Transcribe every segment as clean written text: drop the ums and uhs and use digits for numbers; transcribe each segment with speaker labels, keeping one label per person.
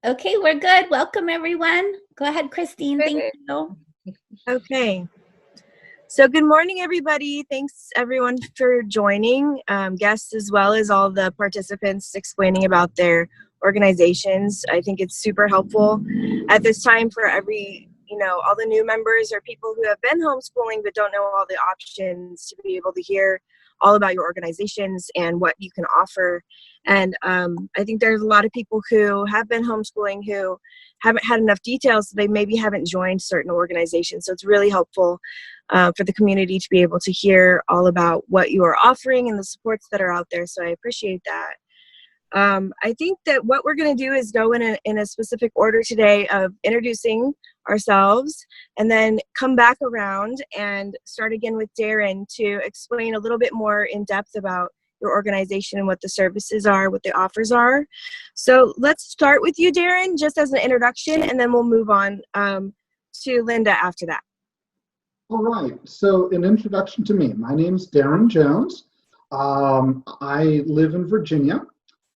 Speaker 1: Okay, we're good. Welcome, everyone. Go ahead, Christine. Thank you.
Speaker 2: Okay. So good morning, everybody. Thanks, everyone, for joining, guests as well as all the participants explaining about their organizations. I think it's super helpful at this time for all the new members or people who have been homeschooling but don't know all the options to be able to hear all about your organizations and what you can offer. And I think there's a lot of people who have been homeschooling who haven't had enough details, so they maybe haven't joined certain organizations. So it's really helpful for the community to be able to hear all about what you are offering and the supports that are out there. So I appreciate that. I think that what we're going to do is go in a specific order today of introducing ourselves and then come back around and start again with Darren to explain a little bit more in depth about your organization and what the services are, what the offers are. So let's start with you, Darren, just as an introduction, and then we'll move on to Linda after that.
Speaker 3: All right, so an introduction to me. My name's Darren Jones. I live in Virginia,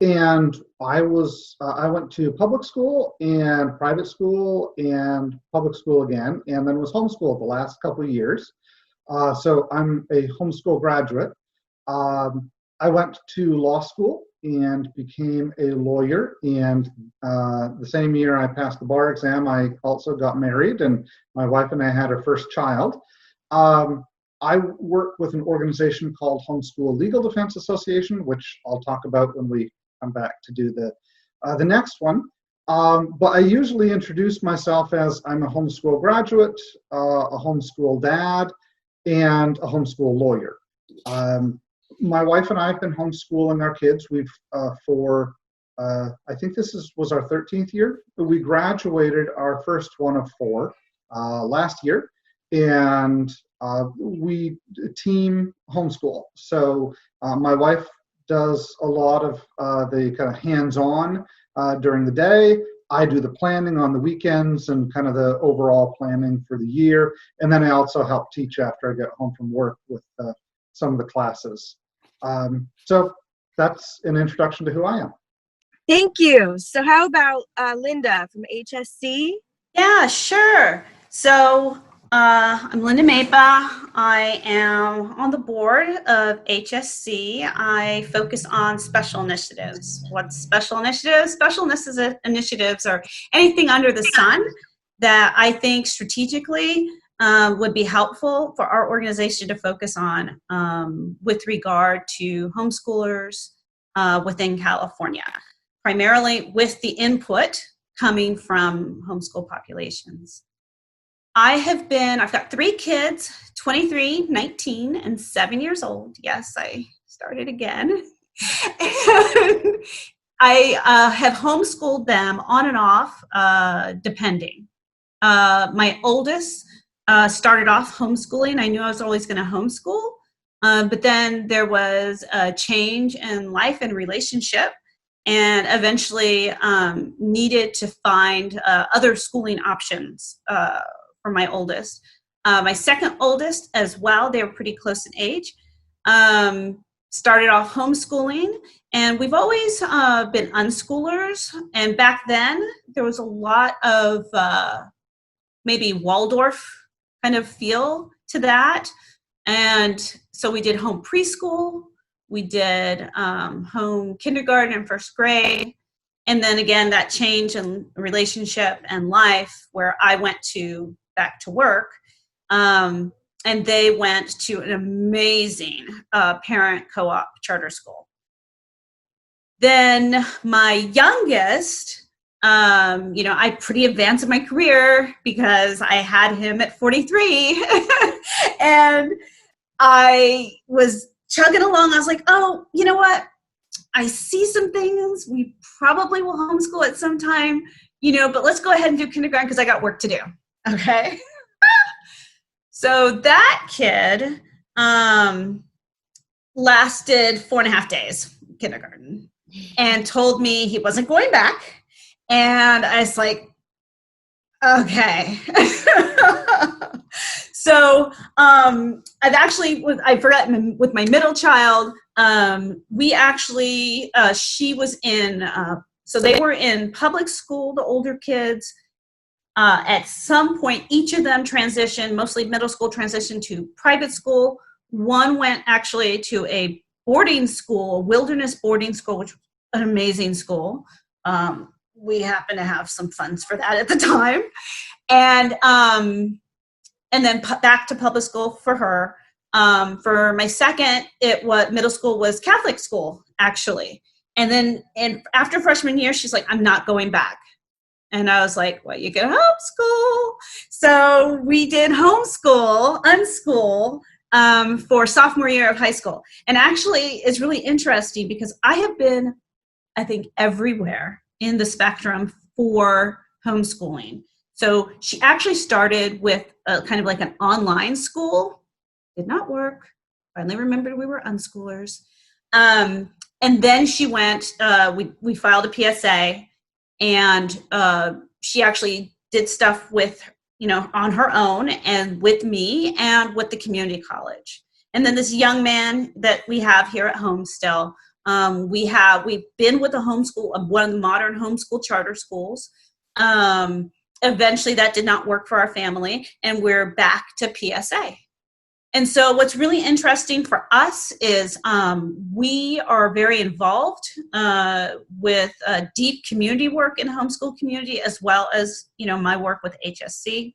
Speaker 3: and I went to public school and private school and public school again, and then was homeschooled the last couple of years. So I'm a homeschool graduate. I went to law school and became a lawyer, and the same year I passed the bar exam, I also got married, and my wife and I had our first child. I work with an organization called Homeschool Legal Defense Association, which I'll talk about when we come back to do the next one. But I usually introduce myself as I'm a homeschool graduate, a homeschool dad, and a homeschool lawyer. My wife and I have been homeschooling our kids. I think was our 13th year. We graduated our first one of 4 last year, and we team homeschool. So my wife does a lot of the kind of hands-on during the day. I do the planning on the weekends and kind of the overall planning for the year. And then I also help teach after I get home from work with some of the classes. So that's an introduction to who I am.
Speaker 2: Thank you. So how about Linda from HSC?
Speaker 4: Yeah, sure. So I'm Linda Maepa. I am on the board of HSC. I focus on special initiatives. What's special initiatives? Special initiatives are anything under the sun that I think strategically would be helpful for our organization to focus on with regard to homeschoolers within California, primarily with the input coming from homeschool populations. I've got 3 kids, 23, 19, and 7 years old. Yes, I started again. And I have homeschooled them on and off, depending. My oldest started off homeschooling. I knew I was always going to homeschool, but then there was a change in life and relationship, and eventually needed to find other schooling options for my oldest. My second oldest as well, they were pretty close in age, started off homeschooling, and we've always been unschoolers. And back then, there was a lot of maybe Waldorf kind of feel to that. And so we did home preschool, we did home kindergarten and first grade. And then again, that change in relationship and life where I went back to work. And they went to an amazing parent co-op charter school. Then my youngest, I pretty advanced in my career because I had him at 43 and I was chugging along. I was like, oh, you know what? I see some things. We probably will homeschool at some time, but let's go ahead and do kindergarten because I got work to do. Okay. So that kid lasted 4.5 days, kindergarten, and told me he wasn't going back. And I was like, okay. So I forgot with my middle child, she was in So they were in public school, the older kids. At some point, each of them transitioned, mostly middle school, transitioned to private school. One went actually to a boarding school, a wilderness boarding school, which was an amazing school. We happened to have some funds for that at the time. And then back to public school for her. For my second, middle school was Catholic school, actually. And after freshman year, she's like, I'm not going back. And I was like, well, you can homeschool. So we did homeschool, unschool, for sophomore year of high school. And actually, it's really interesting because I have been, I think, everywhere in the spectrum for homeschooling. So she actually started with a kind of like an online school. Did not work. Finally remembered we were unschoolers. And then she went, we filed a PSA, and she actually did stuff with, on her own and with me and with the community college. And then this young man that we have here at home still, we've been with a homeschool, one of the modern homeschool charter schools. Eventually that did not work for our family, and we're back to PSA. And so what's really interesting for us is we are very involved with deep community work in the homeschool community, as well as, my work with HSC,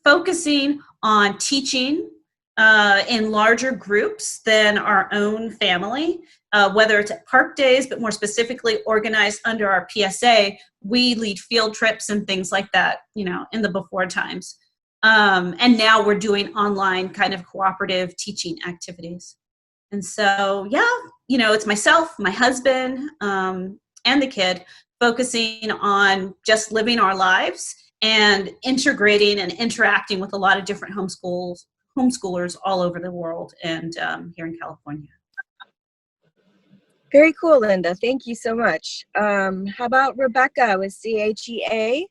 Speaker 4: focusing on teaching in larger groups than our own family, whether it's at park days, but more specifically organized under our PSA. We lead field trips and things like that, in the before times. And now we're doing online kind of cooperative teaching activities. And so, it's myself, my husband, and the kid focusing on just living our lives and integrating and interacting with a lot of different homeschoolers all over the world and here in California.
Speaker 2: Very cool, Linda. Thank you so much. How about Rebecca with CHEA?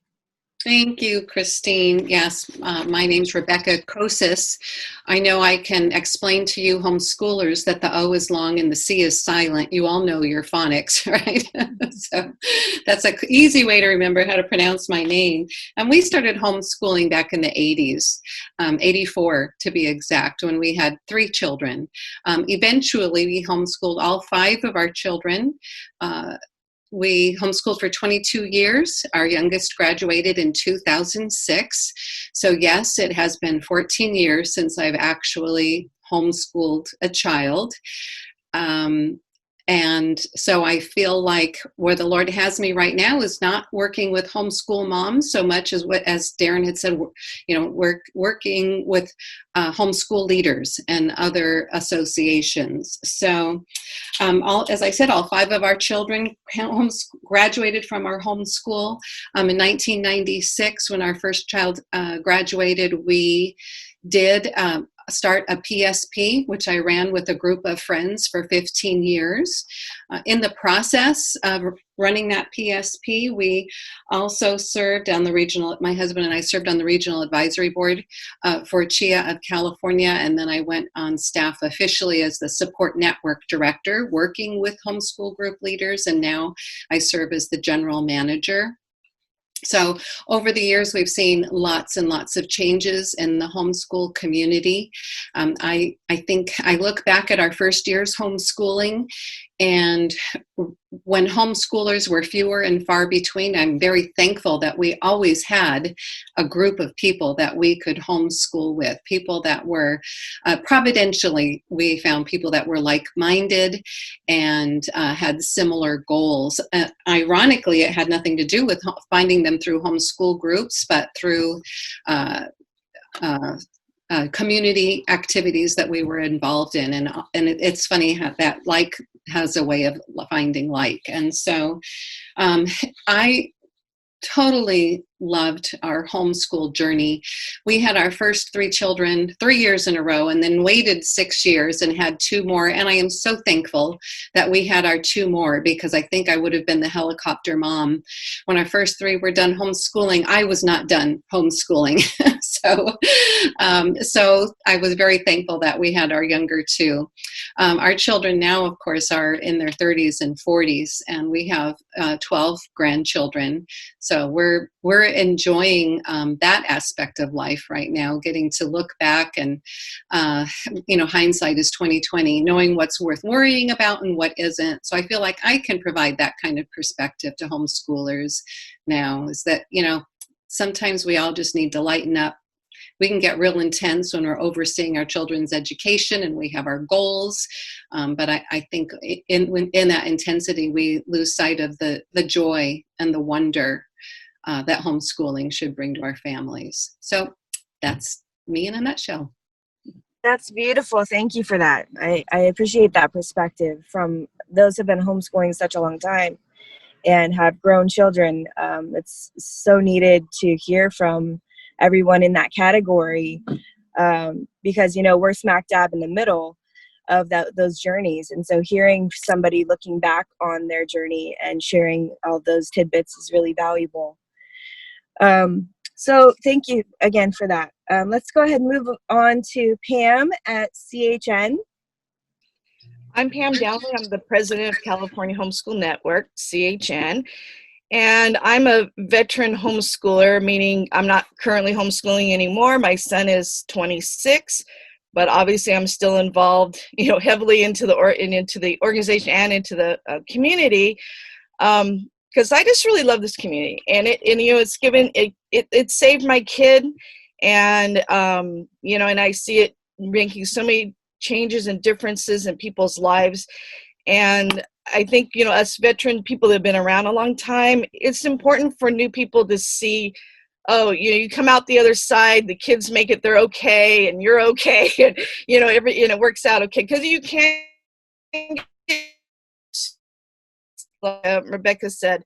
Speaker 5: Thank you, Christine. Yes, my name's Rebecca Kocsis. I know I can explain to you homeschoolers that the O is long and the C is silent. You all know your phonics, right? So that's an easy way to remember how to pronounce my name. And we started homeschooling back in the 80s, 84 to be exact, when we had 3 children. Eventually, we homeschooled all 5 of our children. We homeschooled for 22 years. Our youngest graduated in 2006. So yes, it has been 14 years since I've actually homeschooled a child. And so I feel like where the Lord has me right now is not working with homeschool moms so much as Darren had said, working with homeschool leaders and other associations. So as I said, all 5 of our children graduated from our homeschool. In 1996, when our first child graduated, we did start a PSP, which I ran with a group of friends for 15 years. In the process of running that PSP, we also served on my husband and I served on the regional advisory board for CHEA of California, and then I went on staff officially as the support network director, working with homeschool group leaders, and now I serve as the general manager. So over the years, we've seen lots and lots of changes in the homeschool community. I think I look back at our first year's homeschooling, and when homeschoolers were fewer and far between, I'm very thankful that we always had a group of people that we could homeschool with, people that were, providentially, we found people that were like-minded and had similar goals. Ironically, it had nothing to do with finding them through homeschool groups, but through community activities that we were involved in. And it's funny how that like has a way of finding like. And so I totally loved our homeschool journey. We had our first 3 children 3 years in a row, and then waited 6 years and had 2 more. And I am so thankful that we had our 2 more, because I think I would have been the helicopter mom. When our first 3 were done homeschooling, I was not done homeschooling. So I was very thankful that we had our younger two. Our children now, of course, are in their 30s and 40s, and we have 12 grandchildren. So we're enjoying that aspect of life right now, getting to look back and, hindsight is 2020, knowing what's worth worrying about and what isn't. So I feel like I can provide that kind of perspective to homeschoolers now, is that, sometimes we all just need to lighten up. We can get real intense when we're overseeing our children's education and we have our goals. But I think in that intensity, we lose sight of the joy and the wonder that homeschooling should bring to our families. So that's me in a nutshell.
Speaker 2: That's beautiful. Thank you for that. I appreciate that perspective from those who have been homeschooling such a long time and have grown children. It's so needed to hear from everyone in that category because, we're smack dab in the middle of those journeys. And so hearing somebody looking back on their journey and sharing all those tidbits is really valuable. So thank you again for that. Let's go ahead and move on to Pam at CHN.
Speaker 6: I'm Pam Dowling. I'm the president of California Homeschool Network, CHN. And I'm a veteran homeschooler, meaning I'm not currently homeschooling anymore. My son is 26, but obviously I'm still involved, heavily into the organization and into the community, because I just really love this community. And it's given it saved my kid, and and I see it making so many changes and differences in people's lives. And I think, us veteran people that have been around a long time, it's important for new people to see, you come out the other side, the kids make it, they're okay, and you're okay, and, it works out okay. Because you can't, like Rebecca said,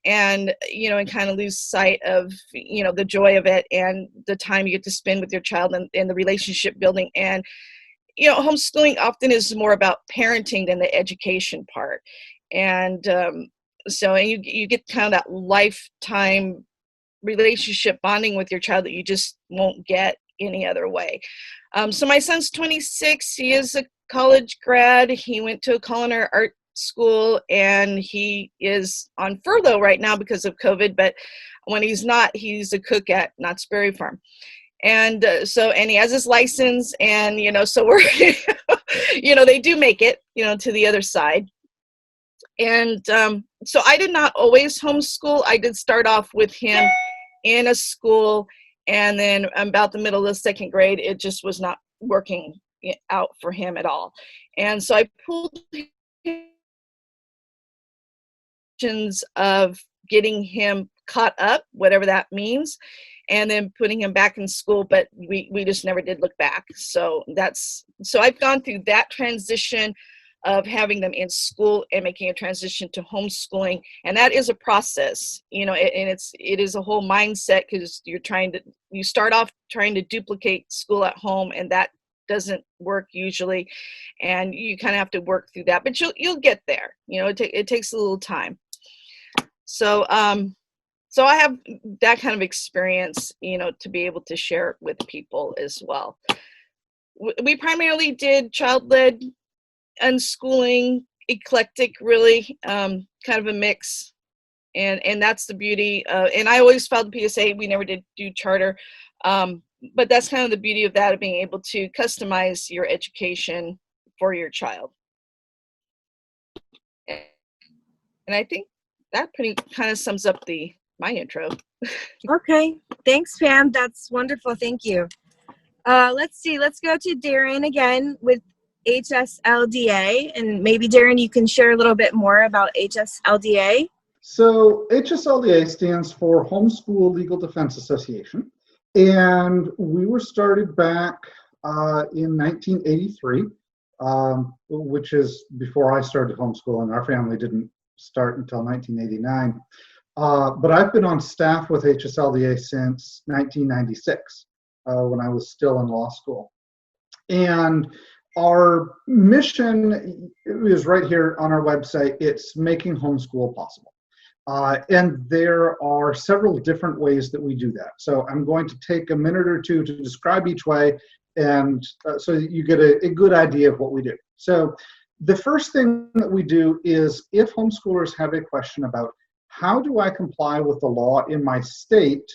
Speaker 6: and, and kind of lose sight of, the joy of it and the time you get to spend with your child and the relationship building. And homeschooling often is more about parenting than the education part. And so you get kind of that lifetime relationship bonding with your child that you just won't get any other way. So my son's 26. He is a college grad. He went to a culinary art school, and he is on furlough right now because of COVID. But when he's not, he's a cook at Knott's Berry Farm. And and he has his license, and, so we're, they do make it, to the other side. And so I did not always homeschool. I did start off with him in a school, and then about the middle of the second grade, it just was not working out for him at all. And so I pulled of getting him caught up, whatever that means, and then putting him back in school, but we just never did look back. So I've gone through that transition of having them in school and making a transition to homeschooling, and that is a process, and it is a whole mindset, because you start off trying to duplicate school at home, and that doesn't work usually, and you kind of have to work through that, but you'll get there. It takes a little time. So I have that kind of experience, to be able to share with people as well. We primarily did child-led unschooling, eclectic, really, kind of a mix. And that's the beauty. And I always followed the PSA. We never did do charter. But that's kind of the beauty of that, of being able to customize your education for your child. And I think that pretty kind of sums up my intro.
Speaker 2: Okay, thanks, Pam. That's wonderful. Thank you. Let's see. Let's go to Darren again with HSLDA, and maybe Darren, you can share a little bit more about HSLDA.
Speaker 3: So HSLDA stands for Homeschool Legal Defense Association, and we were started back in 1983, which is before I started homeschooling. Our family didn't start until 1989. But I've been on staff with HSLDA since 1996, when I was still in law school. And our mission is right here on our website. It's making homeschool possible. And there are several different ways that we do that. So I'm going to take a minute or two to describe each way, and so you get a good idea of what we do. So the first thing that we do is, if homeschoolers have a question about how do I comply with the law in my state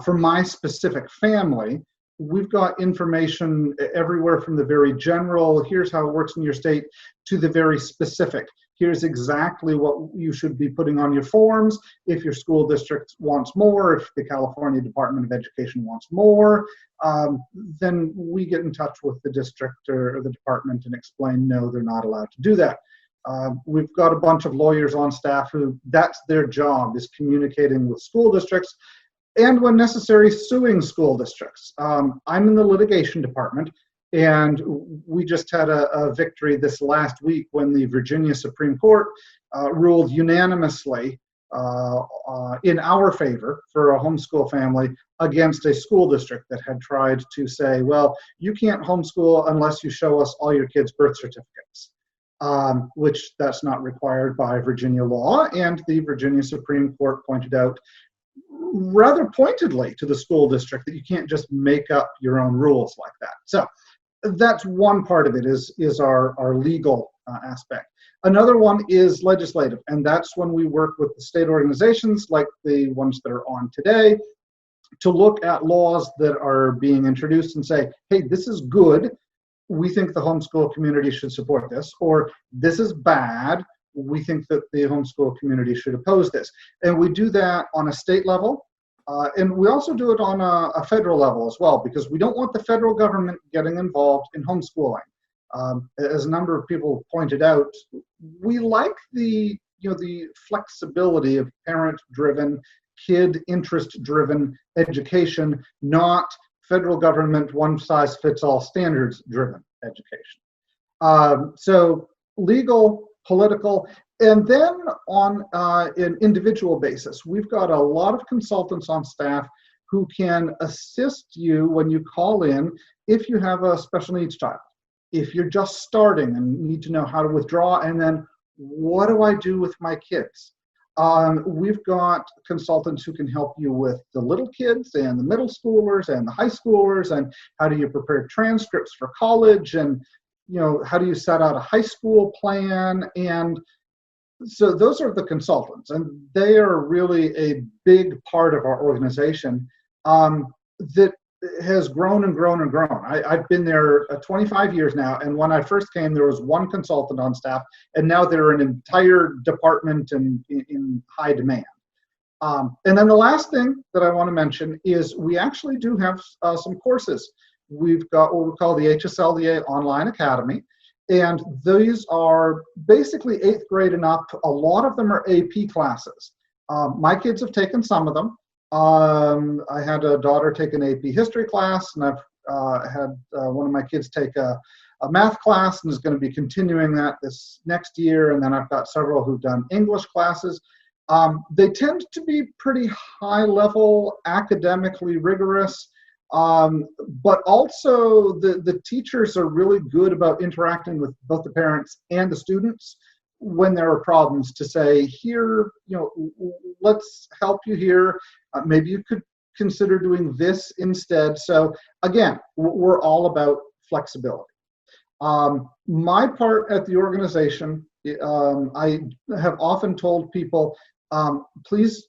Speaker 3: for my specific family, we've got information everywhere from the very general, here's how it works in your state, to the very specific. Here's exactly what you should be putting on your forms if your school district wants more, if the California Department of Education wants more, then we get in touch with the district or the department and explain, no, they're not allowed to do that. We've got a bunch of lawyers on staff who that's their job, is communicating with school districts and, when necessary, suing school districts. I'm in the litigation department, and we just had a victory this last week when the Virginia Supreme Court ruled unanimously in our favor for a homeschool family against a school district that had tried to say, well, you can't homeschool unless you show us all your kids' birth certificates, which that's not required by Virginia law. And the Virginia Supreme Court pointed out rather pointedly to the school district that you can't just make up your own rules like that. So that's one part of it, is our legal aspect. Another one is legislative, and that's when we work with the state organizations like the ones that are on today to look at laws that are being introduced and say, hey, this is good, we think the homeschool community should support this, or this is bad, we think that the homeschool community should oppose this. And we do that on a state level, and we also do it on a federal level as well, because we don't want the federal government getting involved in homeschooling. As a number of people pointed out, we like the flexibility of parent-driven, kid interest-driven education, not federal government one-size-fits-all standards-driven education. So legal, political, and then on an individual basis, we've got a lot of consultants on staff who can assist you when you call in if you have a special needs child. If you're just starting and need to know how to withdraw, and then what do I do with my kids? We've got consultants who can help you with the little kids and the middle schoolers and the high schoolers, and how do you prepare transcripts for college, and how do you set out a high school plan. And so those are the consultants, and they are really a big part of our organization that has grown and grown and grown. I've been there 25 years now, and when I first came, there was one consultant on staff, and now they're an entire department and in high demand. And then the last thing that I want to mention is we actually do have some courses. We've got what we call the HSLDA Online Academy, and these are basically 8th grade and up. A lot of them are AP classes. My kids have taken some of them. I had a daughter take an AP history class, and I've had one of my kids take a math class, and is going to be continuing that this next year. And then I've got several who've done English classes. They tend to be pretty high level, academically rigorous, but also the teachers are really good about interacting with both the parents and the students when there are problems, to say, here, let's help you here. Maybe you could consider doing this instead. So again, we're all about flexibility. My part at the organization, I have often told people, please,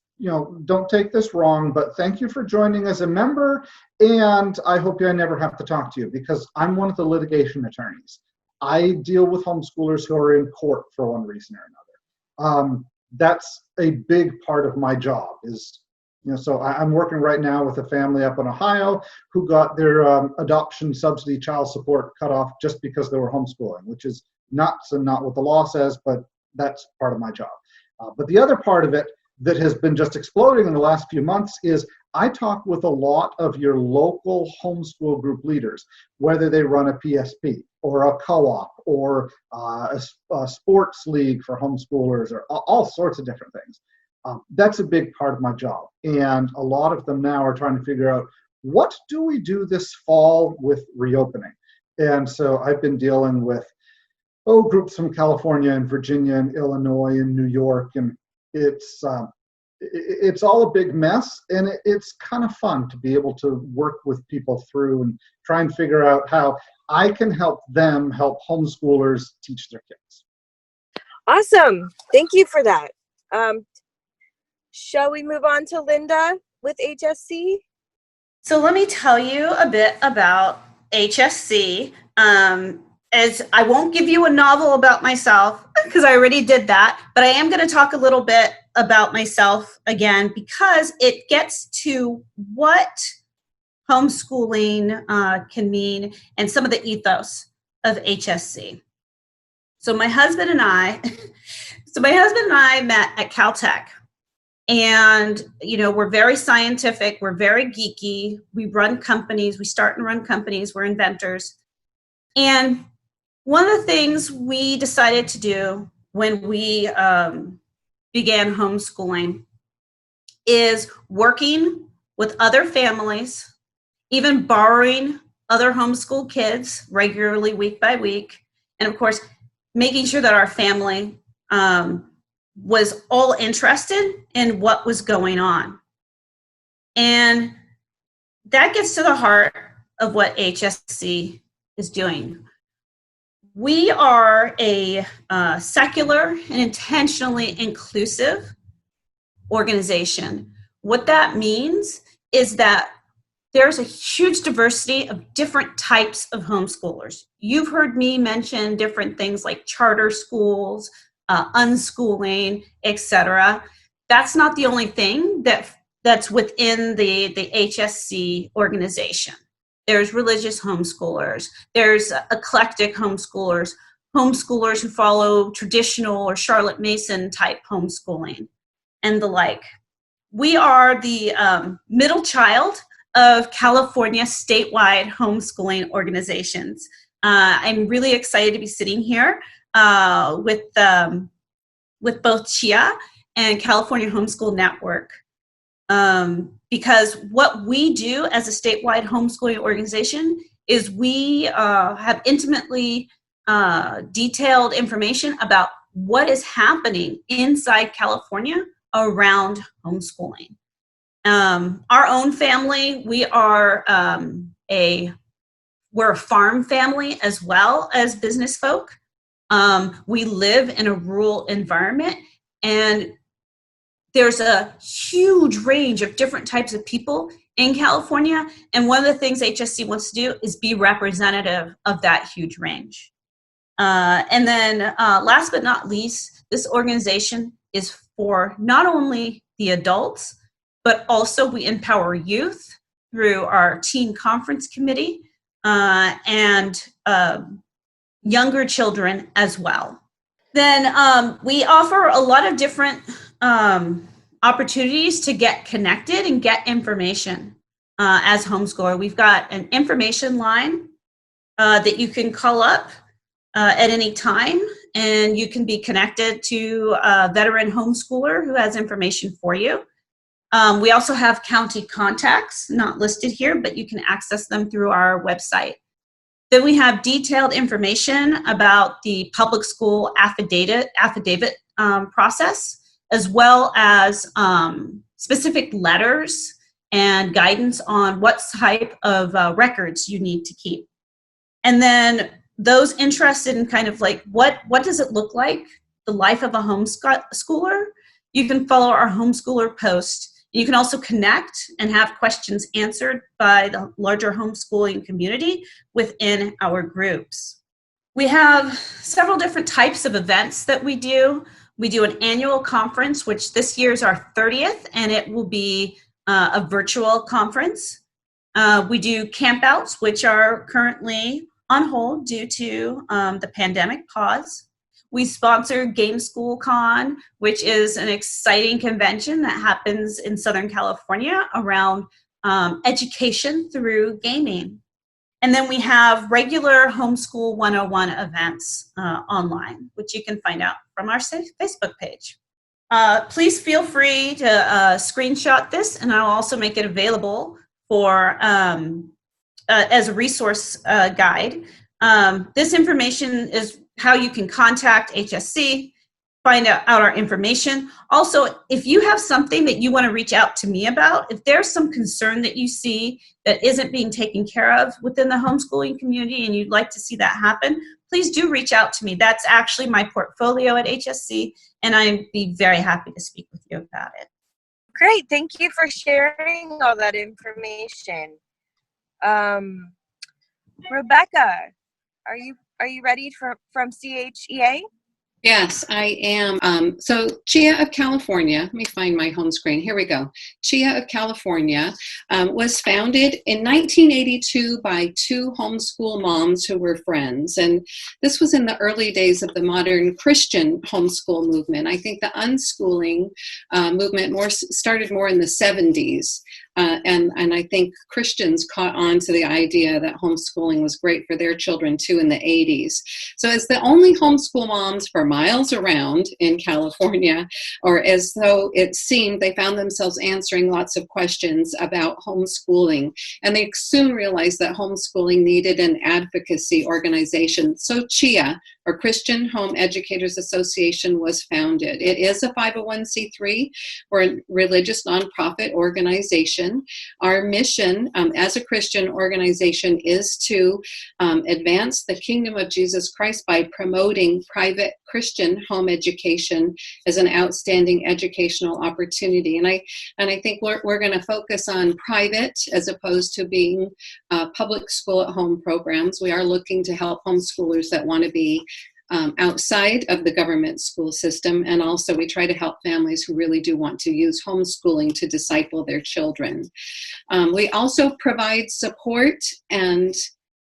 Speaker 3: don't take this wrong, but thank you for joining as a member, and I hope I never have to talk to you, because I'm one of the litigation attorneys. I deal with homeschoolers who are in court for one reason or another. That's a big part of my job, is, so I'm working right now with a family up in Ohio who got their adoption subsidy child support cut off just because they were homeschooling, which is nuts and not what the law says, but that's part of my job. But the other part of it that has been just exploding in the last few months is I talk with a lot of your local homeschool group leaders, whether they run a PSP or a co-op or a sports league for homeschoolers, or all sorts of different things. That's a big part of my job. And a lot of them now are trying to figure out, what do we do this fall with reopening? And so I've been dealing with groups from California and Virginia and Illinois and New York and it's all a big mess, and it's kind of fun to be able to work with people through and try and figure out how I can help them help homeschoolers teach their kids.
Speaker 2: Awesome. Thank you for that. Shall we move on to Linda with HSC?
Speaker 4: So let me tell you a bit about HSC. As I won't give you a novel about myself because I already did that, but I am going to talk a little bit about myself again because it gets to what homeschooling can mean and some of the ethos of HSC. So my husband and I met at Caltech. And, we're very scientific. We're very geeky. We run companies. We start and run companies. We're inventors. And one of the things we decided to do when we began homeschooling is working with other families, even borrowing other homeschool kids regularly week by week. And of course, making sure that our family was all interested in what was going on. And that gets to the heart of what HSC is doing. We are a secular and intentionally inclusive organization. What that means is that there's a huge diversity of different types of homeschoolers. You've heard me mention different things like charter schools, unschooling, etc. That's not the only thing that's within the HSC organization. There's religious homeschoolers. There's eclectic homeschoolers, homeschoolers who follow traditional or Charlotte Mason type homeschooling, and the like. We are the middle child of California statewide homeschooling organizations. I'm really excited to be sitting here with both CHIA and California Homeschool Network. Because what we do as a statewide homeschooling organization is we have intimately detailed information about what is happening inside California around homeschooling. Our own family, we're a farm family as well as business folk. We live in a rural environment, and there's a huge range of different types of people in California. And one of the things HSC wants to do is be representative of that huge range. And then last but not least, this organization is for not only the adults, but also we empower youth through our teen conference committee and younger children as well. Then we offer a lot of different opportunities to get connected and get information as homeschooler. We've got an information line that you can call up at any time, and you can be connected to a veteran homeschooler who has information for you. We also have county contacts, not listed here, but you can access them through our website. Then we have detailed information about the public school affidavit process, as well as specific letters and guidance on what type of records you need to keep. And then those interested in kind of like what does it look like, the life of a homeschooler, you can follow our homeschooler post. You can also connect and have questions answered by the larger homeschooling community within our groups. We have several different types of events that we do. We do an annual conference, which this year is our 30th, and it will be a virtual conference. We do campouts, which are currently on hold due to the pandemic pause. We sponsor Game School Con, which is an exciting convention that happens in Southern California around education through gaming. And then we have regular Homeschool 101 events online, which you can find out from our Facebook page. Please feel free to screenshot this, and I'll also make it available for as a resource guide. This information is how you can contact HSC. find out our information. Also, if you have something that you want to reach out to me about, if there's some concern that you see that isn't being taken care of within the homeschooling community and you'd like to see that happen, please do reach out to me. That's actually my portfolio at HSC, and I'd be very happy to speak with you about it.
Speaker 2: Great. Thank you for sharing all that information. Rebecca, are you ready from CHEA?
Speaker 5: Yes, I am. So Chia of California, let me find my home screen. Here we go. Chia of California was founded in 1982 by two homeschool moms who were friends. And this was in the early days of the modern Christian homeschool movement. I think the unschooling movement started more in the 70s. And I think Christians caught on to the idea that homeschooling was great for their children too in the 80s. So as the only homeschool moms for miles around in California, or as though it seemed, they found themselves answering lots of questions about homeschooling. And they soon realized that homeschooling needed an advocacy organization. So CHIA, or Christian Home Educators Association, was founded. It is a 501c3 or a religious nonprofit organization. Our mission as a Christian organization is to advance the kingdom of Jesus Christ by promoting private Christian home education as an outstanding educational opportunity. And I think we're going to focus on private as opposed to being public school at home programs. We are looking to help homeschoolers that want to be outside of the government school system. And also we try to help families who really do want to use homeschooling to disciple their children. We also provide support and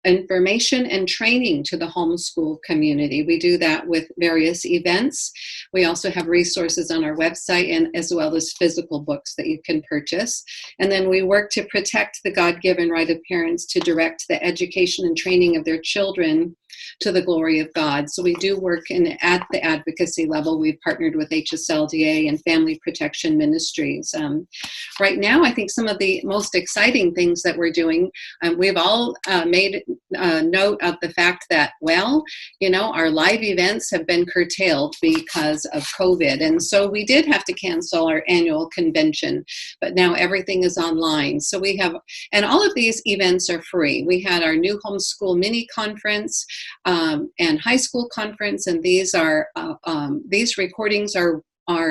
Speaker 5: information and training to the homeschool community. We do that with various events. We also have resources on our website, and as well as physical books that you can purchase. And then we work to protect the God-given right of parents to direct the education and training of their children to the glory of God. So we do work at the advocacy level. We've partnered with HSLDA and Family Protection Ministries. Right now, I think some of the most exciting things that we're doing, we've all made note of the fact that, well, our live events have been curtailed because of COVID. And so we did have to cancel our annual convention, but now everything is online. So we have, and all of these events are free. We had our new homeschool mini conference and high school conference, and these recordings are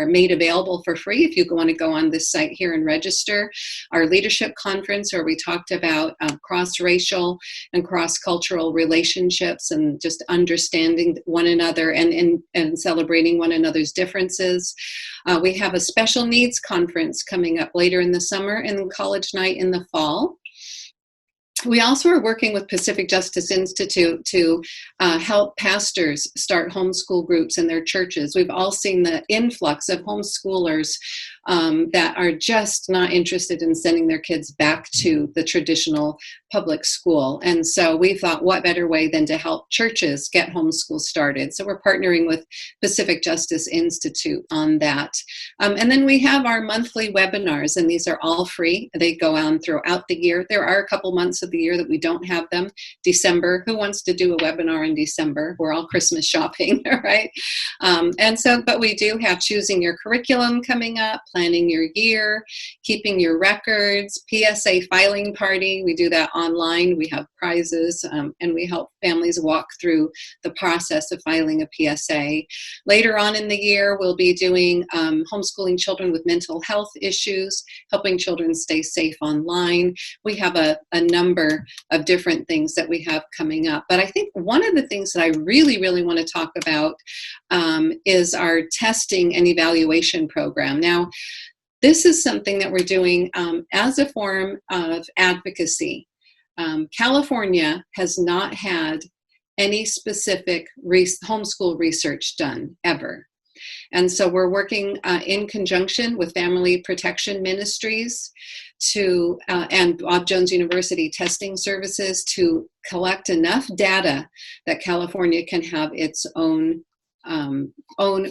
Speaker 5: made available for free if you want to go on this site here and register. Our leadership conference, where we talked about cross-racial and cross-cultural relationships and just understanding one another and celebrating one another's differences. We have a special needs conference coming up later in the summer and college night in the fall. We also are working with Pacific Justice Institute to help pastors start homeschool groups in their churches. We've all seen the influx of homeschoolers that are just not interested in sending their kids back to the traditional public school. And so we thought, what better way than to help churches get homeschool started? So we're partnering with Pacific Justice Institute on that. And then we have our monthly webinars, and these are all free. They go on throughout the year. There are a couple months of the year that we don't have them. December, who wants to do a webinar in December? We're all Christmas shopping, right? But we do have choosing your curriculum coming up, planning your year, keeping your records, PSA filing party. We do that online. We have prizes, and we help families walk through the process of filing a PSA. Later on in the year, we'll be doing homeschooling children with mental health issues, helping children stay safe online. We have a number of different things that we have coming up. But I think one of the things that I really, really want to talk about is our testing and evaluation program. Now, this is something that we're doing as a form of advocacy. California has not had any specific homeschool research done ever. And so we're working in conjunction with Family Protection Ministries and Bob Jones University Testing Services to collect enough data that California can have its own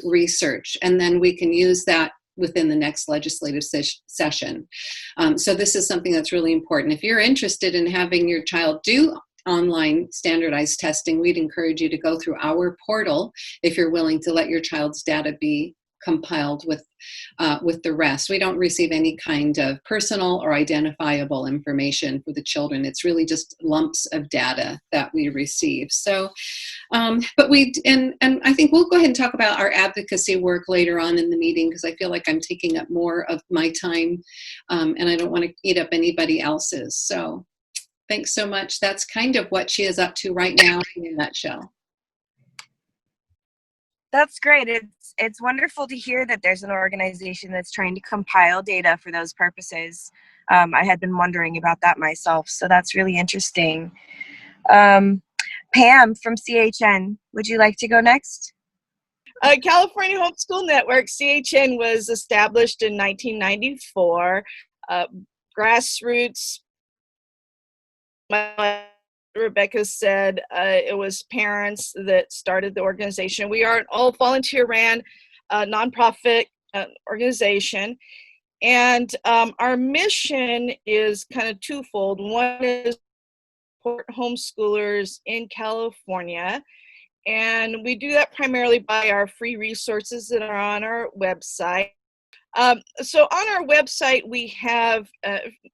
Speaker 5: research. And then we can use that within the next legislative session. So this is something that's really important. If you're interested in having your child do online standardized testing, we'd encourage you to go through our portal if you're willing to let your child's data be compiled with the rest. We don't receive any kind of personal or identifiable information for the children. It's really just lumps of data that we receive. So, but and I think we'll go ahead and talk about our advocacy work later on in the meeting, because I feel like I'm taking up more of my time, and I don't want to eat up anybody else's. So thanks so much. That's kind of what she is up to right now in a nutshell.
Speaker 2: That's great. It's wonderful to hear that there's an organization that's trying to compile data for those purposes. I had been wondering about that myself, so that's really interesting. Pam from CHN, would you like to go next?
Speaker 6: California Homeschool Network, CHN, was established in 1994. Grassroots. Rebecca said it was parents that started the organization. We are an all volunteer-ran nonprofit organization, and our mission is kind of twofold. One is support homeschoolers in California, and we do that primarily by our free resources that are on our website. So on our website, we have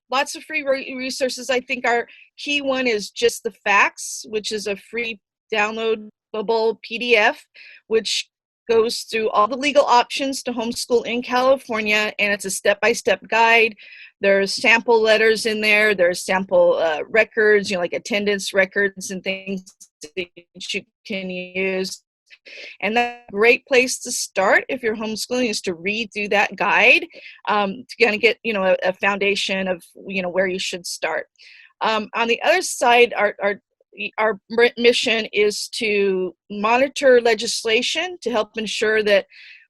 Speaker 6: lots of free resources. I think our key one is Just the Facts, which is a free downloadable PDF, which goes through all the legal options to homeschool in California, and it's a step-by-step guide. There's sample letters in there. There's sample records, like attendance records and things that you can use. And that's a great place to start if you're homeschooling, is to read through that guide to kind of get, a foundation of, where you should start. On the other side, our mission is to monitor legislation to help ensure that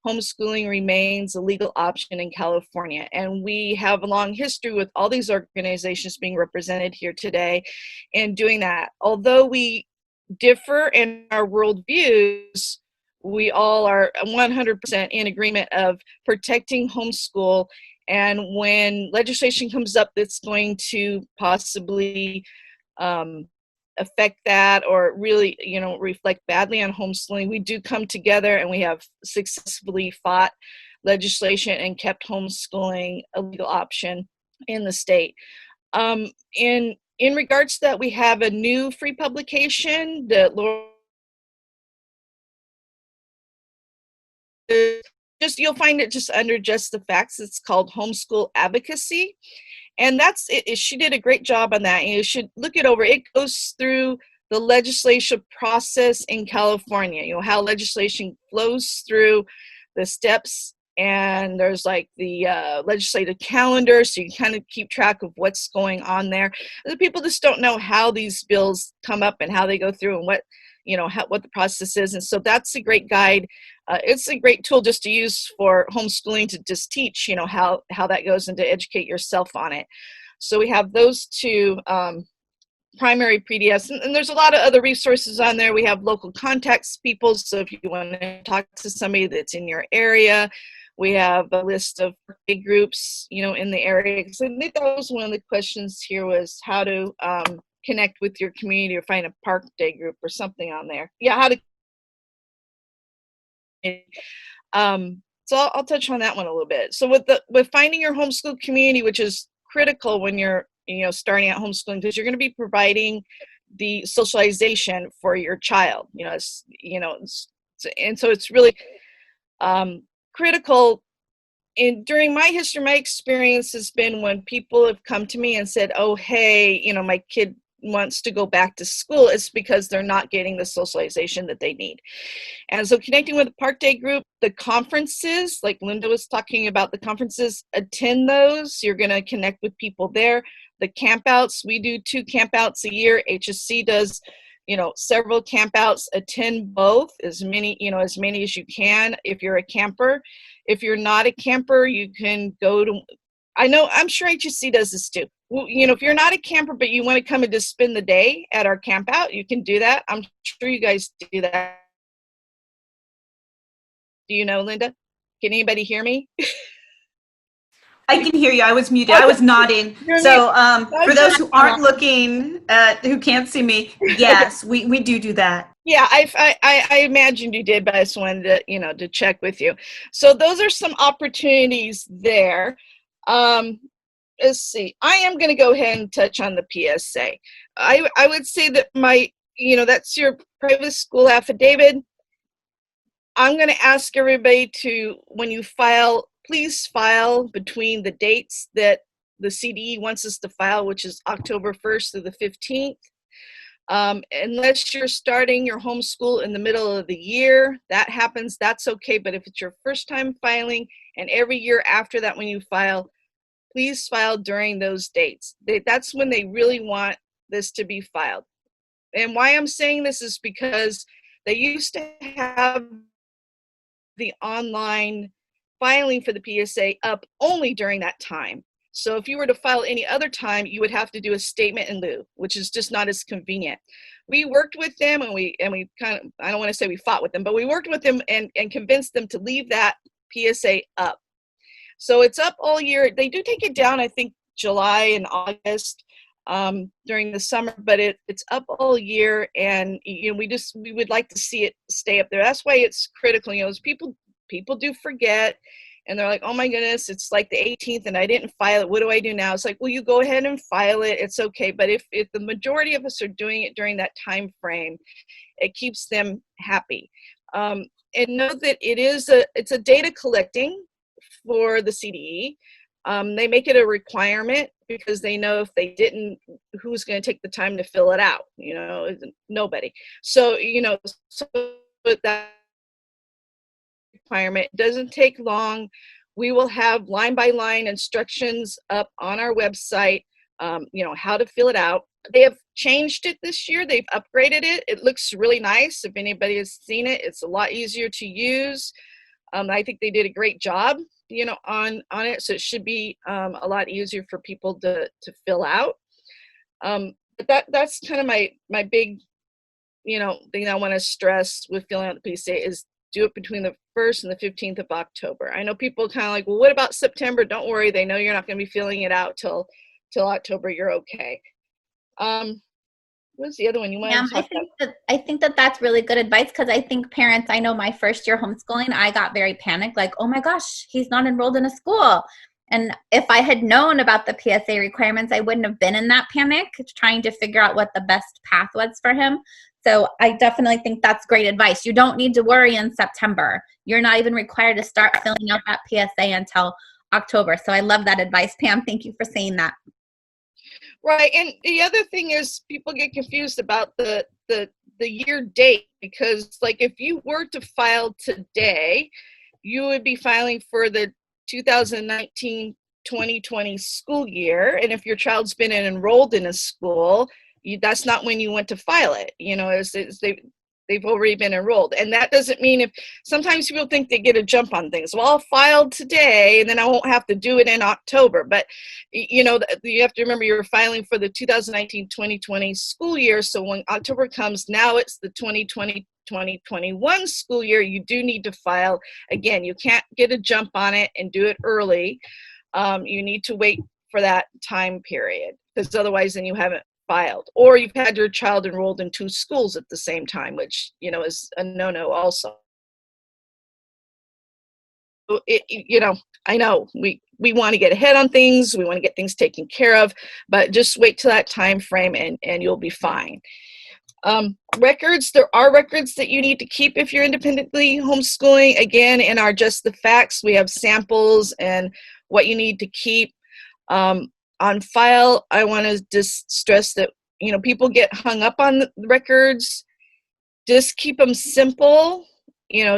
Speaker 6: homeschooling remains a legal option in California. And we have a long history with all these organizations being represented here today in doing that. Although we differ in our worldviews, we all are 100% in agreement of protecting homeschool. And when legislation comes up that's going to possibly affect that or really, reflect badly on homeschooling, we do come together, and we have successfully fought legislation and kept homeschooling a legal option in the state. In regards to that, we have a new free publication that you'll find it just under Just the Facts. It's called Homeschool Advocacy. And that's it. She did a great job on that. You should look it over. It goes through the legislative process in California, how legislation flows through the steps. And there's like the legislative calendar, so you kind of keep track of what's going on there. The people just don't know how these bills come up and how they go through and what the process is. And so that's a great guide. It's a great tool just to use for homeschooling, to just teach, how that goes and to educate yourself on it. So we have those two primary PDFs, and there's a lot of other resources on there. We have local contacts people, so if you want to talk to somebody that's in your area, we have a list of groups, in the area. Because I think that was one of the questions here, was how to connect with your community or find a park day group or something on there. Yeah, how to. So I'll touch on that one a little bit. So with finding your homeschool community, which is critical when you're starting out homeschooling, because you're going to be providing the socialization for your child. And so it's really critical. During my history, my experience has been when people have come to me and said, oh, hey, my kid wants to go back to school, it's because they're not getting the socialization that they need. And so connecting with the park day group, the conferences, like Linda was talking about, the conferences, attend those. You're going to connect with people there. The campouts, we do 2 campouts a year. HSC does several campouts. Attend both, as many as you can if you're a camper. If you're not a camper, you can go to, I'm sure HSC does this too. If you're not a camper but you want to come and just spend the day at our campout, you can do that. I'm sure you guys do that. Do you know, Linda? Can anybody hear me?
Speaker 4: I can hear you. I was muted. I was nodding. So for those who aren't looking, who can't see me, yes, we do that.
Speaker 6: Yeah, I imagined you did, but I just wanted to, to check with you. So those are some opportunities there. Let's see. I am going to go ahead and touch on the PSA. I would say that that's your private school affidavit. I'm going to ask everybody to, when you file, please file between the dates that the CDE wants us to file, which is October 1st through the 15th. Unless you're starting your homeschool in the middle of the year, that happens, that's okay. But if it's your first time filing, and every year after that when you file, please file during those dates. That's when they really want this to be filed. And why I'm saying this is because they used to have the online filing for the PSA up only during that time. So if you were to file any other time, you would have to do a statement in lieu, which is just not as convenient. We worked with them, and we kind of, I don't want to say we fought with them, but we worked with them and convinced them to leave that PSA up. So it's up all year. They do take it down, I think, July and August during the summer, but it's up all year, and we would like to see it stay up there. That's why it's critical. People do forget, and they're like, oh my goodness, it's like the 18th and I didn't file it. What do I do now? It's like, well, you go ahead and file it. It's okay. But if the majority of us are doing it during that time frame, it keeps them happy. And know that it's a data collecting for the CDE. They make it a requirement because they know if they didn't, who's going to take the time to fill it out? Nobody. So, so that requirement doesn't take long. We will have line by line instructions up on our website, how to fill it out. They have changed it this year. They've upgraded it. It looks really nice. If anybody has seen it, it's a lot easier to use. I think they did a great job, on it. So it should be a lot easier for people to fill out. But that's kind of my big, thing I want to stress with filling out the PSA is do it between the 1st and the 15th of October. I know people kind of like, well, what about September? Don't worry. They know you're not going to be filling it out till October. You're okay. What's the other one you want to talk about?
Speaker 1: I think that's really good advice, because I think parents, I know my first year homeschooling, I got very panicked, like, oh my gosh, he's not enrolled in a school. And if I had known about the PSA requirements, I wouldn't have been in that panic trying to figure out what the best path was for him. So I definitely think that's great advice. You don't need to worry in September. You're not even required to start filling out that PSA until October. So I love that advice, Pam. Thank you for saying that.
Speaker 6: Right. And the other thing is people get confused about the year date, because like if you were to file today, you would be filing for the 2019-2020 school year. And if your child's been enrolled in a school, that's not when you went to file it. They've already been enrolled. And that doesn't mean, if sometimes people think they get a jump on things. Well, I'll file today and then I won't have to do it in October. But, you have to remember you're filing for the 2019-2020 school year. So when October comes, now it's the 2020-2021 school year. You do need to file. Again, you can't get a jump on it and do it early. You need to wait for that time period, because otherwise then you haven't filed, or you've had your child enrolled in 2 schools at the same time, which is a no-no also. I know we want to get ahead on things, we want to get things taken care of, but just wait till that time frame and you'll be fine. Records, there are records that you need to keep if you're independently homeschooling. Again, in our Just the Facts, we have samples and what you need to keep. On file, I want to just stress that, people get hung up on the records. Just keep them simple.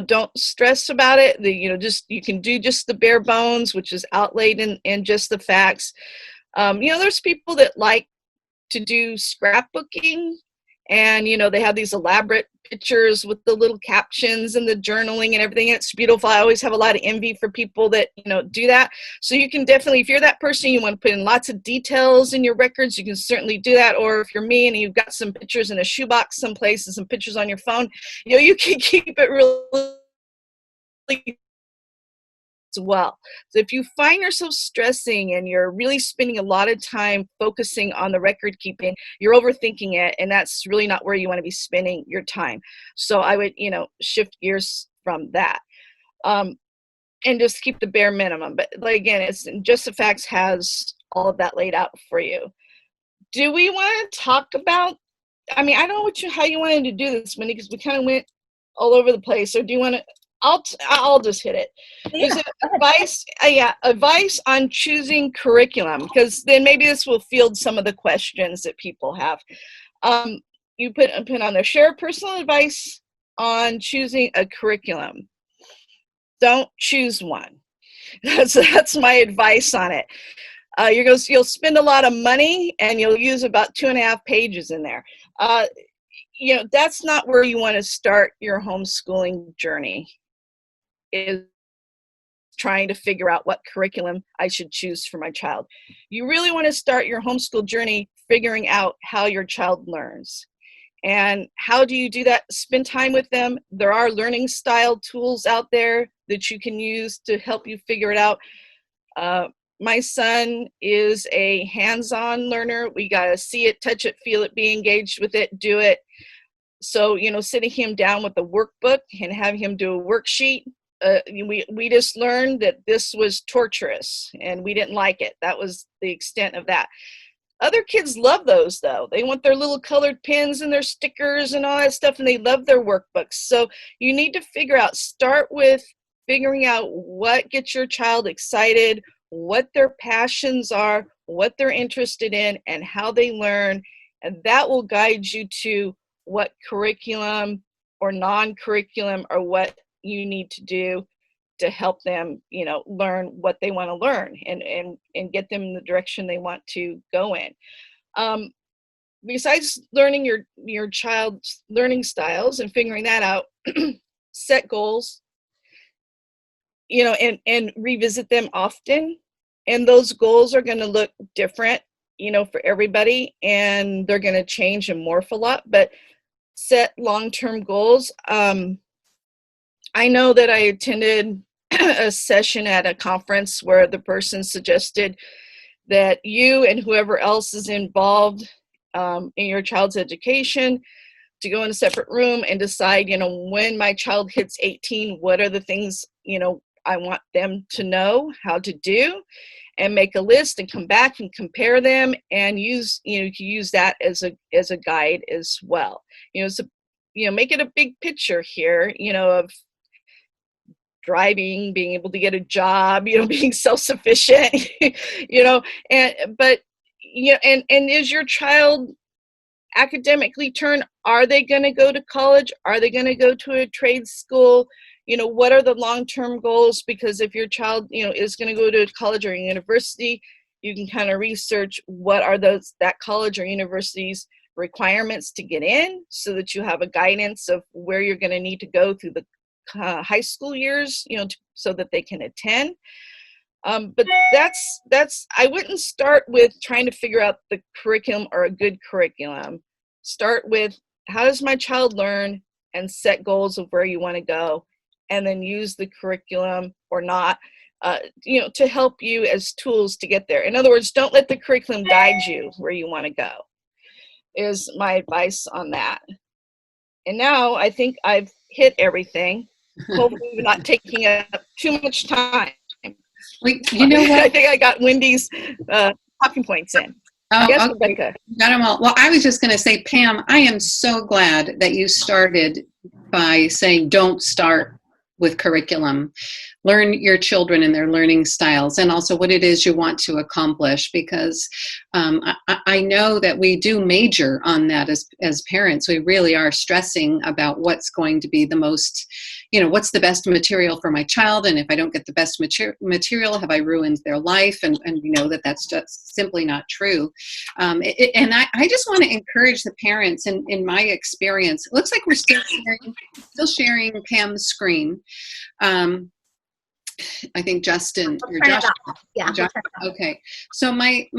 Speaker 6: Don't stress about it. You can do just the bare bones, which is outlaid in Just the Facts. There's people that like to do scrapbooking, and, they have these elaborate pictures with the little captions and the journaling and everything. It's beautiful. I always have a lot of envy for people that, do that. So you can definitely, if you're that person, you want to put in lots of details in your records, you can certainly do that. Or if you're me and you've got some pictures in a shoebox someplace and some pictures on your phone, you can keep it really well. So if you find yourself stressing and you're really spending a lot of time focusing on the record keeping, you're overthinking it, and that's really not where you want to be spending your time. So I would, shift gears from that. And just keep the bare minimum. But like, again, it's Just the Facts has all of that laid out for you. Do we want to talk about, I don't know how you wanted to do this, Minnie, because we kind of went all over the place. Or do you want to, I'll just hit it.
Speaker 1: Yeah,
Speaker 6: Is it advice on choosing curriculum? Because then maybe this will field some of the questions that people have. You put on there, share personal advice on choosing a curriculum. Don't choose one. That's my advice on it. You'll spend a lot of money and you'll use about 2.5 pages in there. That's not where you want to start your homeschooling journey, is trying to figure out what curriculum I should choose for my child. You really want to start your homeschool journey figuring out how your child learns. And how do you do that? Spend time with them. There are learning style tools out there that you can use to help you figure it out. My son is a hands-on learner. We got to see it, touch it, feel it, be engaged with it, do it. So, sitting him down with a workbook and having him do a worksheet, we just learned that this was torturous and we didn't like it. That was the extent of that. Other kids love those, though. They want their little colored pins and their stickers and all that stuff, and they love their workbooks. So you need to start with figuring out what gets your child excited, what their passions are, what they're interested in, and how they learn. And that will guide you to what curriculum or non-curriculum or what you need to do to help them, learn what they want to learn and get them in the direction they want to go in. Besides learning your child's learning styles and figuring that out, set goals, and revisit them often. And those goals are going to look different, for everybody, and they're going to change and morph a lot, but set long-term goals. I know that I attended a session at a conference where the person suggested that you and whoever else is involved in your child's education to go in a separate room and decide, when my child hits 18, what are the things, I want them to know how to do, and make a list and come back and compare them and use that as a guide as well. Make it a big picture here, of driving, being able to get a job, being self-sufficient, and is your child academically turned? Are they going to go to college? Are they going to go to a trade school? What are the long-term goals? Because if your child, is going to go to college or university, you can kind of research what are that college or university's requirements to get in, so that you have a guidance of where you're going to need to go through the high school years, so that they can attend. But that's I wouldn't start with trying to figure out the curriculum or a good curriculum. Start with, how does my child learn, and set goals of where you want to go, and then use the curriculum or not, to help you as tools to get there. In other words, don't let the curriculum guide you where you want to go, is my advice on that. And now I think I've hit everything. Hopefully not taking up too much time.
Speaker 5: You know what?
Speaker 6: I think I got Wendy's talking points in.
Speaker 5: Oh,
Speaker 6: yes,
Speaker 5: okay.
Speaker 6: Rebecca.
Speaker 5: Got them all. Well, I was just going to say, Pam, I am so glad that you started by saying don't start with curriculum. Learn your children and their learning styles, and also what it is you want to accomplish, because I know that we do major on that as parents. We really are stressing about what's going to be the most, what's the best material for my child, and if I don't get the best material, have I ruined their life? And we know that that's just simply not true. And I just want to encourage the parents, in my experience, it looks like we're still sharing Pam's screen. I think Justin or Josh.
Speaker 1: Yeah.
Speaker 5: Josh, okay. So my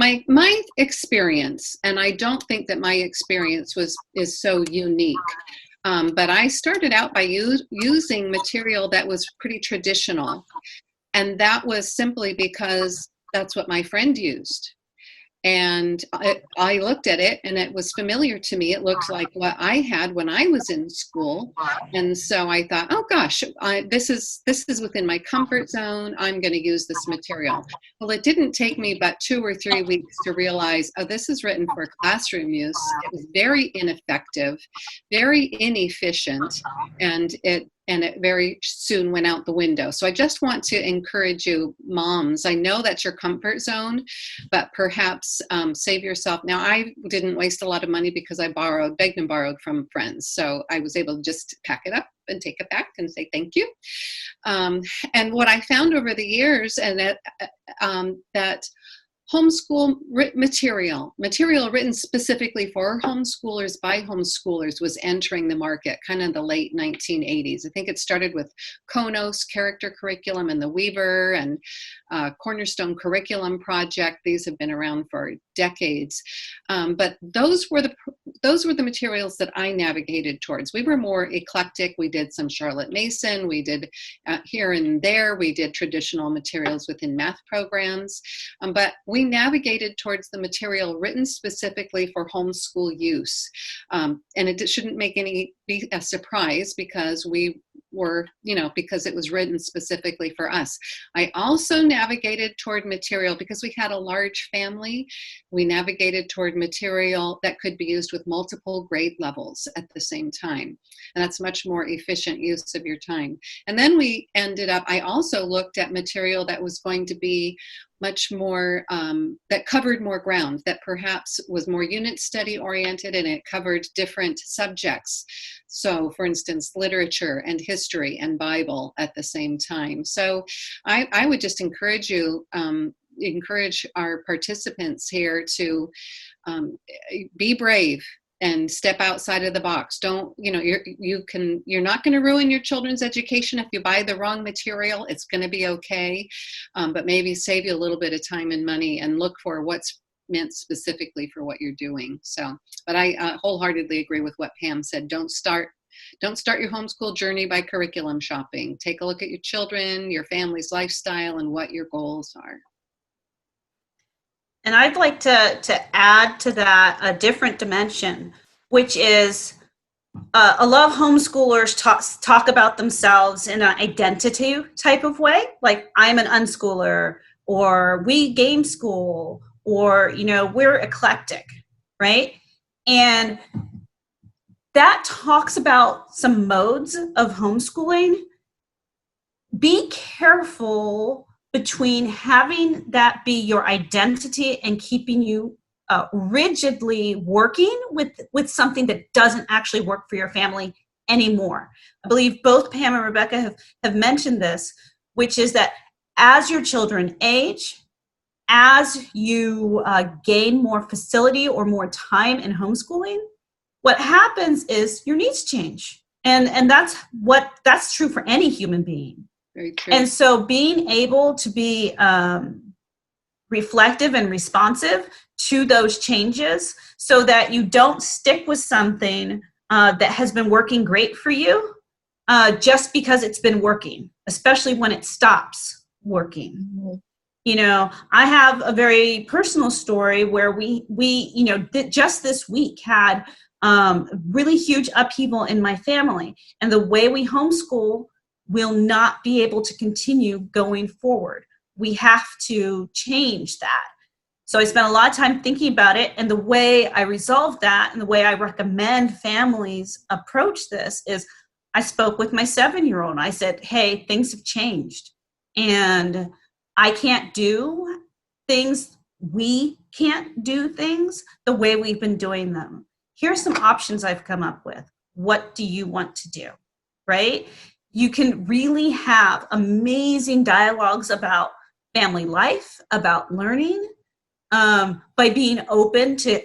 Speaker 5: experience, and I don't think that my experience is so unique, but I started out by using material that was pretty traditional. And that was simply because that's what my friend used. And I looked at it and it was familiar to me. It looked like what I had when I was in school. And so I thought, oh gosh, this is within my comfort zone. I'm going to use this material. Well, it didn't take me but 2 or 3 weeks to realize, oh, this is written for classroom use. It was very ineffective, very inefficient, and it very soon went out the window. So I just want to encourage you, moms. I know that's your comfort zone, but perhaps save yourself. Now, I didn't waste a lot of money because I begged and borrowed from friends. So I was able to just pack it up and take it back and say thank you. And what I found over the years, and that homeschool material written specifically for homeschoolers by homeschoolers was entering the market kind of in the late 1980s. I think it started with Konos Character Curriculum and the Weaver and Cornerstone Curriculum Project. These have been around for decades. But those were the materials that I navigated towards. We were more eclectic. We did some Charlotte Mason. We did here and there. We did traditional materials within math programs. But we navigated towards the material written specifically for homeschool use. And it shouldn't be a surprise because because it was written specifically for us. I also navigated toward material because we had a large family. We navigated toward material that could be used with multiple grade levels at the same time. And that's much more efficient use of your time. And then I also looked at material that was going to be much more, that covered more ground, that perhaps was more unit study oriented, and it covered different subjects. So for instance, literature and history and Bible at the same time. So I would just encourage our participants here to be brave and step outside of the box. You're not going to ruin your children's education if you buy the wrong material. It's going to be okay, but maybe save you a little bit of time and money and look for what's meant specifically for what you're doing. So, but I wholeheartedly agree with what Pam said. Don't start your homeschool journey by curriculum shopping. Take a look at your children, your family's lifestyle, and what your goals are.
Speaker 4: And I'd like to add to that a different dimension, which is a lot of homeschoolers talk about themselves in an identity type of way, like I'm an unschooler, or we game school, or we're eclectic, right? And that talks about some modes of homeschooling. Be careful between having that be your identity and keeping you rigidly working with something that doesn't actually work for your family anymore. I believe both Pam and Rebecca have mentioned this, which is that as your children age, as you gain more facility or more time in homeschooling, what happens is your needs change. And that's true for any human being.
Speaker 5: Very true.
Speaker 4: And so being able to be reflective and responsive to those changes so that you don't stick with something that has been working great for you just because it's been working, especially when it stops working. Mm-hmm. I have a very personal story where we just this week had really huge upheaval in my family, and the way we homeschool will not be able to continue going forward. We have to change that. So I spent a lot of time thinking about it, and the way I resolve that and the way I recommend families approach this is I spoke with my 7-year-old. I said, hey, things have changed, and I can't do things. We can't do things the way we've been doing them. Here's some options I've come up with. What do you want to do? Right? You can really have amazing dialogues about family life, about learning, by being open to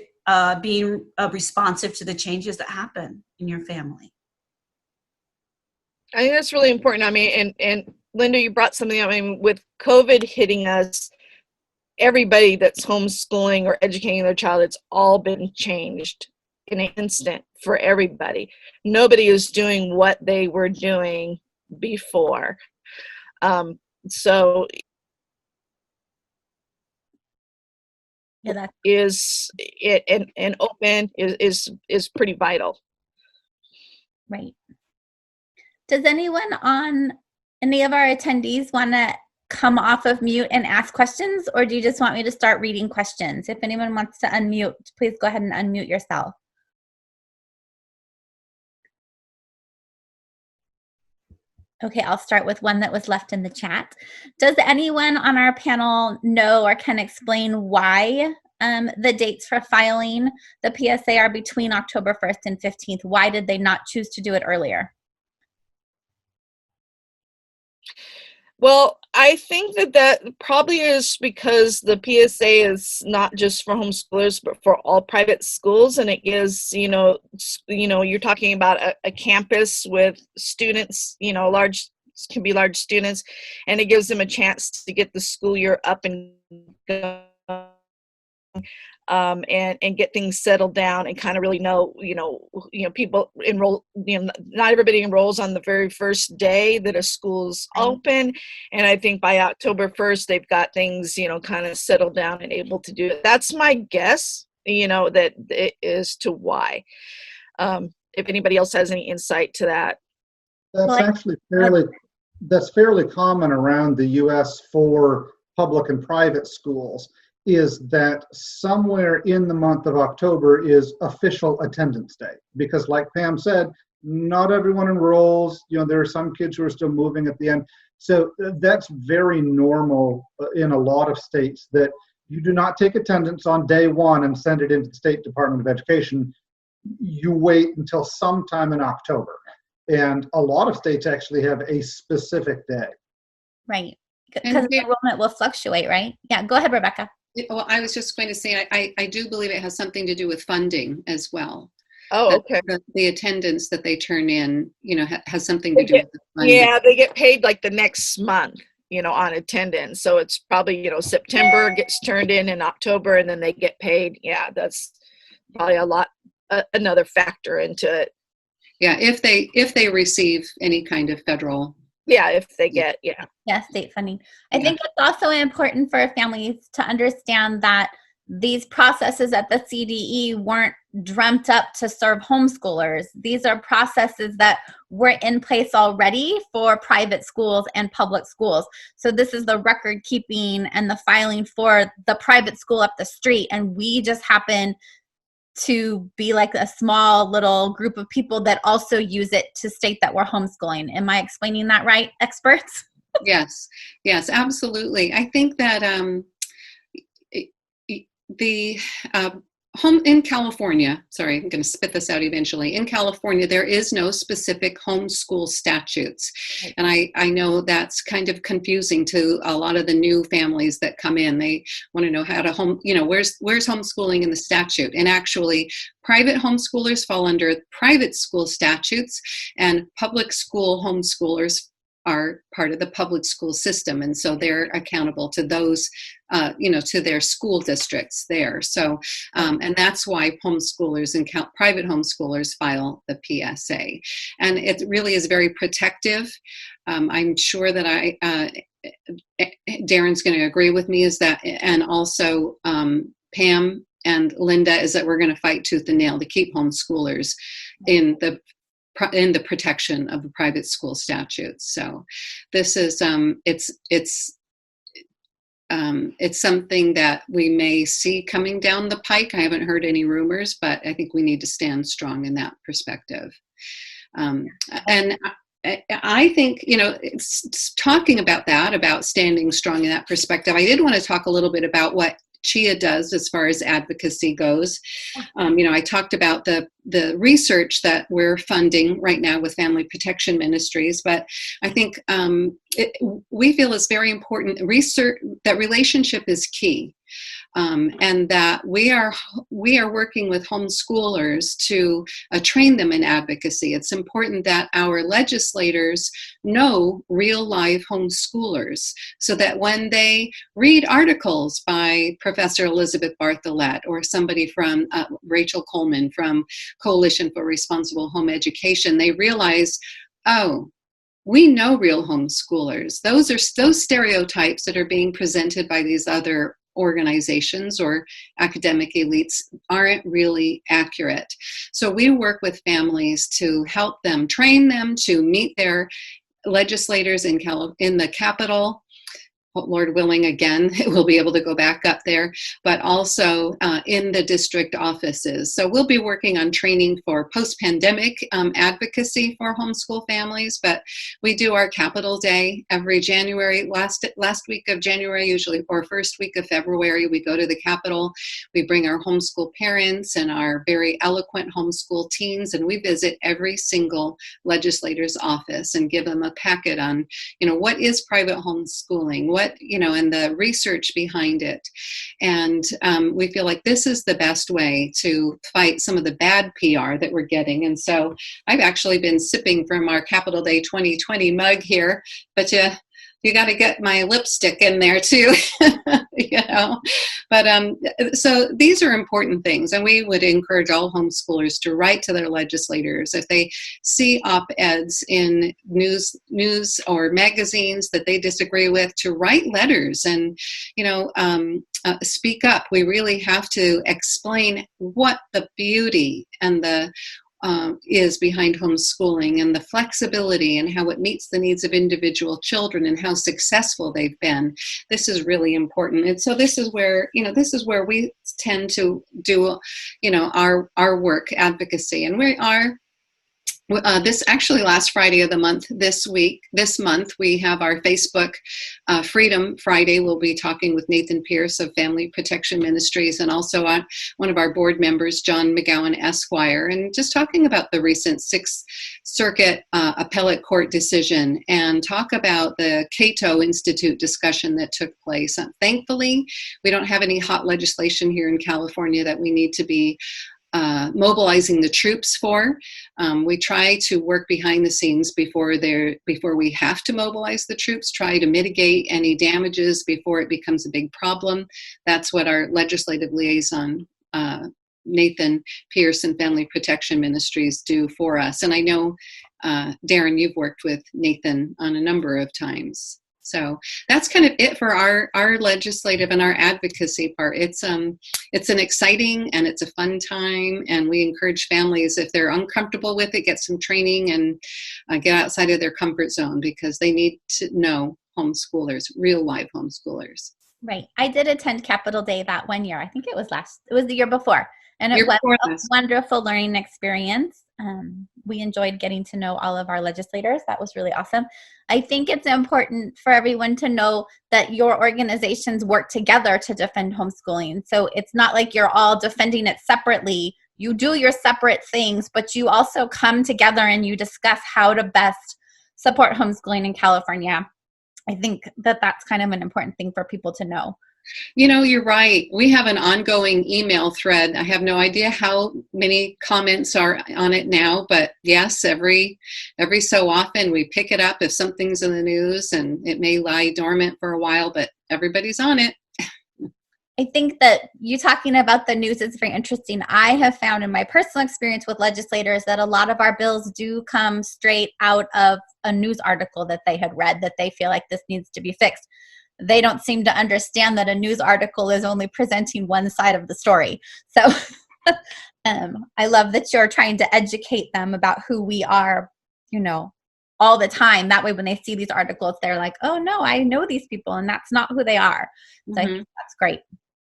Speaker 4: being responsive to the changes that happen in your family.
Speaker 6: I think that's really important. I mean, and Linda, you brought something up. I mean, with COVID hitting us, everybody that's homeschooling or educating their child, it's all been changed in an instant for everybody. Nobody is doing what they were doing before. So
Speaker 1: Yeah, that's
Speaker 6: is it and open is pretty vital.
Speaker 1: right. Does anyone on any of our attendees want to come off of mute and ask questions, or do you just want me to start reading questions? If anyone wants to unmute, please go ahead and unmute yourself. Okay, I'll start with one that was left in the chat. Does anyone on our panel know or can explain why the dates for filing the PSA are between October 1st and 15th? Why did they not choose to do it earlier?
Speaker 6: Well, I think that probably is because the PSA is not just for homeschoolers, but for all private schools, and it gives, you're talking about a campus with students, can be large students, and it gives them a chance to get the school year up and going. And get things settled down and kind of really know, people enroll, not everybody enrolls on the very first day that a school's open. And I think by October 1st, they've got things, kind of settled down and able to do it. That's my guess, that it is to why. If anybody else has any insight to that.
Speaker 3: That's actually fairly common around the U.S. for public and private schools, is that somewhere in the month of October is official attendance day. Because like Pam said, not everyone enrolls. There are some kids who are still moving at the end. So that's very normal in a lot of states, that you do not take attendance on day one and send it into the State Department of Education. You wait until sometime in October. And a lot of states actually have a specific day.
Speaker 1: Right. Because the enrollment will fluctuate, right? Yeah, go ahead, Rebecca.
Speaker 5: Well, I was just going to say, I do believe it has something to do with funding as well.
Speaker 6: Oh, okay.
Speaker 5: The attendance that they turn in, has something to do with the funding.
Speaker 6: Yeah, they get paid like the next month, on attendance. So it's probably, September gets turned in October, and then they get paid. Yeah, that's probably another factor into it.
Speaker 5: Yeah, if they receive any kind of federal.
Speaker 6: Yeah, if they get,
Speaker 1: state funding. I think it's also important for families to understand that these processes at the CDE weren't dreamt up to serve homeschoolers. These are processes that were in place already for private schools and public schools. So this is the record keeping and the filing for the private school up the street. And we just happen to be like a small little group of people that also use it to state that we're homeschooling. Am I explaining that right, experts?
Speaker 5: Yes, absolutely. I think that the home in California, sorry, I'm going to spit this out eventually. In California, there is no specific homeschool statutes. And I know that's kind of confusing to a lot of the new families that come in. They want to know how to where's homeschooling in the statute? And actually, private homeschoolers fall under private school statutes, and public school homeschoolers are part of the public school system, and so they're accountable to those, to their school districts there. So, and that's why homeschoolers and private homeschoolers file the PSA, and it really is very protective. I'm sure that Darren's going to agree with me, is that, and also Pam and Linda, is that we're going to fight tooth and nail to keep homeschoolers in the protection of the private school statutes. So this is it's something that we may see coming down the pike. I haven't heard any rumors, but I think we need to stand strong in that perspective. And I think, it's talking about standing strong in that perspective. I did want to talk a little bit about what CHIA does as far as advocacy goes. I talked about the research that we're funding right now with Family Protection Ministries, but I think we feel it's very important. Research, that relationship is key. And that we are working with homeschoolers to train them in advocacy. It's important that our legislators know real live homeschoolers, so that when they read articles by Professor Elizabeth Bartholet or somebody from Rachel Coleman from Coalition for Responsible Home Education, they realize, oh, we know real homeschoolers. Those stereotypes that are being presented by these other organizations or academic elites aren't really accurate. So we work with families to help them, train them to meet their legislators in the Capitol. Lord willing, again, we'll be able to go back up there, but also in the district offices. So we'll be working on training for post-pandemic advocacy for homeschool families, but we do our Capitol Day every January, last week of January usually, or first week of February, we go to the Capitol. We bring our homeschool parents and our very eloquent homeschool teens, and we visit every single legislator's office and give them a packet on, what is private homeschooling, and the research behind it. And we feel like this is the best way to fight some of the bad PR that we're getting. And so I've actually been sipping from our Capitol Day 2020 mug here, but you got to get my lipstick in there too, But so these are important things, and we would encourage all homeschoolers to write to their legislators if they see op-eds in news or magazines that they disagree with, to write letters and speak up. We really have to explain what the beauty and the is behind homeschooling and the flexibility and how it meets the needs of individual children and how successful they've been. This is really important. And so this is where we tend to do, our work, advocacy. And we are, this actually last Friday of the month, this month, we have our Facebook Freedom Friday. We'll be talking with Nathan Pierce of Family Protection Ministries, and also one of our board members, John McGowan Esquire, and just talking about the recent Sixth Circuit appellate court decision, and talk about the Cato Institute discussion that took place. Thankfully, we don't have any hot legislation here in California that we need to be mobilizing the troops for. We try to work behind the scenes before we have to mobilize the troops, try to mitigate any damages before it becomes a big problem. That's what our legislative liaison, Nathan Pierce and Family Protection Ministries, do for us. And I know, Darren, you've worked with Nathan on a number of times. So that's kind of it for our legislative and our advocacy part. It's an exciting and it's a fun time, and we encourage families, if they're uncomfortable with it, get some training and get outside of their comfort zone, because they need to know homeschoolers, real live homeschoolers.
Speaker 1: Right. I did attend Capitol Day that one year. I think it was the year before. And it was a wonderful learning experience. We enjoyed getting to know all of our legislators. That was really awesome. I think it's important for everyone to know that your organizations work together to defend homeschooling. So it's not like you're all defending it separately. You do your separate things, but you also come together and you discuss how to best support homeschooling in California. I think that that's kind of an important thing for people to know.
Speaker 5: You're right. We have an ongoing email thread. I have no idea how many comments are on it now, but yes, every so often we pick it up if something's in the news, and it may lie dormant for a while, but everybody's on it.
Speaker 1: I think that you talking about the news is very interesting. I have found in my personal experience with legislators that a lot of our bills do come straight out of a news article that they had read, that they feel like this needs to be fixed. They don't seem to understand that a news article is only presenting one side of the story. So I love that you're trying to educate them about who we are, all the time. That way, when they see these articles, they're like, oh no, I know these people and that's not who they are. So I think that's great.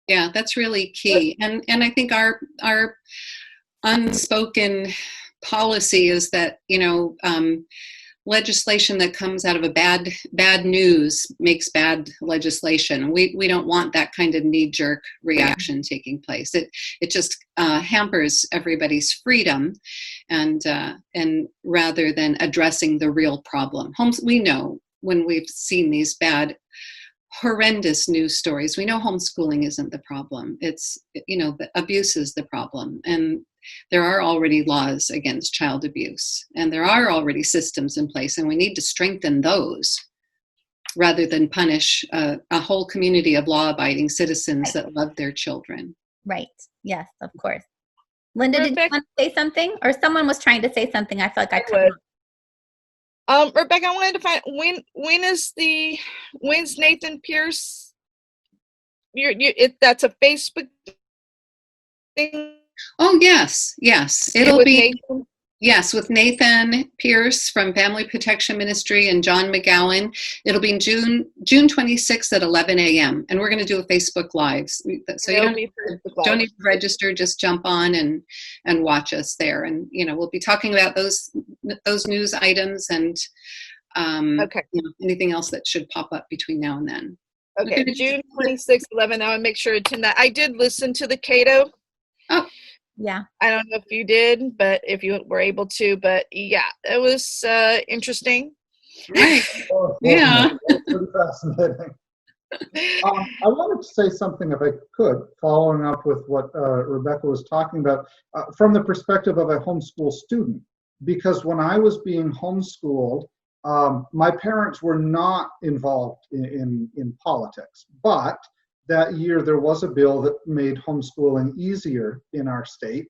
Speaker 5: Yeah, that's really key. And I think our unspoken policy is that, legislation that comes out of a bad news makes bad legislation. We don't want that kind of knee-jerk reaction taking place. It just hampers everybody's freedom, and rather than addressing the real problem. We know when we've seen these bad, horrendous news stories, we know homeschooling isn't the problem. It's, the abuse is the problem. And there are already laws against child abuse, and there are already systems in place, and we need to strengthen those rather than punish a whole community of law-abiding citizens that love their children.
Speaker 1: Right. Yes, of course. Linda, did you want to say something? Or someone was trying to say something. I feel like I could.
Speaker 6: Rebecca, I wanted to find when's Nathan Pierce? That's a Facebook thing.
Speaker 5: Oh, yes. It'll
Speaker 6: with
Speaker 5: be
Speaker 6: Nathan?
Speaker 5: Yes, with Nathan Pierce from Family Protection Ministry and John McGowan. It'll be June 26th at 11 a.m. And we're going to do a Facebook Live. So you don't need to register, just jump on and watch us there. And, we'll be talking about those news items and anything else that should pop up between now and then.
Speaker 6: Okay, June 26th, 11. I want to make sure to attend that. I did listen to the Cato.
Speaker 1: Oh. Yeah.
Speaker 6: I don't know if you did, but if you were able to, but yeah, it was interesting.
Speaker 5: Right. Yeah.
Speaker 3: Pretty fascinating. I wanted to say something, if I could, following up with what Rebecca was talking about, from the perspective of a homeschool student. Because when I was being homeschooled, my parents were not involved in politics, but that year there was a bill that made homeschooling easier in our state.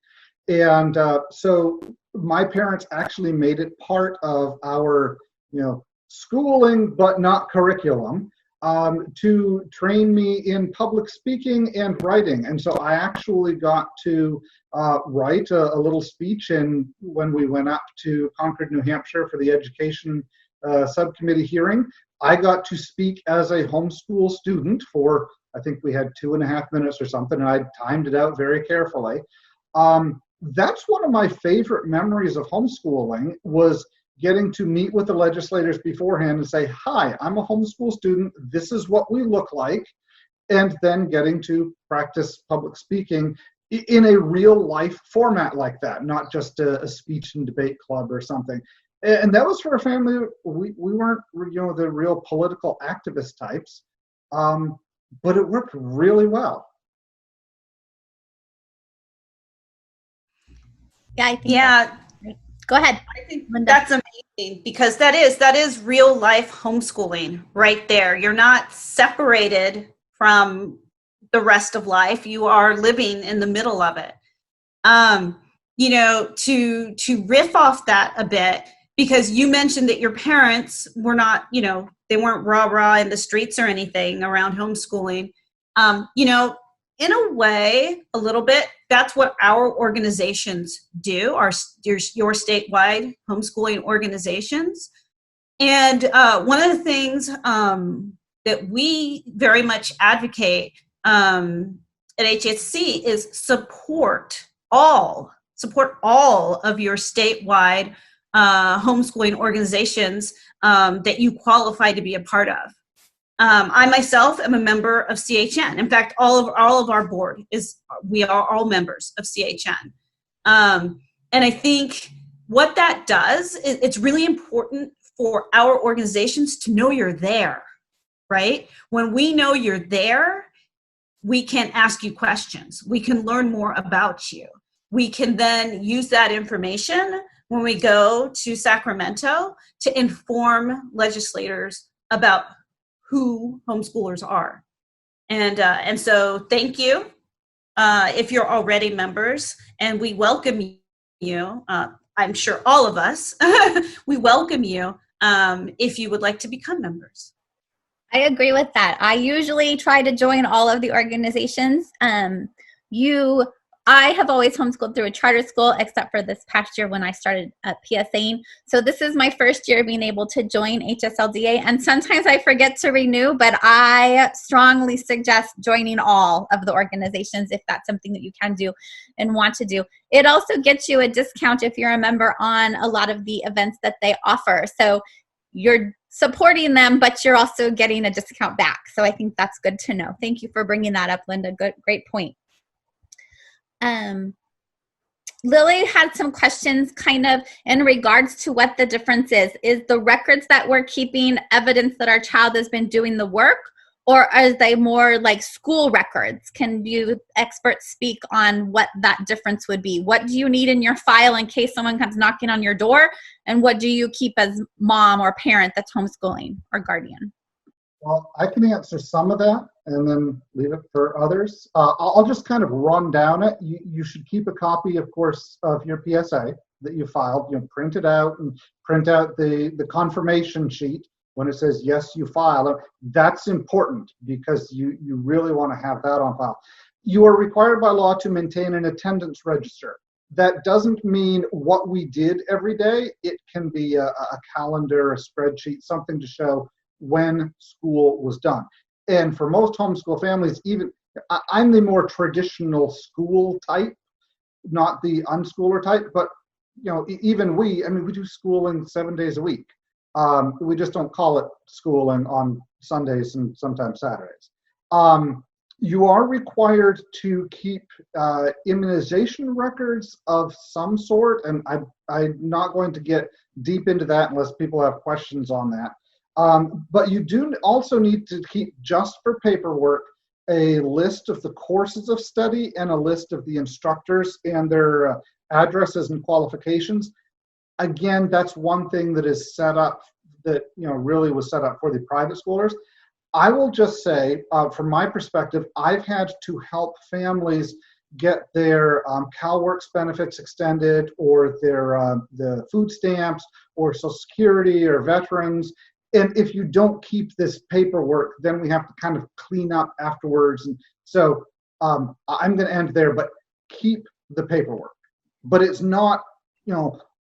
Speaker 3: And so my parents actually made it part of our, schooling, but not curriculum, to train me in public speaking and writing. And so I actually got to write a little speech when we went up to Concord, New Hampshire for the education subcommittee hearing. I got to speak as a homeschool student for, I think we had 2.5 minutes or something, and I timed it out very carefully. That's one of my favorite memories of homeschooling, was getting to meet with the legislators beforehand and say, hi, I'm a homeschool student, this is what we look like, and then getting to practice public speaking in a real life format like that, not just a speech and debate club or something. And that was for a family, we weren't, the real political activist types. But it worked really well.
Speaker 1: Yeah, I think go ahead.
Speaker 4: I think that's amazing, because that is real life homeschooling right there. You're not separated from the rest of life. You are living in the middle of it. To riff off that a bit, because you mentioned that your parents were not, they weren't rah-rah in the streets or anything around homeschooling. In a way, a little bit, that's what our organizations do, your statewide homeschooling organizations. And one of the things that we very much advocate at HSC is support all of your statewide homeschooling organizations that you qualify to be a part of. I myself am a member of CHN. In fact, all of our board we are all members of CHN. And I think what that does is it's really important for our organizations to know you're there, right? When we know you're there, we can ask you questions. We can learn more about you. We can then use that information when we go to Sacramento to inform legislators about who homeschoolers are. And so thank you if you're already members, and we welcome you. I'm sure all of us, we welcome you if you would like to become members.
Speaker 1: I agree with that. I usually try to join all of the organizations. I have always homeschooled through a charter school, except for this past year when I started PSAing. So this is my first year being able to join HSLDA, and sometimes I forget to renew, but I strongly suggest joining all of the organizations if that's something that you can do and want to do. It also gets you a discount if you're a member on a lot of the events that they offer. So you're supporting them, but you're also getting a discount back. So I think that's good to know. Thank you for bringing that up, Linda. Great point. Lily had some questions kind of in regards to what the difference is. Is the records that we're keeping evidence that our child has been doing the work, or are they more like school records? Can you experts speak on what that difference would be? What do you need in your file in case someone comes knocking on your door? And what do you keep as mom or parent that's homeschooling or guardian?
Speaker 3: Well, I can answer some of that and then leave it for others. I'll just kind of run down it. You should keep a copy, of course, of your PSA that you filed. Print it out and print out the confirmation sheet when it says, yes, you filed. That's important because you really want to have that on file. You are required by law to maintain an attendance register. That doesn't mean what we did every day. It can be a calendar, a spreadsheet, something to show when school was done. And for most homeschool families, even I'm the more traditional school type, not the unschooler type, but even we do schooling 7 days a week. We just don't call it schooling on Sundays and sometimes Saturdays. You are required to keep immunization records of some sort, and I'm not going to get deep into that unless people have questions on that. But you do also need to keep, just for paperwork, a list of the courses of study and a list of the instructors and their addresses and qualifications. Again, that's one thing that is set up that really was set up for the private schoolers. I will just say, from my perspective, I've had to help families get their CalWorks benefits extended, or their the food stamps, or Social Security, or veterans. And if you don't keep this paperwork, then we have to kind of clean up afterwards. And so I'm going to end there, but keep the paperwork. But it's not,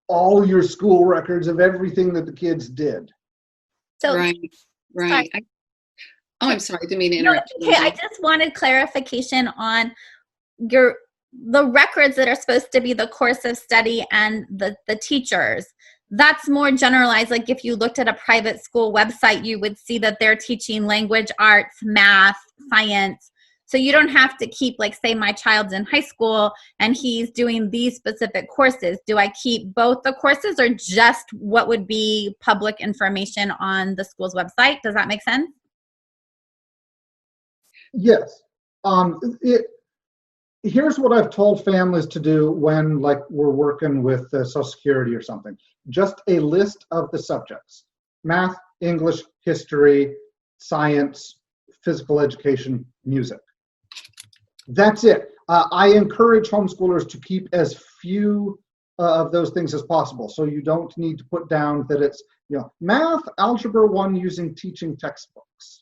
Speaker 3: all your school records of everything that the kids did.
Speaker 1: So,
Speaker 5: right. I'm sorry, I didn't mean to interrupt.
Speaker 1: Okay, I just wanted clarification on the records that are supposed to be the course of study and the teachers. That's more generalized. Like if you looked at a private school website, you would see that they're teaching language, arts, math, science. So you don't have to keep, like, say my child's in high school and he's doing these specific courses. Do I keep both the courses or just what would be public information on the school's website? Does that make sense?
Speaker 3: Yes. Here's what I've told families to do when, like, we're working with Social Security or something. Just a list of the subjects: math, English, history, science, physical education, music. That's it. I encourage homeschoolers to keep as few of those things as possible. So you don't need to put down that it's, math, algebra 1 using teaching textbooks.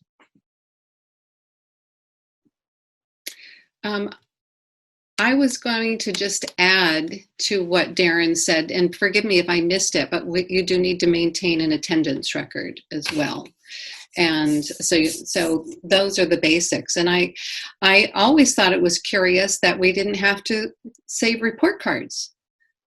Speaker 5: I was going to just add to what Darren said, and forgive me if I missed it, but you do need to maintain an attendance record as well. And so those are the basics. And I always thought it was curious that we didn't have to save report cards.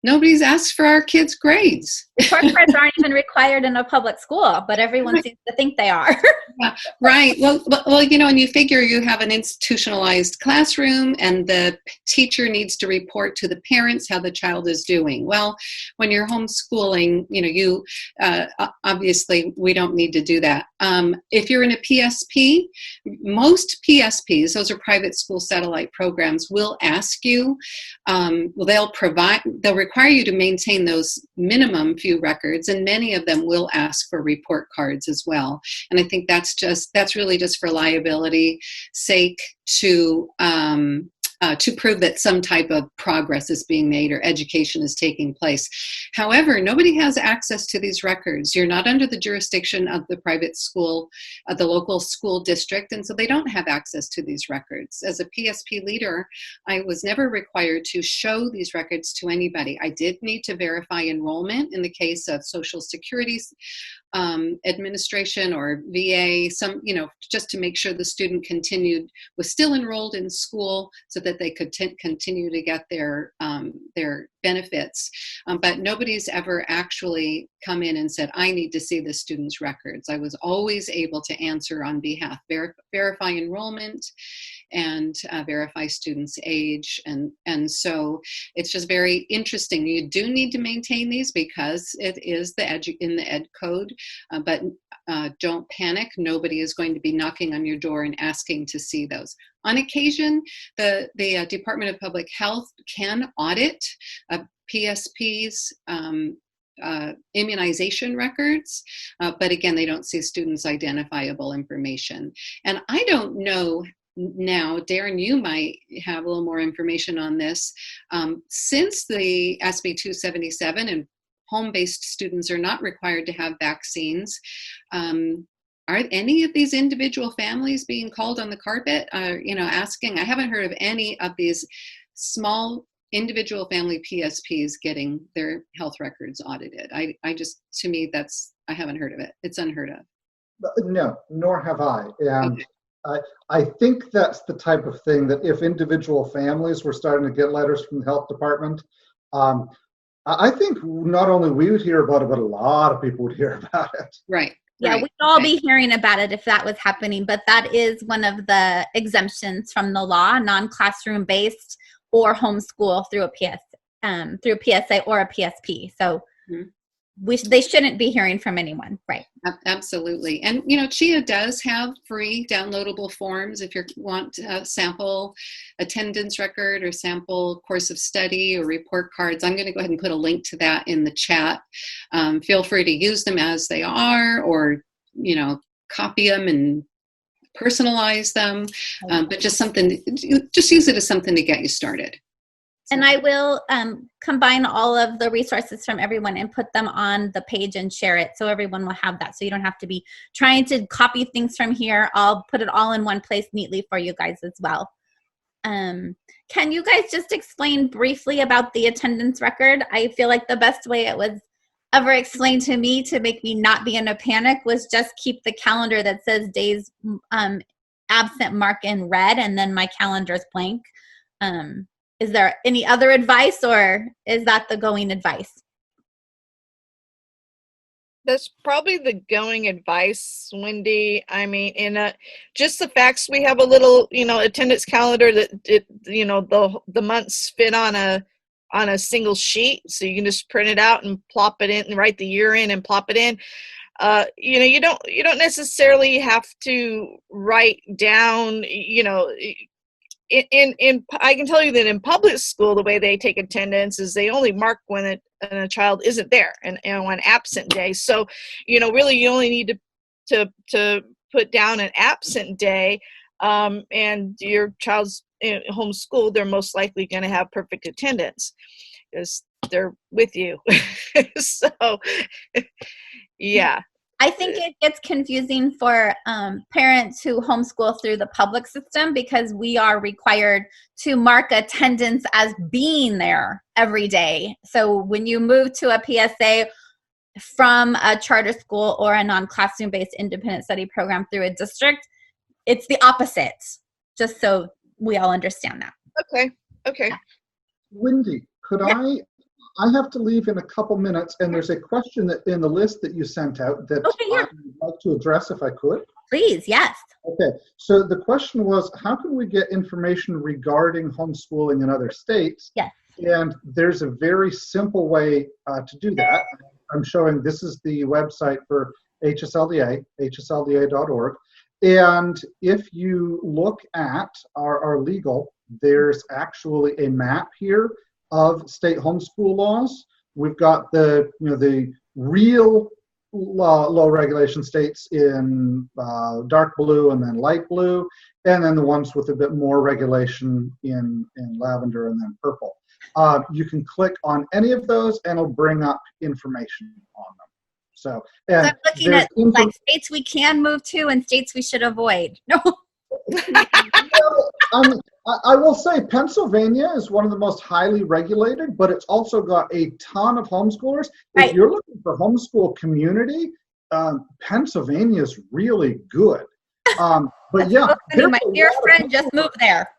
Speaker 5: Nobody's asked for our kids' grades.
Speaker 1: Report cards aren't even required in a public school, but everyone seems to think they are.
Speaker 5: Yeah, right. Well, and you figure you have an institutionalized classroom and the teacher needs to report to the parents how the child is doing. Well, when you're homeschooling, you obviously we don't need to do that. If you're in a PSP, most PSPs, those are private school satellite programs, will ask you, they'll require you to maintain those minimum few records, and many of them will ask for report cards as well. And I think that's really just for liability sake to prove that some type of progress is being made or education is taking place. However, nobody has access to these records. You're not under the jurisdiction of the private school, the local school district, and so they don't have access to these records. As a PSP leader, I was never required to show these records to anybody. I did need to verify enrollment in the case of Social Security administration or VA, just to make sure the student was still enrolled in school so that they could continue to get their benefits. But nobody's ever actually come in and said, I need to see the student's records. I was always able to answer on behalf, verify enrollment and verify students' age. And so it's just very interesting. You do need to maintain these because it is in the ed code, but don't panic. Nobody is going to be knocking on your door and asking to see those. On occasion, the Department of Public Health can audit PSPs immunization records, but again, they don't see students' identifiable information. And I don't know now, Darren, you might have a little more information on this. Since the SB 277 and home-based students are not required to have vaccines, are any of these individual families being called on the carpet? Asking, I haven't heard of any of these small individual family PSPs getting their health records audited. To me, I haven't heard of it. It's unheard of.
Speaker 3: No, nor have I. And
Speaker 5: Okay.
Speaker 3: I think that's the type of thing that if individual families were starting to get letters from the health department, I think not only we would hear about it, but a lot of people would hear about it.
Speaker 5: Right.
Speaker 1: Yeah,
Speaker 5: right.
Speaker 1: we'd all be hearing about it if that was happening, but that is one of the exemptions from the law, non-classroom based or homeschool through a PSA or a PSP. So they shouldn't be hearing from anyone, right?
Speaker 5: Absolutely. And, CHIA does have free downloadable forms if you want a sample attendance record or sample course of study or report cards. I'm going to go ahead and put a link to that in the chat. Feel free to use them as they are, or, copy them and personalize them, but just use it as something to get you started.
Speaker 1: And I will combine all of the resources from everyone and put them on the page and share it so everyone will have that. So you don't have to be trying to copy things from here. I'll put it all in one place neatly for you guys as well. Can you guys just explain briefly about the attendance record? I feel like the best way it was ever explained to me to make me not be in a panic was just keep the calendar that says days absent mark in red, and then my calendar is blank. Is there any other advice, or is that the going advice?
Speaker 6: That's probably the going advice, Wendy. I mean, just the facts, we have a little, attendance calendar that the months fit on a single sheet, so you can just print it out and plop it in and write the year in and plop it in. You don't necessarily have to write down, I can tell you that in public school, the way they take attendance is they only mark when a child isn't there and on absent day. So, really you only need to put down an absent day, and your child's in homeschool, they're most likely going to have perfect attendance because they're with you. So, yeah.
Speaker 1: I think it gets confusing for parents who homeschool through the public system because we are required to mark attendance as being there every day. So when you move to a PSA from a charter school or a non-classroom based independent study program through a district, it's the opposite, just so we all understand that.
Speaker 6: Okay.
Speaker 3: Wendy, could I have to leave in a couple minutes, and there's a question that in the list that you sent out that I'd like to address if I could.
Speaker 1: Please, yes.
Speaker 3: Okay, so the question was, how can we get information regarding homeschooling in other states?
Speaker 1: Yes.
Speaker 3: And there's a very simple way to do that. I'm showing this is the website for HSLDA, hslda.org. And if you look at our legal, there's actually a map here of state homeschool laws. We've got the real low regulation states in dark blue and then light blue, and then the ones with a bit more regulation in lavender and then purple. You can click on any of those and it'll bring up information on them. So
Speaker 1: I'm looking at like states we can move to and states we should avoid. No.
Speaker 3: I will say Pennsylvania is one of the most highly regulated, but it's also got a ton of homeschoolers.
Speaker 1: Right.
Speaker 3: If you're looking for homeschool community, Pennsylvania is really good. But yeah,
Speaker 1: my dear friend just moved there.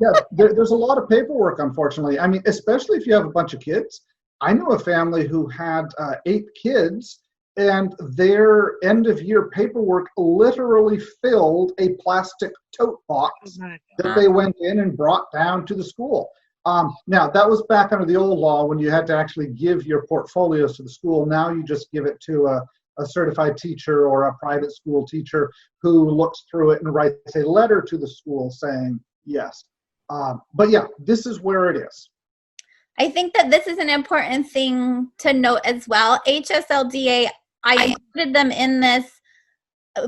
Speaker 3: Yeah, there's a lot of paperwork, unfortunately. I mean, especially if you have a bunch of kids. I knew a family who had 8 kids, and their end of year paperwork literally filled a plastic tote box that they went in and brought down to the school. Now, that was back under the old law when you had to actually give your portfolios to the school. Now you just give it to a certified teacher or a private school teacher who looks through it and writes a letter to the school saying yes. But yeah, this is where it is.
Speaker 1: I think that this is an important thing to note as well. HSLDA, I included them in this.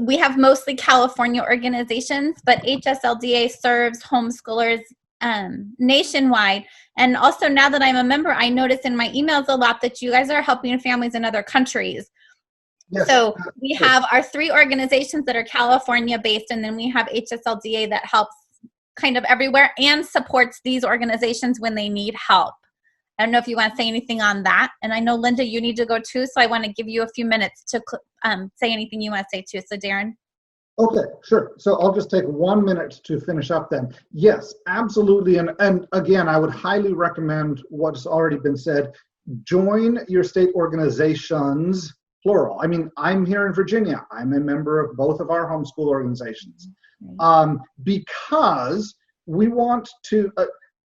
Speaker 1: We have mostly California organizations, but HSLDA serves homeschoolers nationwide. And also now that I'm a member, I notice in my emails a lot that you guys are helping families in other countries. Yes. So we have our 3 organizations that are California based, and then we have HSLDA that helps kind of everywhere and supports these organizations when they need help. I don't know if you want to say anything on that. And I know, Linda, you need to go too, so I want to give you a few minutes to say anything you want to say too. So, Darren.
Speaker 3: Okay, sure. So I'll just take 1 minute to finish up then. Yes, absolutely. And again, I would highly recommend what's already been said. Join your state organizations, plural. I mean, I'm here in Virginia. I'm a member of both of our homeschool organizations because we want to,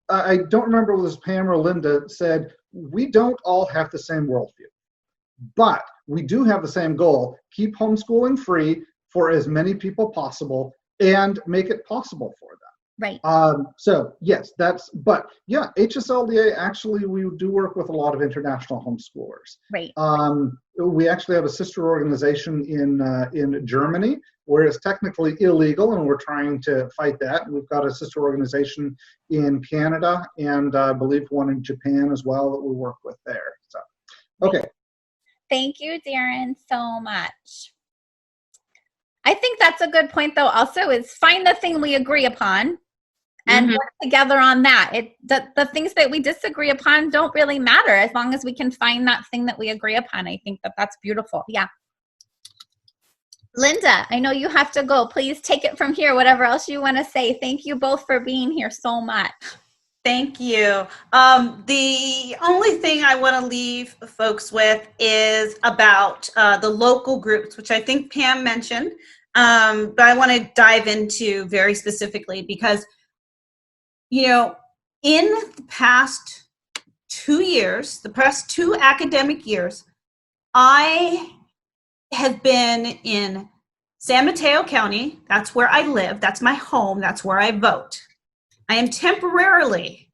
Speaker 3: I don't remember whether it was Pam or Linda said, we don't all have the same worldview, but we do have the same goal: keep homeschooling free for as many people possible and make it possible for them.
Speaker 1: Right.
Speaker 3: So yes, but yeah, HSLDA, actually, we do work with a lot of international homeschoolers.
Speaker 1: Right.
Speaker 3: We actually have a sister organization in Germany where it's technically illegal, and we're trying to fight that. We've got a sister organization in Canada, and I believe one in Japan as well that we work with there. So, okay.
Speaker 1: Thank you, Darren, so much. I think that's a good point, though, also, is find the thing we agree upon and work together on that. The things that we disagree upon don't really matter as long as we can find that thing that we agree upon. I think that that's beautiful. Yeah. Linda, I know you have to go. Please take it from here, whatever else you want to say. Thank you both for being here so much.
Speaker 4: Thank you. The only thing I want to leave folks with is about the local groups, which I think Pam mentioned, but I want to dive into very specifically because, you know, in the past 2 years, the past 2 academic years, I have been in San Mateo County. That's where I live. That's my home. That's where I vote. I am temporarily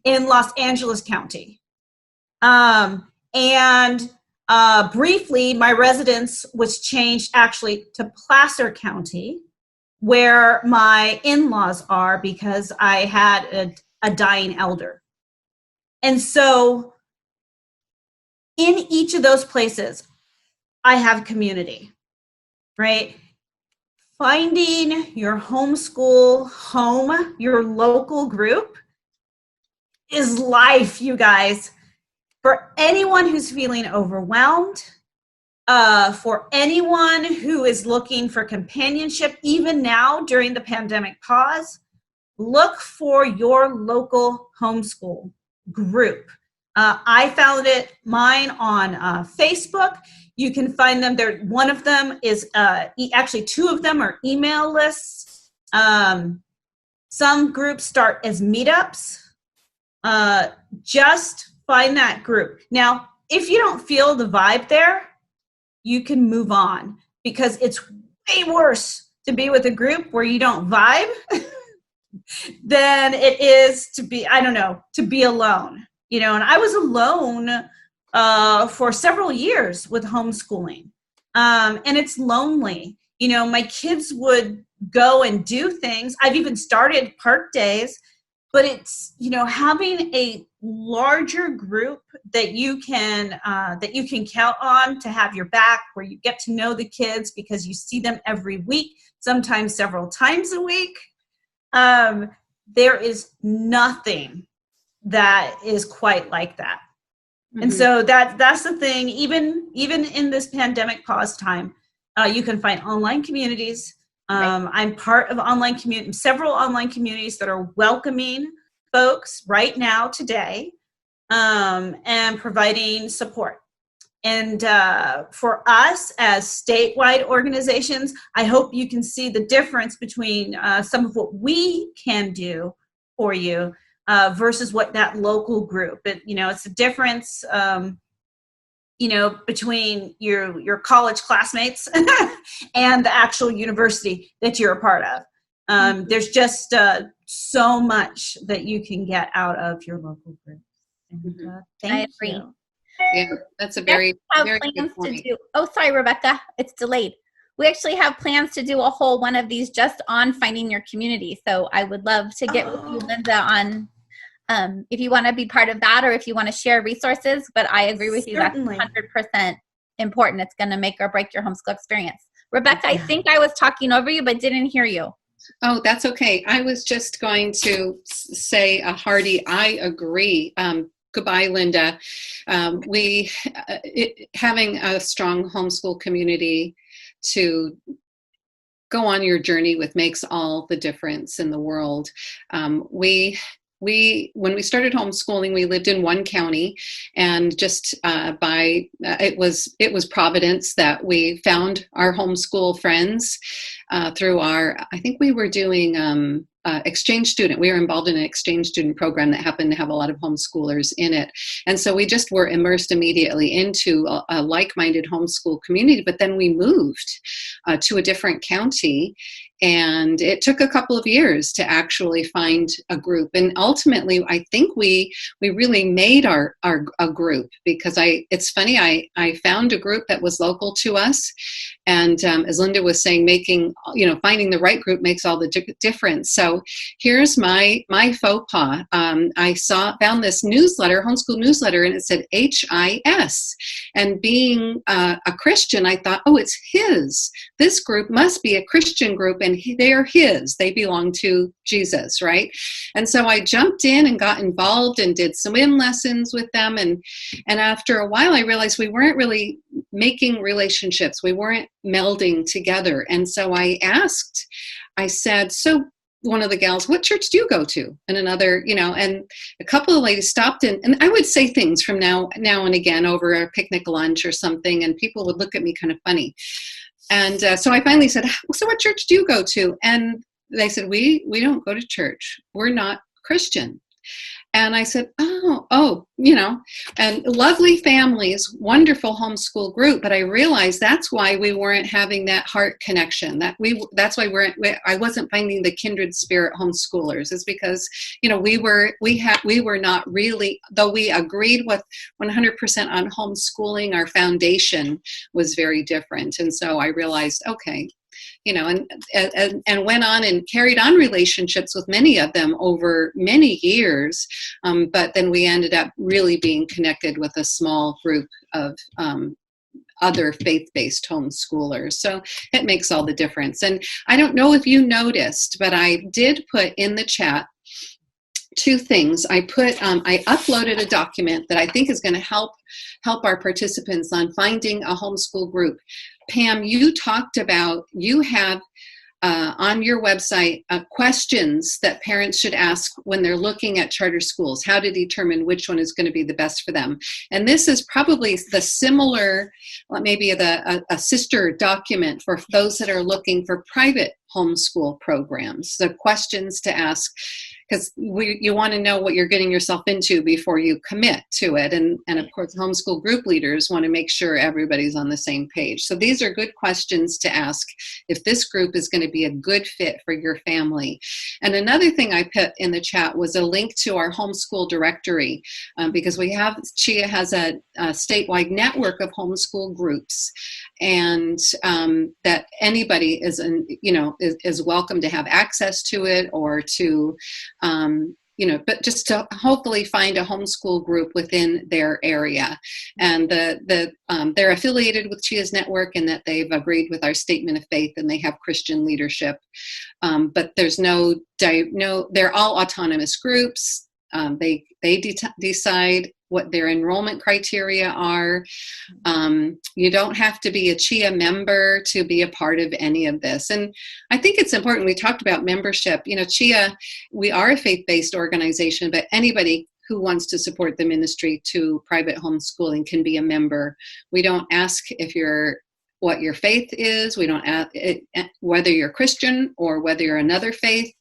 Speaker 4: in Los Angeles County. Briefly, my residence was changed actually to Placer County, where my in-laws are, because I had a dying elder. And so in each of those places, I have community, right? Finding your homeschool home, your local group, is life, you guys. For anyone who's feeling overwhelmed, for anyone who is looking for companionship, even now during the pandemic pause, look for your local homeschool group. I found mine on Facebook. You can find them there. One of them is, actually 2 of them are email lists. Some groups start as meetups. Just find that group. Now, if you don't feel the vibe there, you can move on, because it's way worse to be with a group where you don't vibe than it is to be, to be alone. You know, and I was alone for several years with homeschooling. And it's lonely. You know, my kids would go and do things. I've even started park days, but it's, you know, having a larger group that you can count on to have your back, where you get to know the kids because you see them every week, sometimes several times a week. There is nothing that is quite like that. And so that's the thing. Even in this pandemic pause time, you can find online communities. I'm part of several online communities that are welcoming folks right now, today, and providing support. And for us as statewide organizations, I hope you can see the difference between some of what we can do for you versus what that local group. It's a difference, between your college classmates and the actual university that you're a part of. There's just so much that you can get out of your local group. Thank
Speaker 1: I agree.
Speaker 4: you.
Speaker 5: Yeah, that's a
Speaker 1: We
Speaker 5: very,
Speaker 1: have
Speaker 5: very good
Speaker 1: plans to
Speaker 5: point.
Speaker 1: do. Oh, sorry, Rebecca, it's delayed. We actually have plans to do a whole one of these just on finding your community. So I would love to get with you, Linda, on if you want to be part of that or if you want to share resources. But I agree with you.
Speaker 4: Certainly.
Speaker 1: That's 100% important. It's going to make or break your homeschool experience. Rebecca, I think I was talking over you, but didn't hear you.
Speaker 5: Oh, that's okay. I was just going to say a hearty, I agree. Goodbye, Linda. Having a strong homeschool community to go on your journey with makes all the difference in the world. When we started homeschooling, we lived in one county, and just it was Providence that we found our homeschool friends through I think we were doing exchange student. We were involved in an exchange student program that happened to have a lot of homeschoolers in it. And so we just were immersed immediately into a like-minded homeschool community. But then we moved to a different county, and it took a couple of years to actually find a group. And ultimately, I think we really made a group, because it's funny, I found a group that was local to us. And as Linda was saying, finding the right group makes all the difference. So here's my faux pas. I found this newsletter, homeschool newsletter, and it said HIS. And being a Christian, I thought, oh, it's his. This group must be a Christian group, and they're his. They belong to Jesus, right? And so I jumped in and got involved and did swim lessons with them. And after a while, I realized we weren't really making relationships. We weren't melding together. And so I said, so one of the gals, what church do you go to? And another, and a couple of ladies stopped in, and I would say things from now and again over a picnic lunch or something, and people would look at me kind of funny. And so I finally said, so what church do you go to? And they said, we don't go to church. We're not Christian. And I said, oh, and lovely families, wonderful homeschool group. But I realized that's why we weren't having that heart connection. That's why I wasn't finding the kindred spirit homeschoolers. Is because we were not really, though we agreed with 100% on homeschooling, our foundation was very different. And so I realized, okay. And went on and carried on relationships with many of them over many years. But then we ended up really being connected with a small group of other faith-based homeschoolers. So it makes all the difference. And I don't know if you noticed, but I did put in the chat two things. I uploaded a document that I think is going to help our participants on finding a homeschool group. Pam, you talked about, you have on your website questions that parents should ask when they're looking at charter schools, how to determine which one is going to be the best for them. And this is probably the similar, maybe a sister document for those that are looking for private homeschool programs. The questions to ask, because you want to know what you're getting yourself into before you commit to it. And of course, homeschool group leaders want to make sure everybody's on the same page. So these are good questions to ask if this group is going to be a good fit for your family. And another thing I put in the chat was a link to our homeschool directory, because CHIA has a statewide network of homeschool groups, and that anybody is welcome to have access to it, or to but just to hopefully find a homeschool group within their area. And they're affiliated with CHIA's network, and that they've agreed with our statement of faith, and they have Christian leadership. But there's they're all autonomous groups. They decide what their enrollment criteria are. You don't have to be a CHIA member to be a part of any of this. And I think it's important, we talked about membership. CHIA, we are a faith-based organization, but anybody who wants to support the ministry to private homeschooling can be a member. We don't ask what your faith is. We don't ask whether you're Christian or whether you're another faith.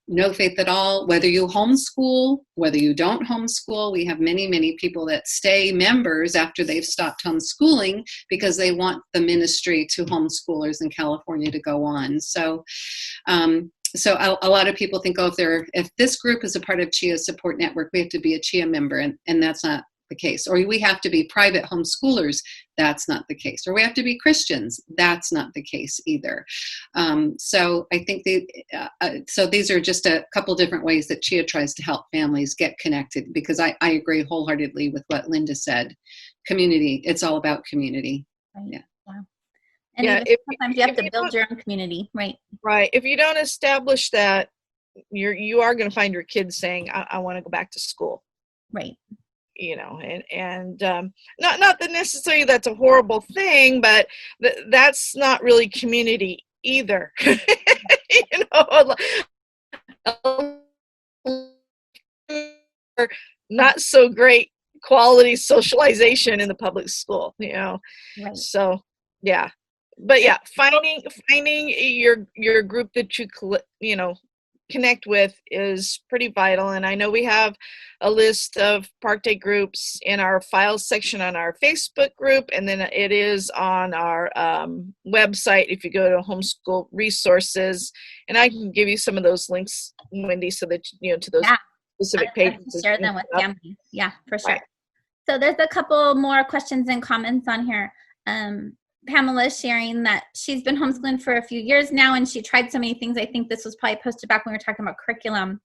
Speaker 5: No faith at all, whether you homeschool, whether you don't homeschool. We have many, many people that stay members after they've stopped homeschooling because they want the ministry to homeschoolers in California to go on. So so a lot of people think, oh, if this group is a part of CHIA's support network, we have to be a CHIA member, and that's not the case. Or we have to be private homeschoolers. That's not the case. Or we have to be Christians. That's not the case either. So I think so these are just a couple different ways that CHIA tries to help families get connected, because I agree wholeheartedly with what Linda said. Community, it's all about community.
Speaker 1: Right.
Speaker 5: Yeah.
Speaker 1: Wow. And
Speaker 6: Yeah,
Speaker 1: sometimes you have to build your own community, right?
Speaker 6: Right. If you don't establish that, you are going to find your kids saying, I want to go back to school.
Speaker 1: Right.
Speaker 6: And not that necessarily that's a horrible thing, but that's not really community either. Not so great quality socialization in the public school, Right. So, yeah. But yeah, finding your group that you connect with is pretty vital. And I know we have a list of Park Day groups in our files section on our Facebook group, and then it is on our website if you go to Homeschool Resources. And I can give you some of those links, Wendy, so that to those specific pages.
Speaker 1: Share them with families. Yeah, for sure.
Speaker 6: Right.
Speaker 1: So there's a couple more questions and comments on here. Pamela sharing that she's been homeschooling for a few years now, and she tried so many things. I think this was probably posted back when we were talking about curriculum.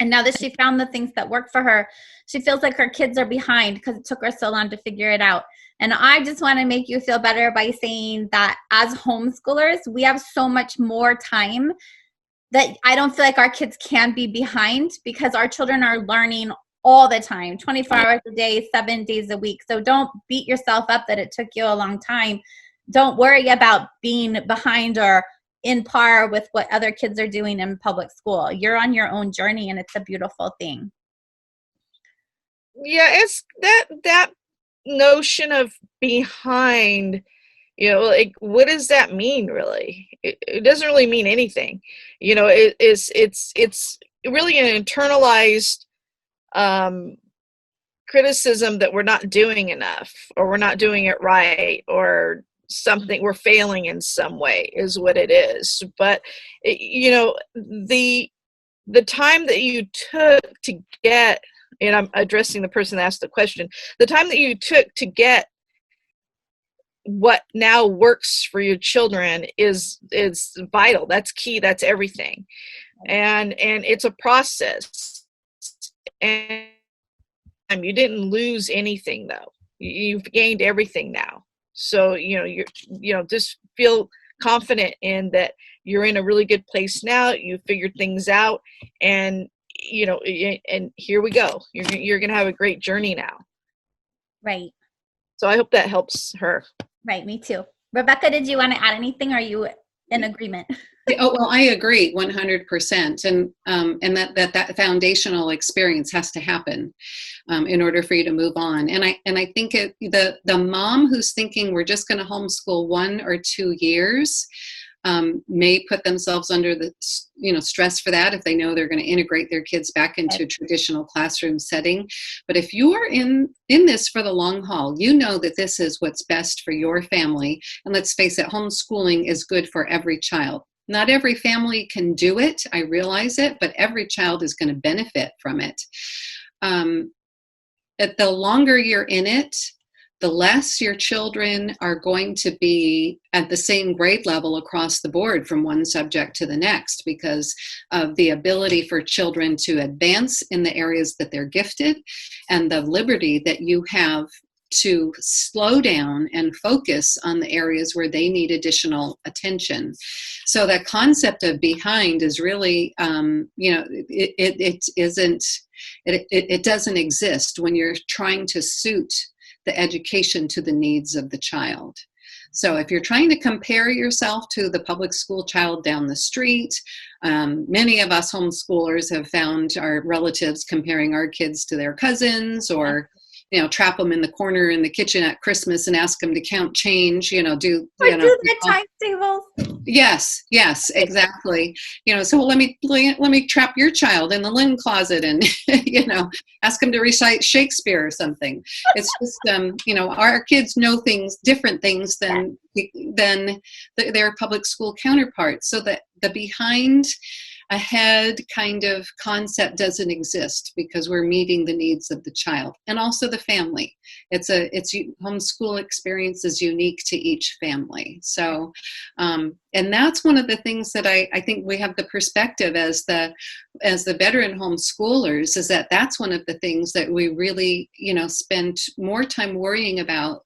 Speaker 1: And now that she found the things that work for her, she feels like her kids are behind because it took her so long to figure it out. And I just want to make you feel better by saying that as homeschoolers, we have so much more time that I don't feel like our kids can be behind, because our children are learning all the time, 24 hours a day, 7 days a week. So don't beat yourself up that it took you a long time. Don't worry about being behind or in par with what other kids are doing in public school. You're on your own journey, and it's a beautiful thing.
Speaker 6: Yeah, it's that notion of behind, like, what does that mean really? It doesn't really mean anything. It's really an internalized criticism that we're not doing enough, or we're not doing it right, or something, we're failing in some way is what it is. But the time that you took to get, and I'm addressing the person that asked the question, the time that you took to get what now works for your children is vital. That's key. That's everything. And it's a process. And you didn't lose anything though. You've gained everything now. So, just feel confident in that you're in a really good place now. You figured things out, and, and here we go. You're going to have a great journey now.
Speaker 1: Right.
Speaker 6: So I hope that helps her.
Speaker 1: Right. Me too. Rebecca, did you want to add anything? Or are you in agreement?
Speaker 5: Oh, well, I agree 100%. And that foundational experience has to happen in order for you to move on. And I think the mom who's thinking we're just going to homeschool 1 or 2 years may put themselves under the stress for that if they know they're going to integrate their kids back into a traditional classroom setting. But if you are in this for the long haul, you know that this is what's best for your family. And let's face it, homeschooling is good for every child. Not every family can do it, I realize it, but every child is going to benefit from it. The longer you're in it, the less your children are going to be at the same grade level across the board from one subject to the next, because of the ability for children to advance in the areas that they're gifted, and the liberty that you have to slow down and focus on the areas where they need additional attention. So that concept of behind is really, it doesn't exist when you're trying to suit the education to the needs of the child. So if you're trying to compare yourself to the public school child down the street, many of us homeschoolers have found our relatives comparing our kids to their cousins, or trap them in the corner in the kitchen at Christmas and ask them to count change, do
Speaker 1: the times tables.
Speaker 5: Yes, exactly. So let me trap your child in the linen closet and, ask them to recite Shakespeare or something. It's just, our kids know different things than their public school counterparts. So that the behind, ahead kind of concept doesn't exist, because we're meeting the needs of the child and also the family. Homeschool experience is unique to each family. So, and that's one of the things that I think we have the perspective as the veteran homeschoolers, is that's one of the things that we really, spend more time worrying about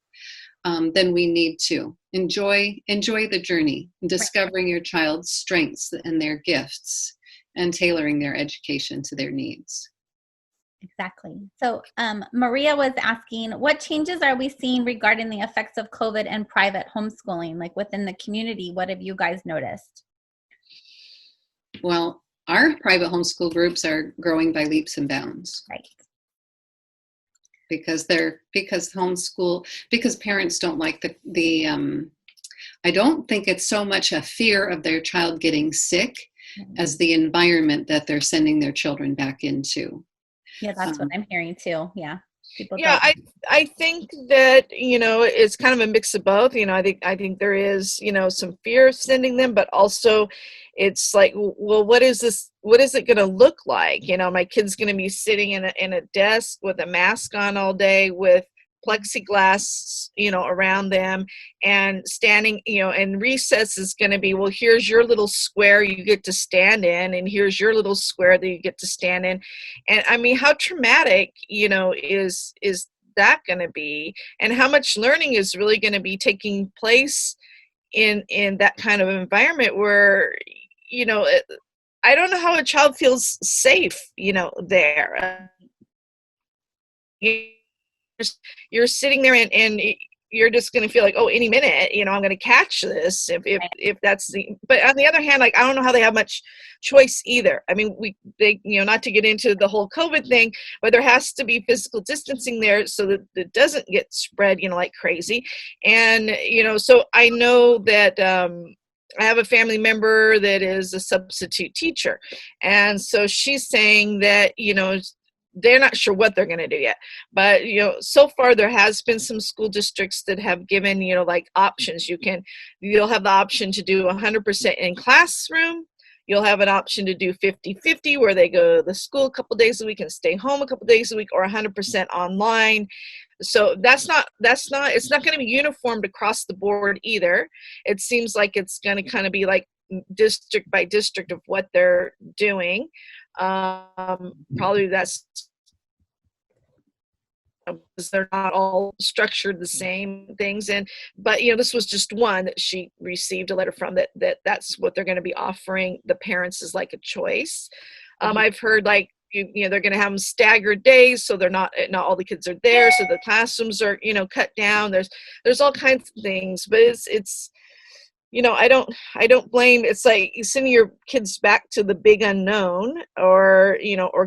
Speaker 5: than we need to. Enjoy the journey, discovering your child's strengths and their gifts, and tailoring their education to their needs.
Speaker 1: Exactly. So Maria was asking, what changes are we seeing regarding the effects of COVID and private homeschooling, like within the community? What have you guys noticed?
Speaker 5: Well, our private homeschool groups are growing by leaps and bounds.
Speaker 1: Right.
Speaker 5: Because parents don't like the I don't think it's so much a fear of their child getting sick as the environment that they're sending their children back into.
Speaker 1: Yeah, that's what I'm hearing too. Yeah.
Speaker 6: I think that, it's kind of a mix of both. I think there is, some fear of sending them, but also it's like, well, what is it going to look like? My kid's going to be sitting in a desk with a mask on all day with plexiglass, around them, and standing, and recess is going to be, well, here's your little square you get to stand in, and here's your little square that you get to stand in. And I mean, how traumatic, is that going to be? And how much learning is really going to be taking place in that kind of environment where, I don't know how a child feels safe, there. You're sitting there and you're just going to feel like, oh, any minute, I'm going to catch this if that's but on the other hand, like, I don't know how they have much choice either. I mean, they not to get into the whole COVID thing, but there has to be physical distancing there so that it doesn't get spread, like crazy. And, so I know that, I have a family member that is a substitute teacher. And so she's saying that, they're not sure what they're going to do yet. But, so far there has been some school districts that have given, like options. You'll have the option to do 100% in classroom. You'll have an option to do 50-50, where they go to the school a couple days a week and stay home a couple days a week, or 100% online. So it's not going to be uniformed across the board either. It seems like it's going to kind of be like district by district of what they're doing. Probably that's because they're not all structured the same things. But this was just one that she received a letter from that's what they're going to be offering the parents as like a choice. I've heard like, they're going to have them staggered days, so they're not all the kids are there, so the classrooms are cut down. There's all kinds of things, but it's I don't blame. It's like you sending your kids back to the big unknown, or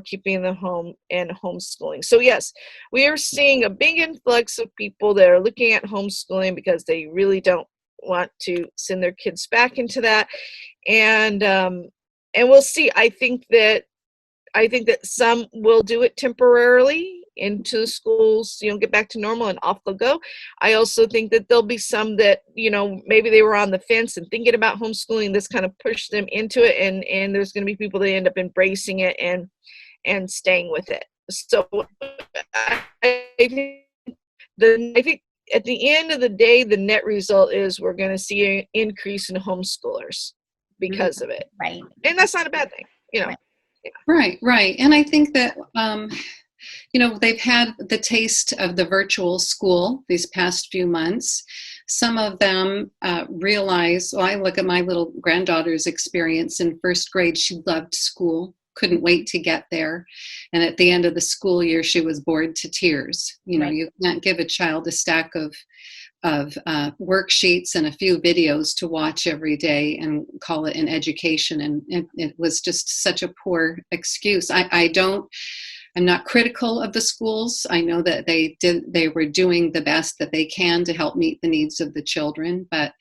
Speaker 6: keeping them home and homeschooling. So yes, we are seeing a big influx of people that are looking at homeschooling because they really don't want to send their kids back into that. And we'll see. I think that some will do it temporarily into schools, get back to normal, and off they'll go. I also think that there'll be some that, maybe they were on the fence and thinking about homeschooling, this kind of pushed them into it, and there's going to be people that end up embracing it and staying with it. So I think at the end of the day, the net result is we're going to see an increase in homeschoolers because of it.
Speaker 1: Right.
Speaker 6: And that's not a bad thing,
Speaker 1: Right.
Speaker 5: Yeah. Right. And I think that, they've had the taste of the virtual school these past few months. Some of them realize, I look at my little granddaughter's experience in first grade. She loved school, couldn't wait to get there. And at the end of the school year, she was bored to tears.
Speaker 1: Right.
Speaker 5: You can't give a child a stack of worksheets and a few videos to watch every day and call it an education. And it was just such a poor excuse. I'm not critical of the schools. I know that they were doing the best that they can to help meet the needs of the children. But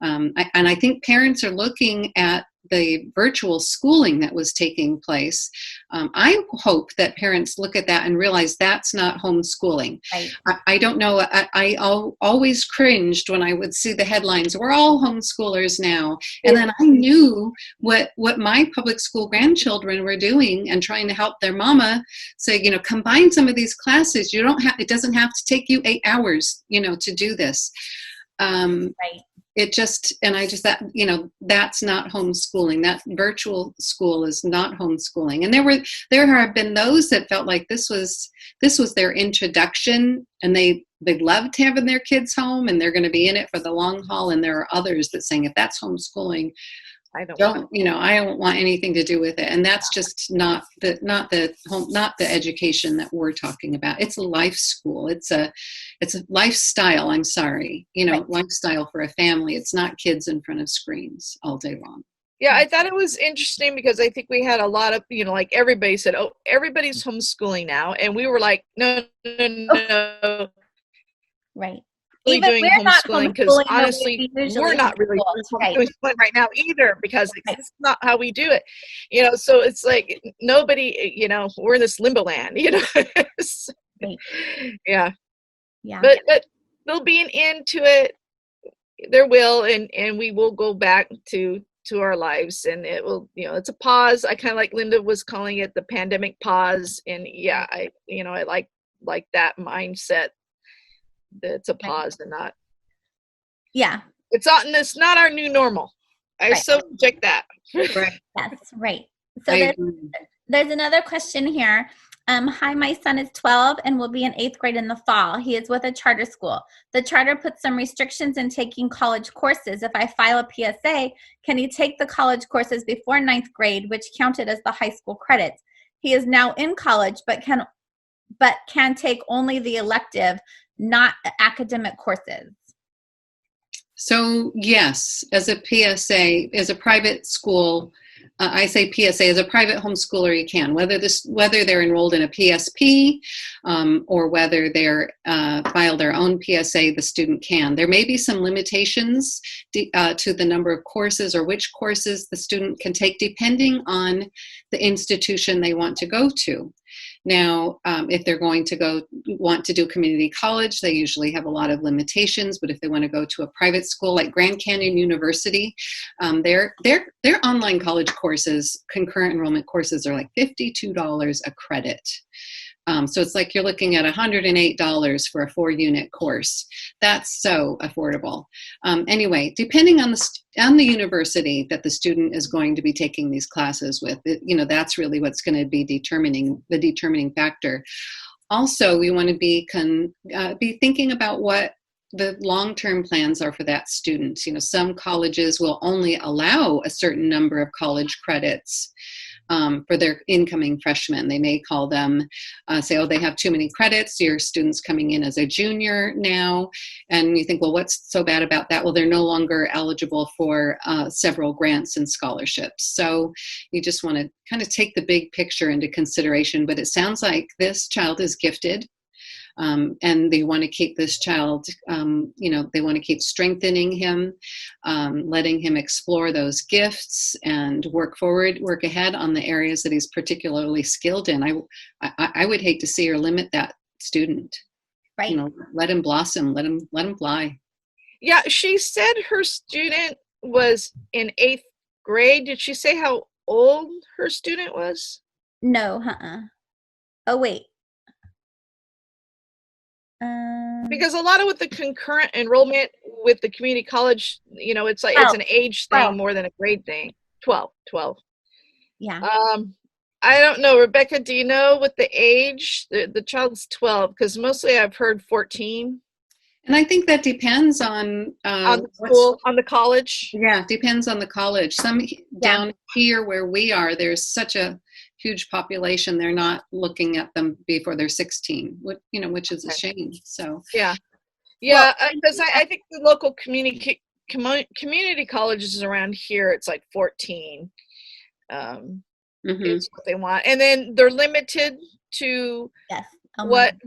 Speaker 5: I think parents are looking at the virtual schooling that was taking place, I hope that parents look at that and realize that's not homeschooling.
Speaker 1: Right.
Speaker 5: I don't know. I always cringed when I would see the headlines, "We're all homeschoolers now," and then I knew what my public school grandchildren were doing and trying to help their mama say, combine some of these classes. It doesn't have to take you 8 hours, to do this.
Speaker 1: Right.
Speaker 5: That's not homeschooling. That virtual school is not homeschooling. And there have been those that felt like this was their introduction, and they loved having their kids home, and they're going to be in it for the long haul. And there are others that saying, if that's homeschooling, I don't want anything to do with it. And that's just not the education that we're talking about. It's a life school. It's a lifestyle. I'm sorry,
Speaker 1: Right.
Speaker 5: lifestyle for a family. It's not kids in front of screens all day long.
Speaker 6: Yeah, I thought it was interesting because I think we had a lot of, like everybody said, oh, everybody's homeschooling now. And we were like, no.
Speaker 1: Right.
Speaker 6: Really
Speaker 1: Even
Speaker 6: doing
Speaker 1: we're not
Speaker 6: homeschooling because
Speaker 1: homeschooling,
Speaker 6: honestly,
Speaker 1: but we usually
Speaker 6: we're not really
Speaker 1: homeschool. Right.
Speaker 6: homeschooling right now either because
Speaker 1: Right.
Speaker 6: it's not how we do it. So it's like nobody, we're in this limbo land, So,
Speaker 1: Right.
Speaker 6: yeah.
Speaker 1: Yeah.
Speaker 6: But there'll be an end to it. There will, and we will go back to our lives, and it will, it's a pause. I kind of like Linda was calling it the pandemic pause, and yeah, I like that mindset. That it's a pause and not.
Speaker 1: Yeah.
Speaker 6: It's not our new normal. I
Speaker 1: Right.
Speaker 6: so reject that.
Speaker 1: Yes. Right. So there's another question here. Hi, my son is 12 and will be in 8th grade in the fall. He is with a charter school. The charter puts some restrictions in taking college courses. If I file a PSA, can he take the college courses before 9th grade, which counted as the high school credits? He is now in college, but can take only the elective, not academic courses.
Speaker 5: So yes, as a PSA, as a private school, I say PSA, as a private homeschooler, you can, whether they're enrolled in a PSP or whether they're filed their own PSA, the student can. There may be some limitations to the number of courses or which courses the student can take depending on the institution they want to go to. Now, if they're going to want to do community college, they usually have a lot of limitations. But if they want to go to a private school like Grand Canyon University, their online college courses, concurrent enrollment courses, are like $52 a credit. So it's like you're looking at $108 for a 4-unit course. That's so affordable. Anyway, depending on the university that the student is going to be taking these classes with, that's really what's going to be the determining factor. Also, we want to be thinking about what the long-term plans are for that student. Some colleges will only allow a certain number of college credits for their incoming freshmen. They may call them, say, oh, they have too many credits. Your student's coming in as a junior now. And you think, well, what's so bad about that? Well, they're no longer eligible for several grants and scholarships. So you just want to kind of take the big picture into consideration. But it sounds like this child is gifted. And they want to keep this child, they want to keep strengthening him, letting him explore those gifts and work ahead on the areas that he's particularly skilled in. I would hate to see her limit that student.
Speaker 1: Right.
Speaker 5: Let him blossom, let him fly.
Speaker 6: Yeah, she said her student was in 8th grade. Did she say how old her student was?
Speaker 1: No, Oh, wait.
Speaker 6: Because a lot of with the concurrent enrollment with the community college, it's like it's an age thing more than a grade thing. 12.
Speaker 1: Yeah.
Speaker 6: I don't know, Rebecca. Do you know what the age? The child's 12, because mostly I've heard 14.
Speaker 5: And I think that depends on
Speaker 6: the school, on the college.
Speaker 5: Yeah, depends on the college. Some down here where we are, there's such a huge population. They're not looking at them before they're 16, which is a shame. So
Speaker 6: yeah, because I think the local community colleges around here, it's like 14. Is what they want, and then they're limited to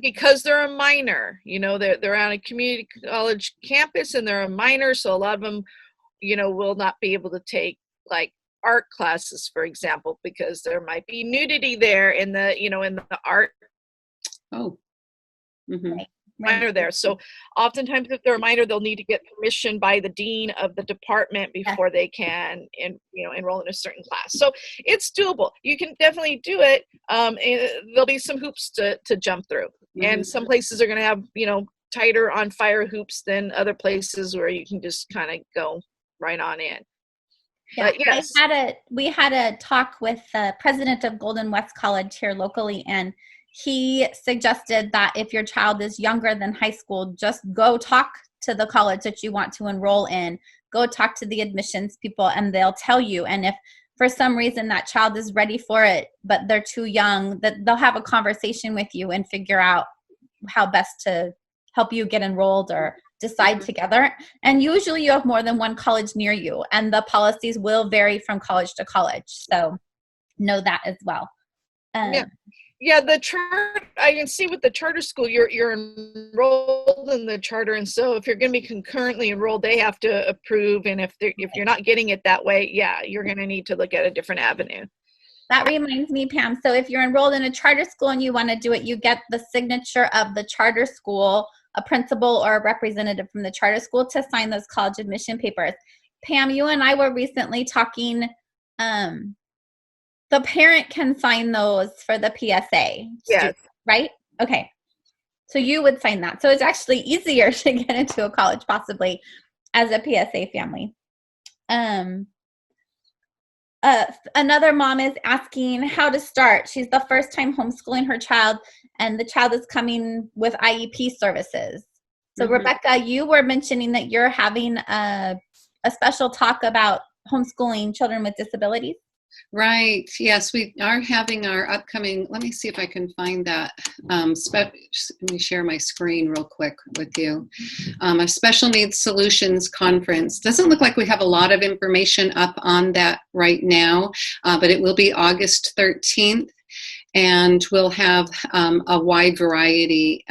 Speaker 6: because they're a minor. They're on a community college campus and they're a minor, so a lot of them, will not be able to take like art classes, for example, because there might be nudity there in the, in the art
Speaker 5: Oh. Mm-hmm.
Speaker 6: minor there. So oftentimes if they're a minor, they'll need to get permission by the dean of the department before they can enroll in a certain class. So it's doable. You can definitely do it. And there'll be some hoops to jump through.
Speaker 5: Mm-hmm.
Speaker 6: And some places are going to have, tighter on fire hoops than other places where you can just kind of go right on in.
Speaker 1: Yeah,
Speaker 6: but yes.
Speaker 1: We had a talk with the president of Golden West College here locally, and he suggested that if your child is younger than high school, just go talk to the college that you want to enroll in. Go talk to the admissions people, and they'll tell you. And if for some reason that child is ready for it, but they're too young, that they'll have a conversation with you and figure out how best to help you get enrolled or decide together. And usually you have more than one college near you, and the policies will vary from college to college. So know that as well.
Speaker 6: Yeah, the charter, I can see with the charter school, you're enrolled in the charter, and so if you're going to be concurrently enrolled, they have to approve, and if you're not getting it that way, you're going to need to look at a different avenue.
Speaker 1: That reminds me, Pam, so if you're enrolled in a charter school and you want to do it, you get the signature of the charter school, a principal or a representative from the charter school to sign those college admission papers. Pam, you and I were recently talking, the parent can sign those for the PSA.
Speaker 6: Yes.
Speaker 1: Right? Okay. So you would sign that. So it's actually easier to get into a college possibly as a PSA family. Another mom is asking how to start. She's the first time homeschooling her child, and the child is coming with IEP services. So Rebecca, you were mentioning that you're having a special talk about homeschooling children with disabilities.
Speaker 5: Right. Yes, we are having our upcoming, let me see if I can find that. Let me share my screen real quick with you. A Special Needs Solutions Conference. Doesn't look like we have a lot of information up on that right now, but it will be August 13th. And we'll have a wide variety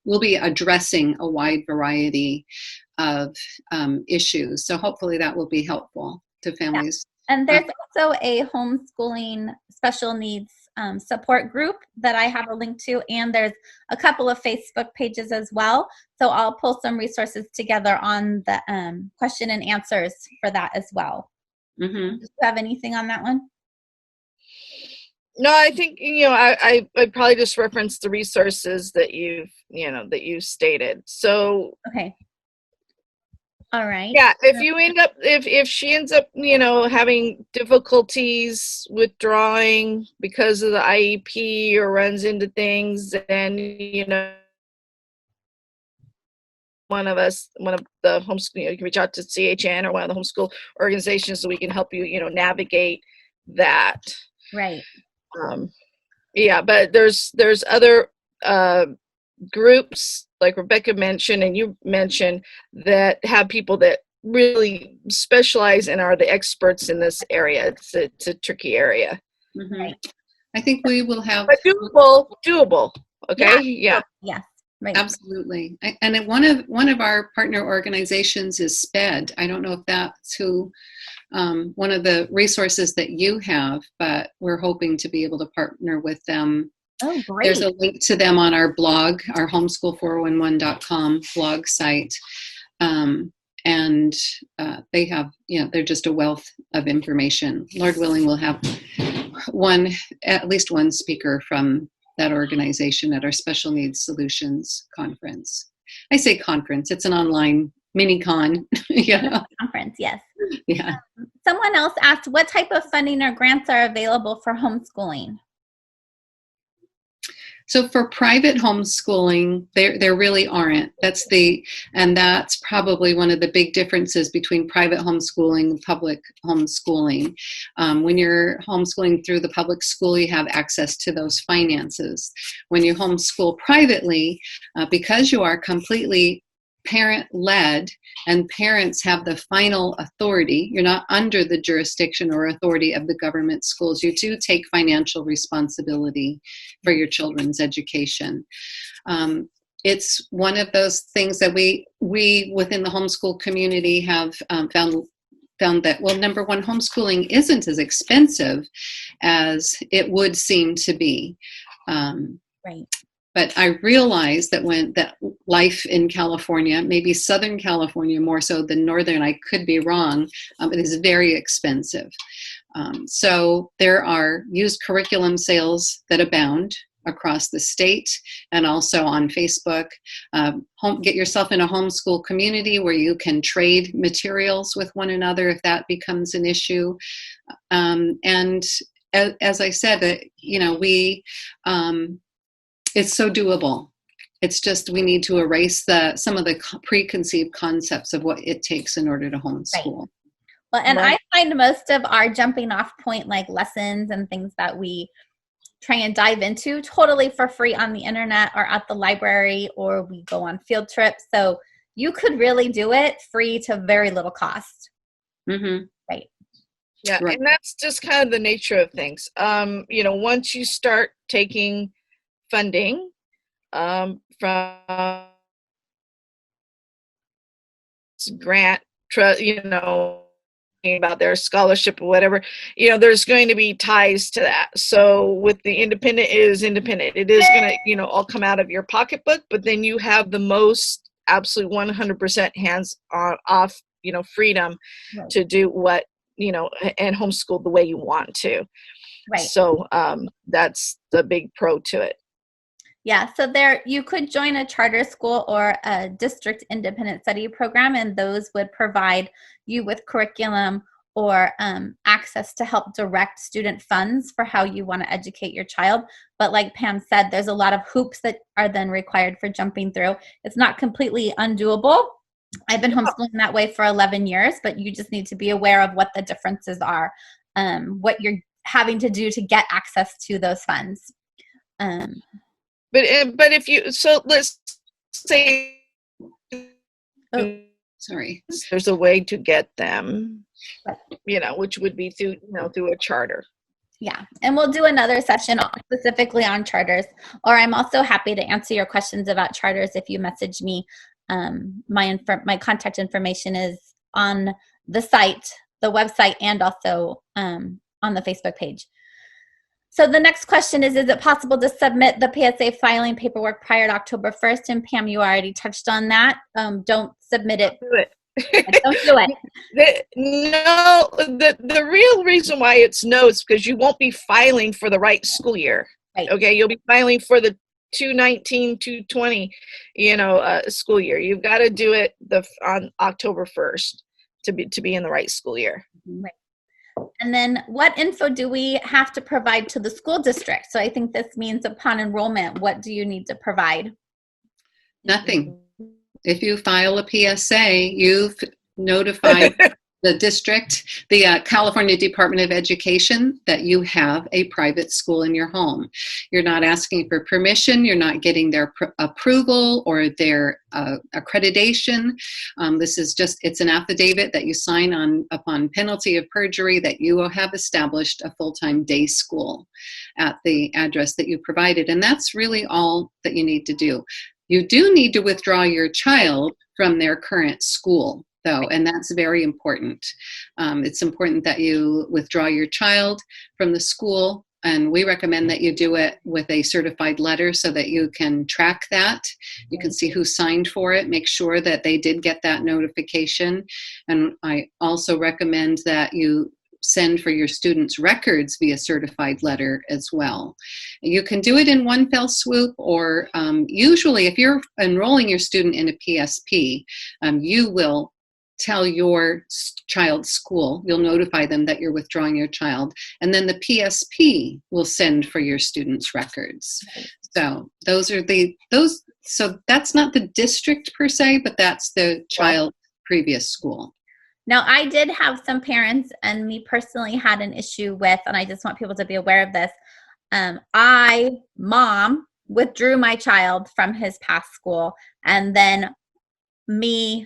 Speaker 5: we'll be addressing a wide variety of issues. So hopefully that will be helpful to families.
Speaker 1: Yeah. And there's also a homeschooling special needs support group that I have a link to, and there's a couple of Facebook pages as well. So I'll pull some resources together on the question and answers for that as well. Do you have anything on that one?
Speaker 6: No, I think, I'd probably just reference the resources that you stated. So,
Speaker 1: okay. All right.
Speaker 6: Yeah, if she ends up, having difficulties withdrawing because of the IEP or runs into things, then, one of the homeschool, you can reach out to CHN or one of the homeschool organizations so we can help you, navigate that.
Speaker 1: Right.
Speaker 6: But there's other groups like Rebecca mentioned and you mentioned that have people that really specialize and are the experts in this area. It's a tricky area.
Speaker 1: Right.
Speaker 5: I think we will have,
Speaker 6: but doable. Okay. Yeah.
Speaker 1: Yes. Right.
Speaker 5: Absolutely. And one of our partner organizations is SPED. I don't know if that's who one of the resources that you have, but we're hoping to be able to partner with them.
Speaker 1: Oh, great.
Speaker 5: There's a link to them on our blog, our homeschool411.com blog site. And they have, they're just a wealth of information. Lord willing, we'll have at least one speaker from that organization at our Special Needs Solutions Conference. I say conference, it's an online mini-con.
Speaker 1: Conference, yes.
Speaker 5: Yeah.
Speaker 1: Someone else asked, what type of funding or grants are available for homeschooling?
Speaker 5: So for private homeschooling, there really aren't. That's probably one of the big differences between private homeschooling and public homeschooling. When you're homeschooling through the public school, you have access to those finances. When you homeschool privately, because you are completely parent-led and parents have the final authority, you're not under the jurisdiction or authority of the government schools, you do take financial responsibility for your children's education. It's one of those things that we within the homeschool community have found found that, well, number one, homeschooling isn't as expensive as it would seem to be.
Speaker 1: Right.
Speaker 5: But I realized that that life in California, maybe Southern California more so than Northern, I could be wrong, it is very expensive. So there are used curriculum sales that abound across the state and also on Facebook. Get yourself in a homeschool community where you can trade materials with one another if that becomes an issue. And as I said, it's so doable. It's just we need to erase some of the preconceived concepts of what it takes in order to homeschool.
Speaker 1: Right. Well, and I find most of our jumping off point, like lessons and things that we try and dive into totally for free on the internet or at the library, or we go on field trips. So you could really do it free to very little cost.
Speaker 5: Mm-hmm.
Speaker 1: Right.
Speaker 6: Yeah,
Speaker 5: Right.
Speaker 6: and that's just kind of the nature of things. Once you start taking funding from grant, about their scholarship or whatever, there's going to be ties to that. So with the independent, it is independent. It is going to, all come out of your pocketbook, but then you have the most absolute 100% hands off, freedom
Speaker 1: Right.
Speaker 6: to do what, and homeschool the way you want to.
Speaker 1: Right.
Speaker 6: So that's the big pro to it.
Speaker 1: Yeah, so you could join a charter school or a district independent study program, and those would provide you with curriculum or access to help direct student funds for how you want to educate your child. But like Pam said, there's a lot of hoops that are then required for jumping through. It's not completely undoable. I've been homeschooling that way for 11 years, but you just need to be aware of what the differences are, what you're having to do to get access to those funds.
Speaker 6: But let's say
Speaker 5: Sorry.
Speaker 6: there's a way to get them, which would be through a charter.
Speaker 1: Yeah, and we'll do another session specifically on charters, or I'm also happy to answer your questions about charters if you message me. My contact information is on the site, the website, and also on the Facebook page. So the next question is it possible to submit the PSA filing paperwork prior to October 1st? And Pam, you already touched on that. Don't submit it.
Speaker 6: Do it.
Speaker 1: Don't do it.
Speaker 6: The real reason why it's no is because you won't be filing for the right school year.
Speaker 1: Right.
Speaker 6: Okay, you'll be filing for the 2019-2020, school year. You've got to do it on October 1st to be in the right school year.
Speaker 1: Right. And then what info do we have to provide to the school district? So I think this means upon enrollment, what do you need to provide?
Speaker 5: Nothing. If you file a PSA, you've notified the district, the California Department of Education, that you have a private school in your home. You're not asking for permission. You're not getting their approval or their accreditation. This is it's an affidavit that you sign upon penalty of perjury that you will have established a full-time day school at the address that you provided. And that's really all that you need to do. You do need to withdraw your child from their current school, though, and that's very important. It's important that you withdraw your child from the school, and we recommend that you do it with a certified letter so that you can track that. You can see who signed for it, make sure that they did get that notification. And I also recommend that you send for your students' records via certified letter as well. You can do it in one fell swoop, or usually if you're enrolling your student in a PSP, you will tell your child's school, you'll notify them that you're withdrawing your child, and then the PSP will send for your students' records. So so that's not the district per se, but that's the child's previous school.
Speaker 1: Now, I did have some parents, and me personally had an issue with, and I just want people to be aware of this. Mom withdrew my child from his past school, and then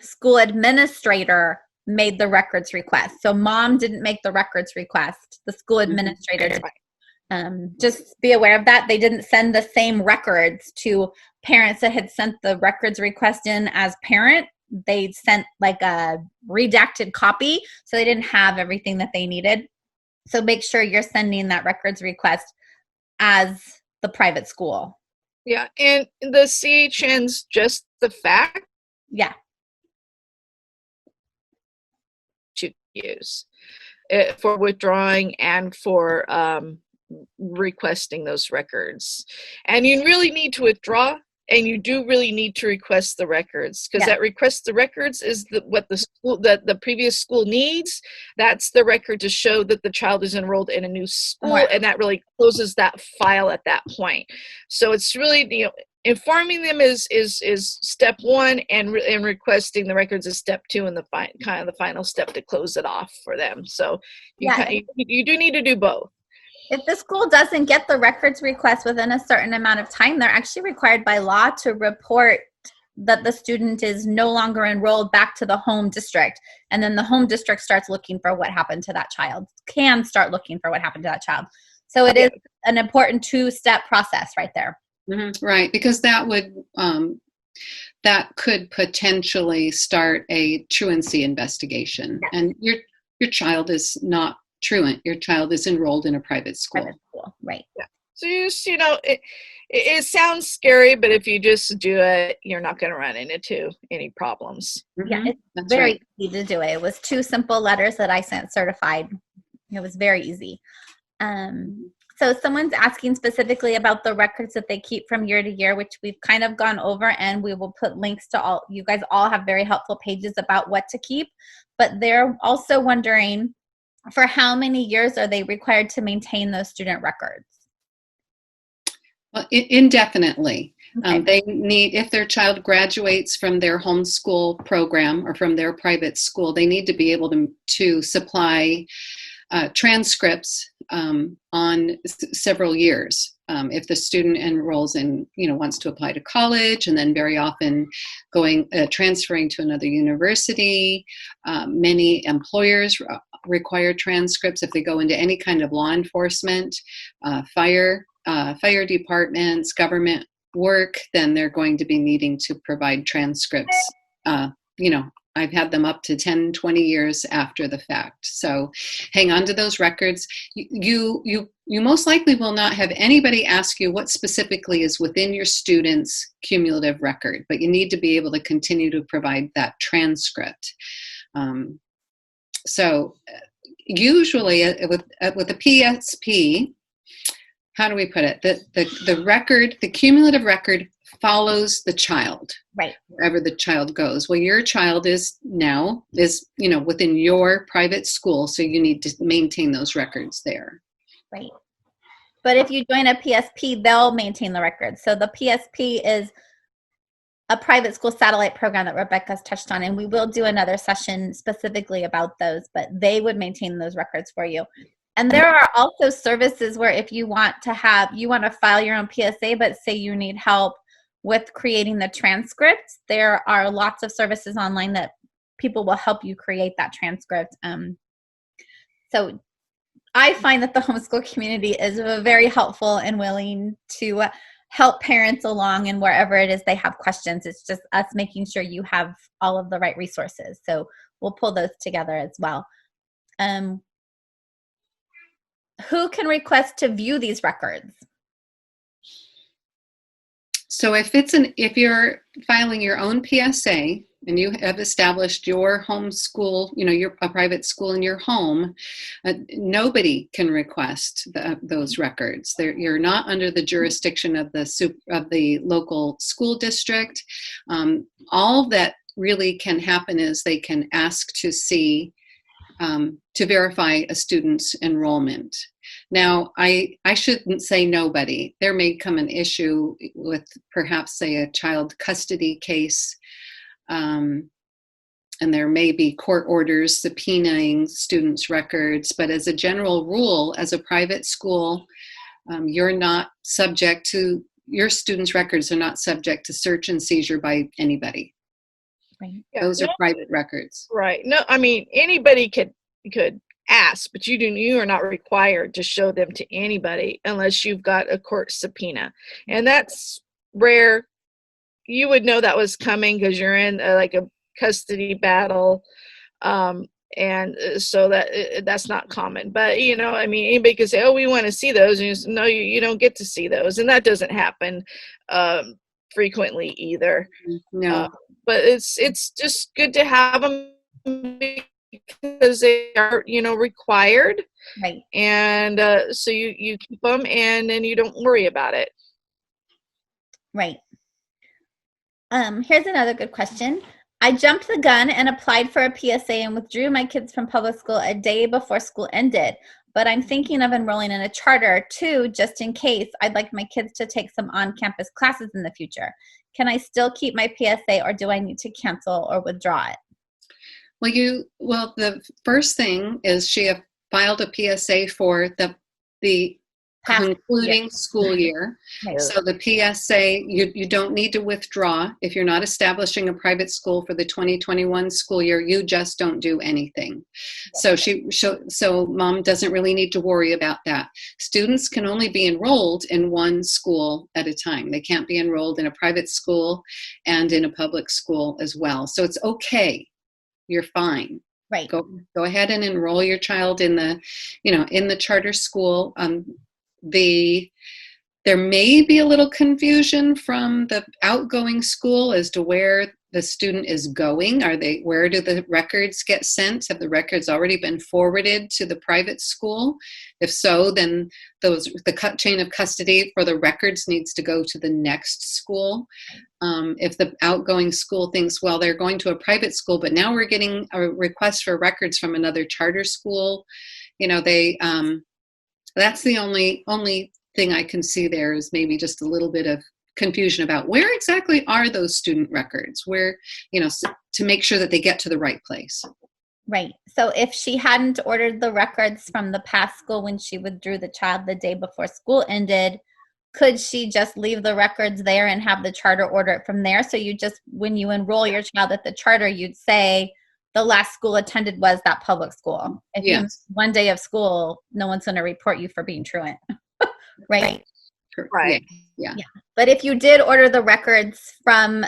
Speaker 1: school administrator, made the records request. So mom didn't make the records request. The school administrator did. Just be aware of that. They didn't send the same records to parents that had sent the records request in as parent. they sent like a redacted copy, so they didn't have everything that they needed. So make sure you're sending that records request as the private school.
Speaker 6: Yeah, and the CHN's just the fact
Speaker 1: Yeah.
Speaker 6: to use for withdrawing and for requesting those records. And you really need to withdraw, and you do really need to request the records, because that request the records is what the school, the previous school needs. That's the record to show that the child is enrolled in a new school, and that really closes that file at that point. So it's really, informing them is step one, and requesting the records is step two, and the kind of the final step to close it off for them. So you do need to do both.
Speaker 1: If the school doesn't get the records request within a certain amount of time, they're actually required by law to report that the student is no longer enrolled back to the home district. And then the home district starts looking for what happened to that child, can start looking for what happened to that child. So it is an important two-step process right there.
Speaker 5: Mm-hmm. Right, because that would that could potentially start a truancy investigation, and your child is not truant. Your child is enrolled in a private school.
Speaker 1: Right.
Speaker 6: Yeah. So it sounds scary, but if you just do it, you're not going to run into any problems.
Speaker 1: Yeah, it's very easy to do it. It was 2 simple letters that I sent certified. It was very easy. So someone's asking specifically about the records that they keep from year to year, which we've kind of gone over, and we will put links to all. You guys all have very helpful pages about what to keep, but they're also wondering, for how many years are they required to maintain those student records?
Speaker 5: Well, indefinitely.
Speaker 1: Okay.
Speaker 5: They need, if their child graduates from their homeschool program or from their private school, they need to be able to supply transcripts on several years. If the student enrolls in, wants to apply to college, and then very often transferring to another university, many employers require transcripts if they go into any kind of law enforcement, fire departments, government work, then they're going to be needing to provide transcripts. I've had them up to 10, 20 years after the fact. So hang on to those records. You most likely will not have anybody ask you what specifically is within your student's cumulative record, but you need to be able to continue to provide that transcript. So usually with a PSP, how do we put it? The record, the cumulative record follows the child,
Speaker 1: right,
Speaker 5: wherever the child goes. Well, your child is within your private school, so you need to maintain those records there.
Speaker 1: Right. But if you join a PSP, they'll maintain the records. So the PSP is a private school satellite program that Rebecca's touched on, and we will do another session specifically about those, but they would maintain those records for you. And there are also services where if you want to file your own PSA, but say you need help with creating the transcripts, there are lots of services online that people will help you create that transcript. So I find that the homeschool community is very helpful and willing to help parents along, and wherever it is they have questions. It's just us making sure you have all of the right resources. So we'll pull those together as well. Who can request to view these records?
Speaker 5: So if you're filing your own PSA and you have established your homeschool, you're a private school in your home, nobody can request those records. You're not under the jurisdiction of the local school district. All that really can happen is they can ask to see, to verify a student's enrollment. Now, I shouldn't say nobody. There may come an issue with perhaps, say, a child custody case, and there may be court orders subpoenaing students' records. But as a general rule, as a private school, your students' records are not subject to search and seizure by anybody.
Speaker 1: Right.
Speaker 5: Those are private records.
Speaker 6: Right. No, I mean, anybody could ask, but you are not required to show them to anybody unless you've got a court subpoena. And that's rare. You would know that was coming because you're in a custody battle. And so that's not common. But, you know, I mean, anybody could say, oh, we want to see those. And no, you don't get to see those. And that doesn't happen frequently either.
Speaker 5: No.
Speaker 6: But it's just good to have them because they are, you know, required.
Speaker 1: Right.
Speaker 6: And so you keep them and then you don't worry about it.
Speaker 1: Right. Here's another good question. I jumped the gun and applied for a PSA and withdrew my kids from public school a day before school ended. But I'm thinking of enrolling in a charter too, just in case. I'd like my kids to take some on-campus classes in the future. Can I still keep my PSA, or do I need to cancel or withdraw it?
Speaker 5: Well, the first thing is she filed a PSA for the concluding school year.
Speaker 1: Right.
Speaker 5: So the PSA, you don't need to withdraw. If you're not establishing a private school for the 2021 school year, you just don't do anything. So so mom doesn't really need to worry about that. Students can only be enrolled in one school at a time. They can't be enrolled in a private school and in a public school as well. So it's okay. You're fine.
Speaker 1: Right.
Speaker 5: Go ahead and enroll your child in the charter school. There may be a little confusion from the outgoing school as to where the student is going. Where do the records get sent? Have the records already been forwarded to the private school? If so, then the chain of custody for the records needs to go to the next school. If the outgoing school thinks, well, they're going to a private school, but now we're getting a request for records from another charter school, that's the only thing I can see there is maybe just a little bit of confusion about where exactly are those student records, where, to make sure that they get to the right place.
Speaker 1: Right. So if she hadn't ordered the records from the past school when she withdrew the child the day before school ended, could she just leave the records there and have the charter order it from there? So when you enroll your child at the charter, you'd say, the last school attended was that public school. If you miss one day of school, no one's going to report you for being truant. Right.
Speaker 6: Right.
Speaker 5: Yeah.
Speaker 1: But if you did order the records from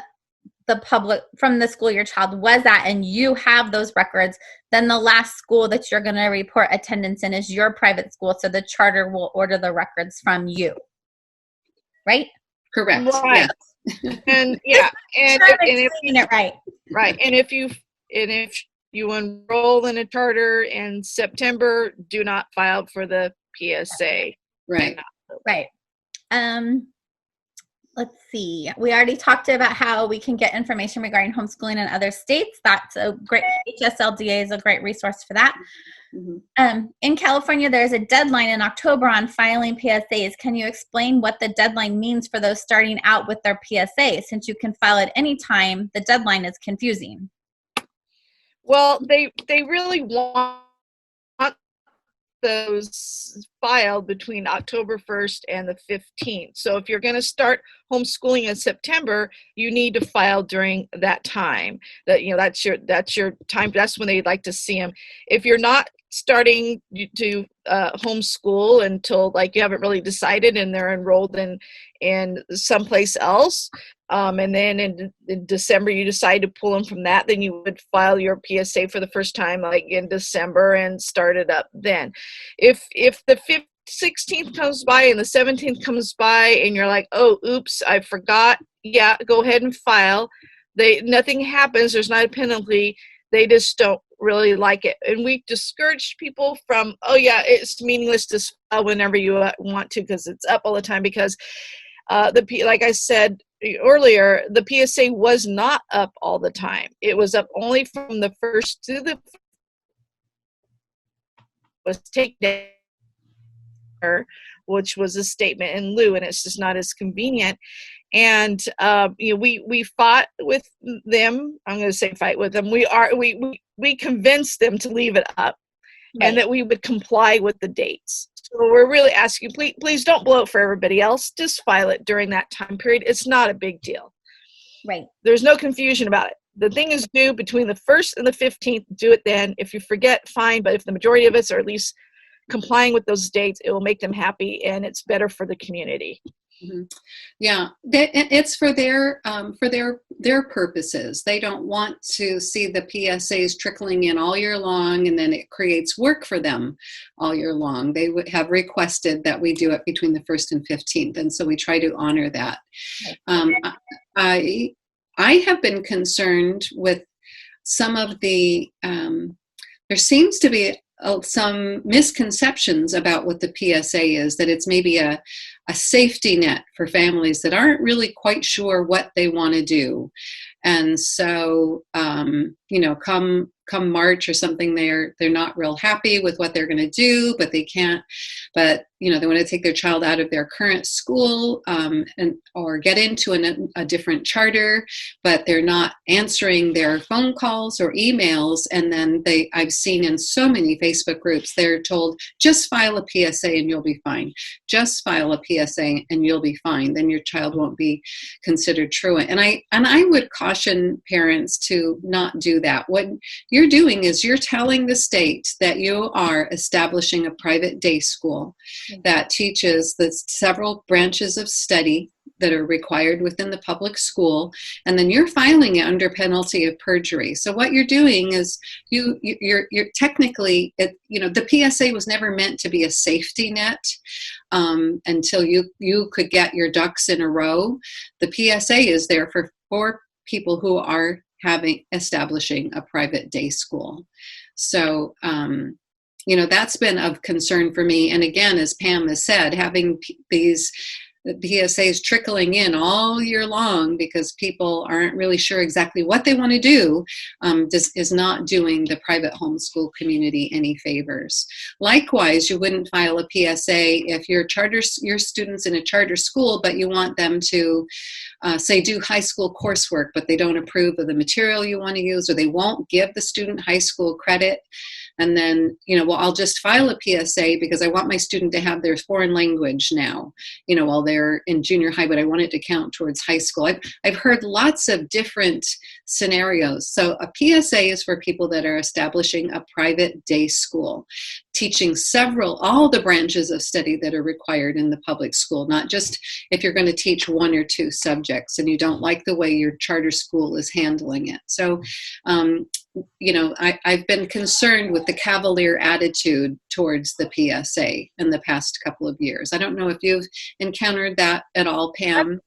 Speaker 1: the school your child was at, and you have those records, then the last school that you're going to report attendance in is your private school. So the charter will order the records from you. Right?
Speaker 5: Correct.
Speaker 6: Right.
Speaker 5: Yes.
Speaker 6: And if you enroll in a charter in September, do not file for the PSA.
Speaker 5: Right.
Speaker 1: Right. Let's see. We already talked about how we can get information regarding homeschooling in other states. That's a great, HSLDA is a great resource for that. Mm-hmm. In California, there's a deadline in October on filing PSAs. Can you explain what the deadline means for those starting out with their PSA? Since you can file at any time, the deadline is confusing.
Speaker 6: Well, they really want those filed between October 1st and the 15th. So if you're going to start homeschooling in September, you need to file during that time. That's your time. That's when they'd like to see them. If you're not starting to homeschool until you haven't really decided and they're enrolled in someplace else, and then in December you decide to pull them from that, then you would file your PSA for the first time in December and start it up then. If the 16th comes by and the 17th comes by and you're like, oh, oops, I forgot, yeah, go ahead and file. Nothing happens. There's not a penalty. They just don't really like it. And we discouraged people from, oh yeah, it's meaningless to file whenever you want to because it's up all the time, because like I said earlier, the PSA was not up all the time. It was up only from the first to the was taken, which was a statement in lieu, and it's just not as convenient. And we fought with them. I'm going to say fight with them. We convinced them to leave it up, right, and that we would comply with the dates. So we're really asking, please don't blow it for everybody else. Just file it during that time period. It's not a big deal.
Speaker 1: Right.
Speaker 6: There's no confusion about it. The thing is due between the 1st and the 15th. Do it then. If you forget, fine. But if the majority of us are at least complying with those dates, it will make them happy, and it's better for the community.
Speaker 5: Mhm. Yeah, it's for their purposes. They don't want to see the PSAs trickling in all year long, and then it creates work for them all year long. They would have requested that we do it between the 1st and 15th, and so we try to honor that. Um, I I have been concerned with some of the. There seems to be some misconceptions about what the PSA is, that it's maybe a safety net for families that aren't really quite sure what they want to do. And so, come March or something, they're not real happy with what they're going to do, but they can't. But they want to take their child out of their current school or get into a different charter, but they're not answering their phone calls or emails. And then I've seen in so many Facebook groups, they're told, just file a PSA and you'll be fine. Just file a PSA and you'll be fine. Then your child won't be considered truant. And I would caution parents to not do that. What you're doing is you're telling the state that you are establishing a private day school that teaches the several branches of study that are required within the public school, and then you're filing it under penalty of perjury. So what you're doing is you're technically, the PSA was never meant to be a safety net until you could get your ducks in a row. The PSA is there for people who are establishing a private day school. So that's been of concern for me. And again, as Pam has said, having these PSAs trickling in all year long because people aren't really sure exactly what they want to do is not doing the private homeschool community any favors. Likewise, you wouldn't file a PSA if your students in a charter school, but you want them to say do high school coursework, but they don't approve of the material you want to use, or they won't give the student high school credit. And then, I'll just file a PSA because I want my student to have their foreign language now, while they're in junior high, but I want it to count towards high school. I've heard lots of different scenarios. So a PSA is for people that are establishing a private day school, teaching all the branches of study that are required in the public school, not just if you're going to teach one or two subjects and you don't like the way your charter school is handling it. So, I've been concerned with the cavalier attitude towards the PSA in the past couple of years. I don't know if you've encountered that at all, Pam.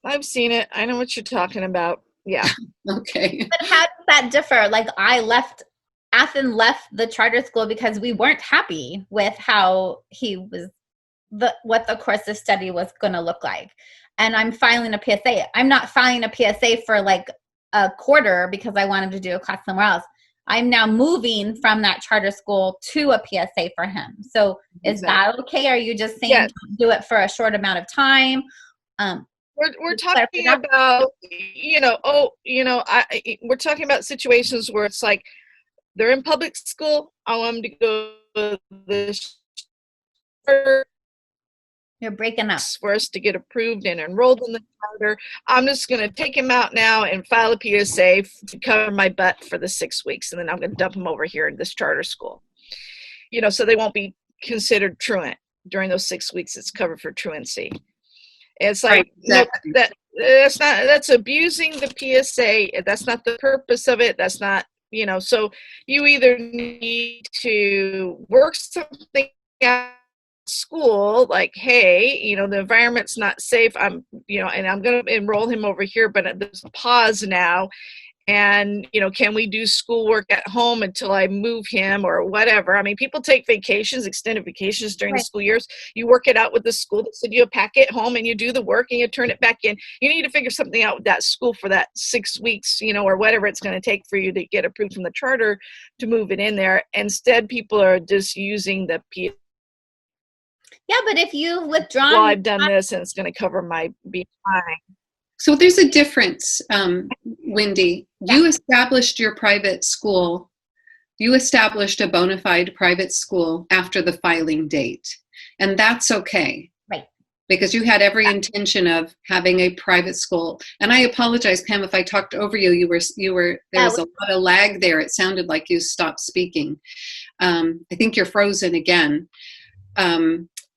Speaker 6: I've seen it. I know what you're talking about. Yeah.
Speaker 5: Okay.
Speaker 1: But how does that differ? Like, Athen left the charter school because we weren't happy with how what the course of study was going to look like. And I'm filing a PSA. I'm not filing a PSA for like a quarter because I wanted to do a class somewhere else. I'm now moving from that charter school to a PSA for him. So is that okay? Are you just saying do it for a short amount of time?
Speaker 6: We're talking about, we're talking about situations where it's like they're in public school. I want them to go to the
Speaker 1: You're breaking up.
Speaker 6: for us to get approved and enrolled in the charter. I'm just going to take him out now and file a PSA to cover my butt for the 6 weeks, and then I'm going to dump him over here in this charter school. So they won't be considered truant during those 6 weeks. It's covered for truancy. It's like,
Speaker 5: right, exactly.
Speaker 6: That's abusing the PSA. That's not the purpose of it. That's not, so you either need to work something out school, like, hey, the environment's not safe. And I'm going to enroll him over here, but there's a pause now. And, can we do schoolwork at home until I move him or whatever? I mean, people take vacations, extended vacations during the school years. You work it out with the school. They said you pack it home and you do the work and you turn it back in. You need to figure something out with that school for that 6 weeks, or whatever it's going to take for you to get approved from the charter to move it in there. Instead, people are just using the
Speaker 1: Yeah, but if you've withdrawn.
Speaker 6: Well, I've done this and it's going to cover my behind.
Speaker 5: So there's a difference, Wendy.
Speaker 1: Yeah.
Speaker 5: You established your private school. You established a bona fide private school after the filing date. And that's okay.
Speaker 1: Right.
Speaker 5: Because you had every intention of having a private school. And I apologize, Pam, if I talked over you. There was a lot of lag there. It sounded like you stopped speaking. I think you're frozen again.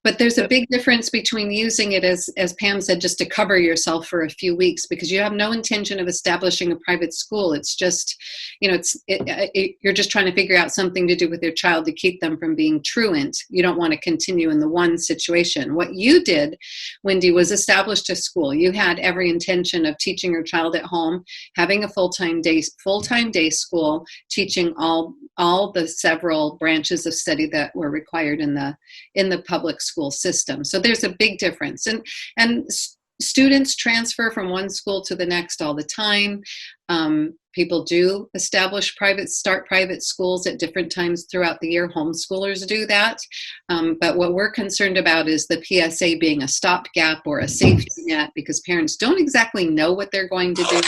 Speaker 5: But there's a big difference between using it, as Pam said, just to cover yourself for a few weeks, because you have no intention of establishing a private school. It's just, you're just trying to figure out something to do with your child to keep them from being truant. You don't want to continue in the one situation. What you did, Wendy, was establish a school. You had every intention of teaching your child at home, having a full-time day school, teaching all the several branches of study that were required in the public school system. So there's a big difference, and students transfer from one school to the next all the time. People do start private schools at different times throughout the year. Homeschoolers do that. But what we're concerned about is the PSA being a stopgap or a safety net, because parents don't exactly know what they're going to do.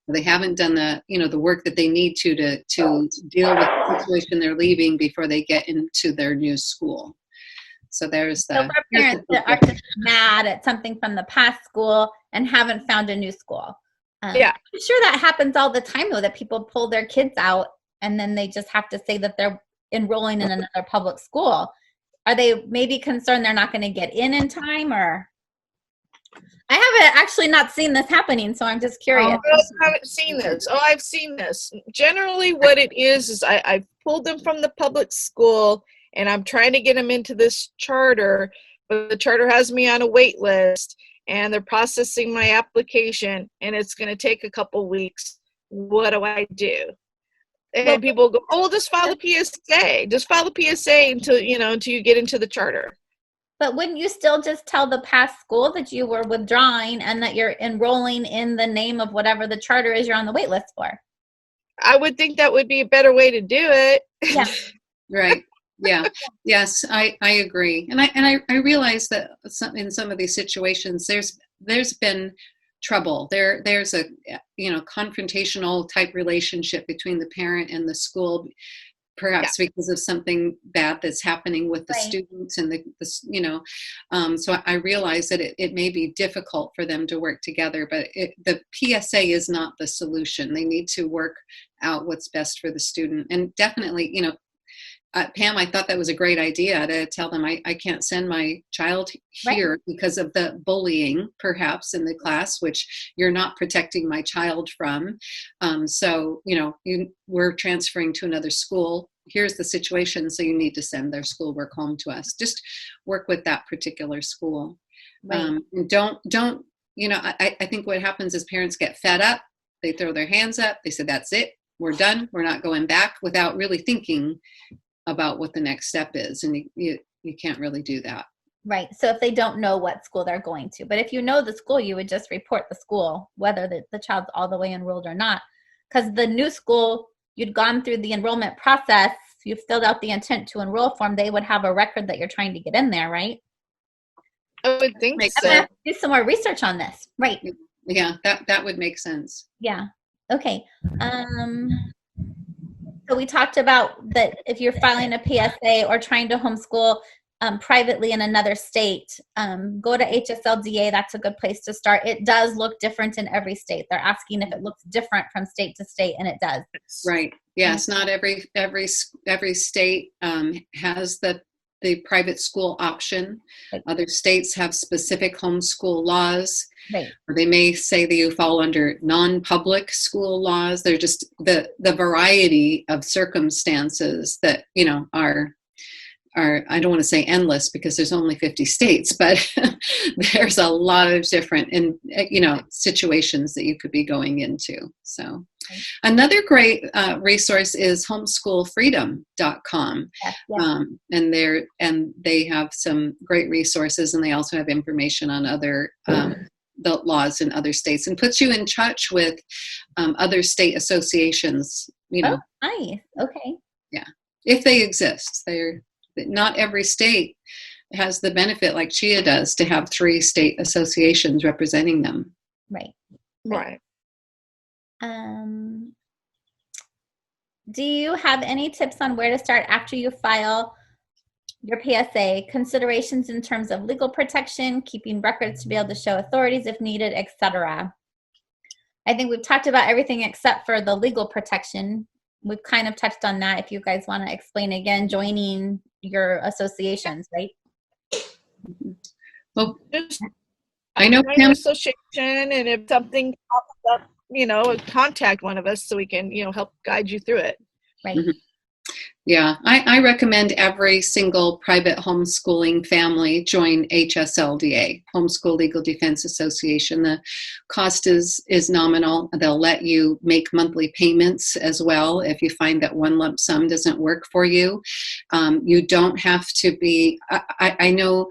Speaker 5: They haven't done the work that they need to deal with the situation they're leaving before they get into their new school. So there's the.
Speaker 1: So for parents that are just mad at something from the past school and haven't found a new school.
Speaker 6: Yeah.
Speaker 1: I'm sure that happens all the time, though, that people pull their kids out and then they just have to say that they're enrolling in another public school. Are they maybe concerned they're not going to get in time, or? I haven't actually not seen this happening, so I'm just curious.
Speaker 6: I haven't seen this. Oh, I've seen this. Generally, what it is I've pulled them from the public school, and I'm trying to get them into this charter, but the charter has me on a wait list, and they're processing my application, and it's going to take a couple weeks. What do I do? And people go, "Oh, just file the PSA. Just file the PSA until you get into the charter."
Speaker 1: But wouldn't you still just tell the past school that you were withdrawing and that you're enrolling in the name of whatever the charter is you're on the wait list for?
Speaker 6: I would think that would be a better way to do it.
Speaker 1: Yeah.
Speaker 5: Right. Yeah. Yes, I agree. And I realize that in some of these situations, there's been trouble. There's a confrontational type relationship between the parent and the school, perhaps because of something bad that's happening with the students and so I realize that it may be difficult for them to work together, but the PSA is not the solution. They need to work out what's best for the student. And definitely, Pam, I thought that was a great idea to tell them I can't send my child here because of the bullying, perhaps, in the class, which you're not protecting my child from. So, we're transferring to another school. Here's the situation, so you need to send their schoolwork home to us. Just work with that particular school. Right. I think what happens is parents get fed up. They throw their hands up. They say, that's it. We're done. We're not going back, without really thinking about what the next step is, and you can't really do that.
Speaker 1: Right. So if they don't know what school they're going to, but if you know the school, you would just report the school, whether the child's all the way enrolled or not, because the new school, you'd gone through the enrollment process, you've filled out the intent to enroll form, they would have a record that you're trying to get in there, right?
Speaker 6: I would think so.
Speaker 1: I'm gonna have to do some more research on this. Right.
Speaker 5: Yeah, that would make sense.
Speaker 1: Yeah. Okay. So we talked about that if you're filing a PSA or trying to homeschool privately in another state, go to HSLDA. That's a good place to start. It does look different in every state. They're asking if it looks different from state to state, and it does.
Speaker 5: Right. Yes. Not every state has the private school option.
Speaker 1: Right.
Speaker 5: Other states have specific homeschool laws.
Speaker 1: Right.
Speaker 5: Or they may say that you fall under non-public school laws. They're just the variety of circumstances that are I don't want to say endless, because there's only 50 states, but there's a lot of different situations that you could be going into. So another great resource is homeschoolfreedom.com. And they have some great resources, and they also have information on other the laws in other states, and puts you in touch with other state associations.
Speaker 1: Oh, nice. Okay.
Speaker 5: Yeah, if they exist. Not every state has the benefit, like Chia does, to have 3 state associations representing them.
Speaker 1: Right. Do you have any tips on where to start after you file your PSA? Considerations in terms of legal protection, keeping records to be able to show authorities if needed, etc. I think we've talked about everything except for the legal protection. We've kind of touched on that. If you guys want to explain again, joining your associations, right?
Speaker 5: Well,
Speaker 6: Just
Speaker 5: I know
Speaker 6: join
Speaker 5: Pam.
Speaker 6: the association, and if something pops up, contact one of us so we can, help guide you through it.
Speaker 1: Right.
Speaker 5: Mhm. Yeah, I recommend every single private homeschooling family join HSLDA, Homeschool Legal Defense Association. The cost is nominal. They'll let you make monthly payments as well if you find that one lump sum doesn't work for you. You don't have to be, I know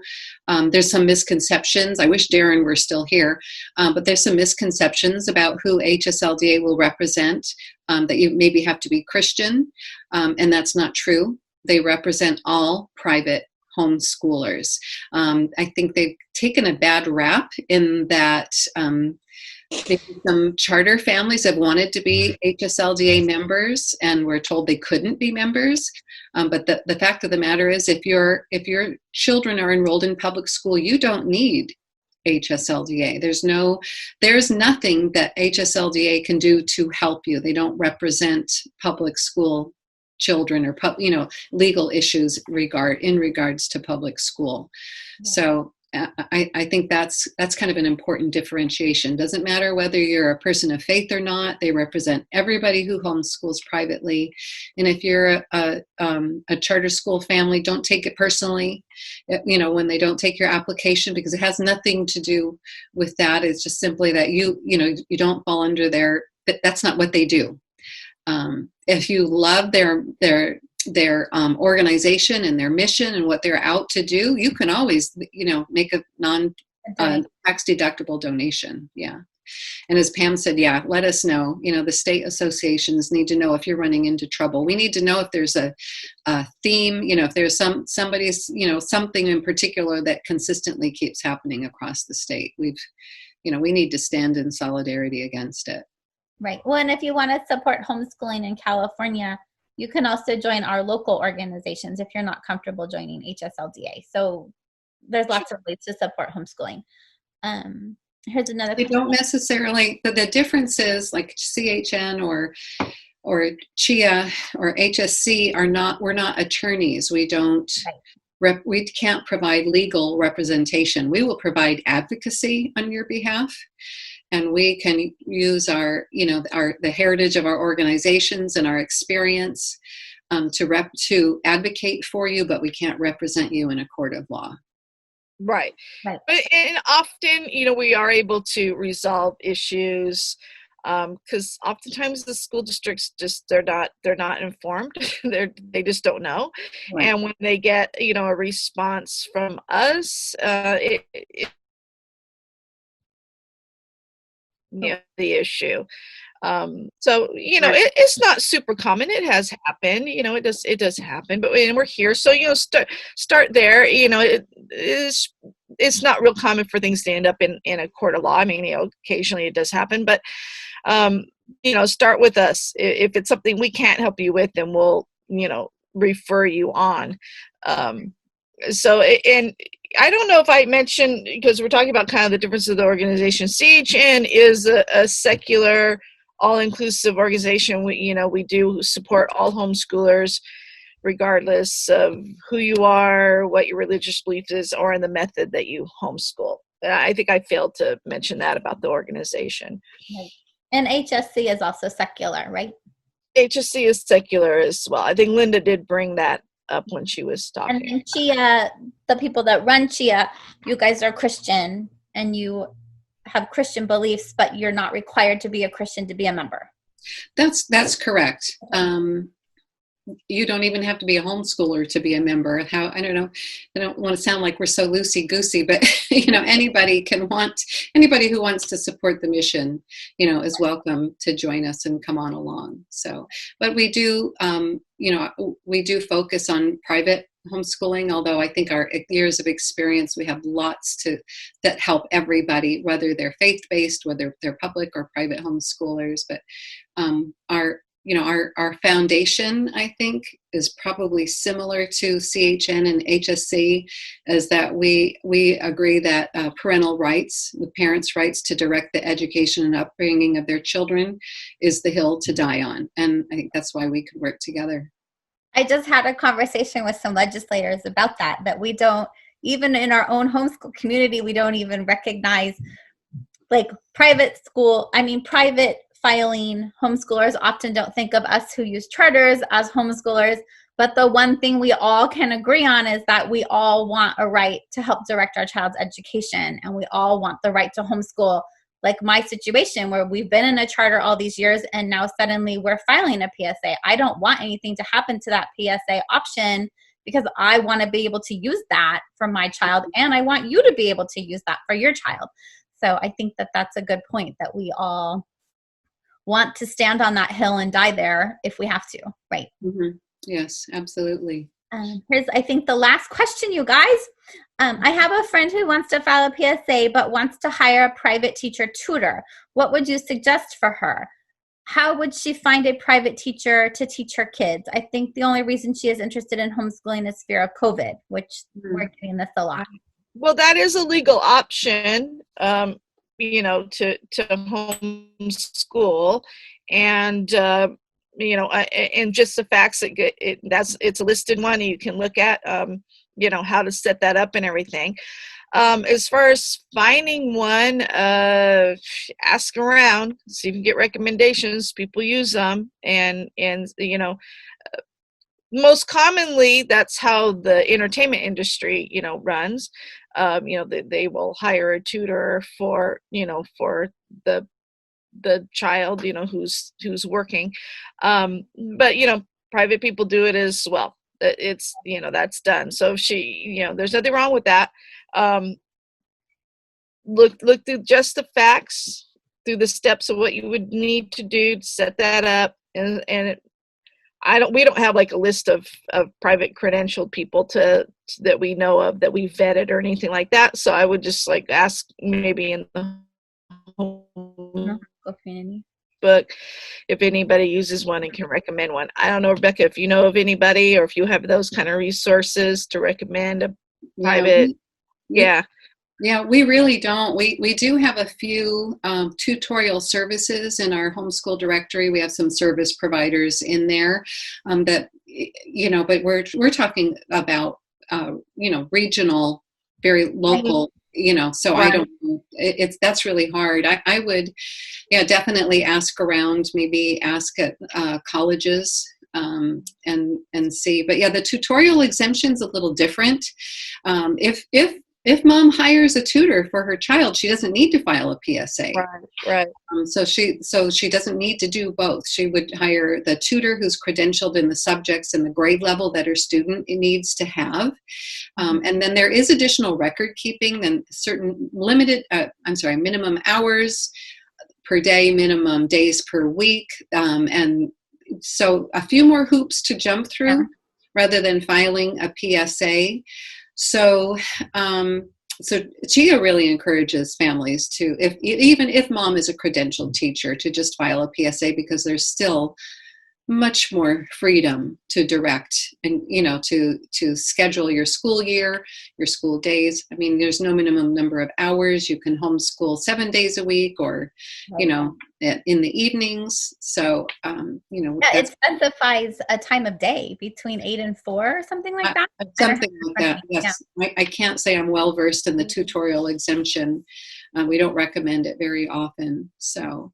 Speaker 5: there's some misconceptions. I wish Darren were still here, but there's some misconceptions about who HSLDA will represent, that you maybe have to be Christian. And that's not true. They represent all private homeschoolers. I think they've taken a bad rap in that maybe some charter families have wanted to be HSLDA members and were told they couldn't be members. But the fact of the matter is, if your children are enrolled in public school, you don't need HSLDA. There's nothing that HSLDA can do to help you. They don't represent public school children or legal issues in regards to public school. So I think that's kind of an important differentiation. Doesn't matter whether you're a person of faith or not. They represent everybody who homeschools privately. And if you're a charter school family, don't take it personally, when they don't take your application, because it has nothing to do with that. It's just simply that you don't fall under that's not what they do. If you love their organization and their mission and what they're out to do, you can always, make a tax deductible donation. Yeah. And as Pam said, let us know. The state associations need to know if you're running into trouble. We need to know if there's a theme, if there's somebody's, something in particular that consistently keeps happening across the state. We need to stand in solidarity against it.
Speaker 1: Right. Well, and if you want to support homeschooling in California, you can also join our local organizations if you're not comfortable joining HSLDA. So there's lots of ways to support homeschooling. Here's another
Speaker 5: question. They don't necessarily, the difference is like CHN or CHIA or HSC we're not attorneys. We don't, we can't provide legal representation. We will provide advocacy on your behalf. And we can use the heritage of our organizations and our experience to advocate for you, but we can't represent you in a court of law.
Speaker 6: Right. And often, we are able to resolve issues because oftentimes the school districts they're not informed. They just don't know. Right. And when they get a response from us, the issue. So it's not super common. It has happened. It does happen. But we're here, so start there. It's not real common for things to end up in a court of law. I mean, occasionally it does happen, but start with us. If it's something we can't help you with, then we'll refer you on. And I don't know if I mentioned, because we're talking about kind of the difference of the organization. CHN is a secular, all-inclusive organization. We do support all homeschoolers, regardless of who you are, what your religious belief is, or in the method that you homeschool. I think I failed to mention that about the organization.
Speaker 1: Right. And HSC is also secular, right?
Speaker 6: HSC is secular as well. I think Linda did bring that up when she was talking.
Speaker 1: And then CHIA, the people that run CHIA, you guys are Christian and you have Christian beliefs, but you're not required to be a Christian to be a member.
Speaker 5: That's correct. You don't even have to be a homeschooler to be a member. I don't know. I don't want to sound like we're so loosey-goosey, but anybody who wants to support the mission, is welcome to join us and come on along. So, but we do, we do focus on private homeschooling, although I think our years of experience, we have lots that help everybody, whether they're faith-based, whether they're public or private homeschoolers. But our foundation, I think, is probably similar to CHN and HSC, is that we agree that parental rights, the parents' rights to direct the education and upbringing of their children, is the hill to die on. And I think that's why we could work together.
Speaker 1: I just had a conversation with some legislators about that we don't, even in our own homeschool community, we don't even recognize like private filing homeschoolers often don't think of us who use charters as homeschoolers. But the one thing we all can agree on is that we all want a right to help direct our child's education. And we all want the right to homeschool. Like my situation where we've been in a charter all these years and now suddenly we're filing a PSA. I don't want anything to happen to that PSA option because I want to be able to use that for my child. And I want you to be able to use that for your child. So I think that that's a good point, that we all want to stand on that hill and die there if we have to, right?
Speaker 5: Mm-hmm. Yes, absolutely.
Speaker 1: Here's, I think, the last question, you guys. I have a friend who wants to file a PSA but wants to hire a private teacher tutor. What would you suggest for her? How would she find a private teacher to teach her kids? I think the only reason she is interested in homeschooling is fear of COVID, which we're getting this a lot.
Speaker 6: Well, that is a legal option, you know, to homeschool, and you know, and just the facts that it's a listed one. You can look at, you know, how to set that up and everything. As far as finding one, ask around, see if you can get recommendations. People use them, and you know, most commonly that's how the entertainment industry, you know, runs. You know, they will hire a tutor for, you know, for the child, you know, who's working. But, you know, private people do it as well. It's, you know, that's done. So if she, you know, there's nothing wrong with that. Look through just the facts, through the steps of what you would need to do to set that up. And we don't have like a list of private credentialed people that we know of that we vetted or anything like that. So I would just like ask maybe in the
Speaker 1: Community
Speaker 6: book if anybody uses one and can recommend one. I don't know, Rebecca, if you know of anybody or if you have those kind of resources to recommend a private.
Speaker 5: Yeah, we really don't. We do have a few tutorial services in our homeschool directory. We have some service providers in there that, you know, but we're talking about, you know, regional, very local, you know, so right. I don't, that's really hard. I would, definitely ask around, maybe ask at colleges and see. But the tutorial exemption's a little different. If mom hires a tutor for her child, she doesn't need to file a PSA.
Speaker 6: Right.
Speaker 5: So she doesn't need to do both. She would hire the tutor who's credentialed in the subjects and the grade level that her student needs to have. And then there is additional record keeping and certain minimum hours per day, minimum days per week. And so a few more hoops to jump through rather than filing a PSA. So Chia really encourages families to, even if mom is a credentialed teacher, to just file a PSA, because there's still much more freedom to direct and, you know, to schedule your school year, your school days. I mean, there's no minimum number of hours. You can homeschool 7 days a week or, you know, in the evenings. So, you know.
Speaker 1: It specifies a time of day between 8 and 4 or something like that.
Speaker 5: Something like that, yes. Yeah. I can't say I'm well versed in the tutorial exemption. We don't recommend it very often. So,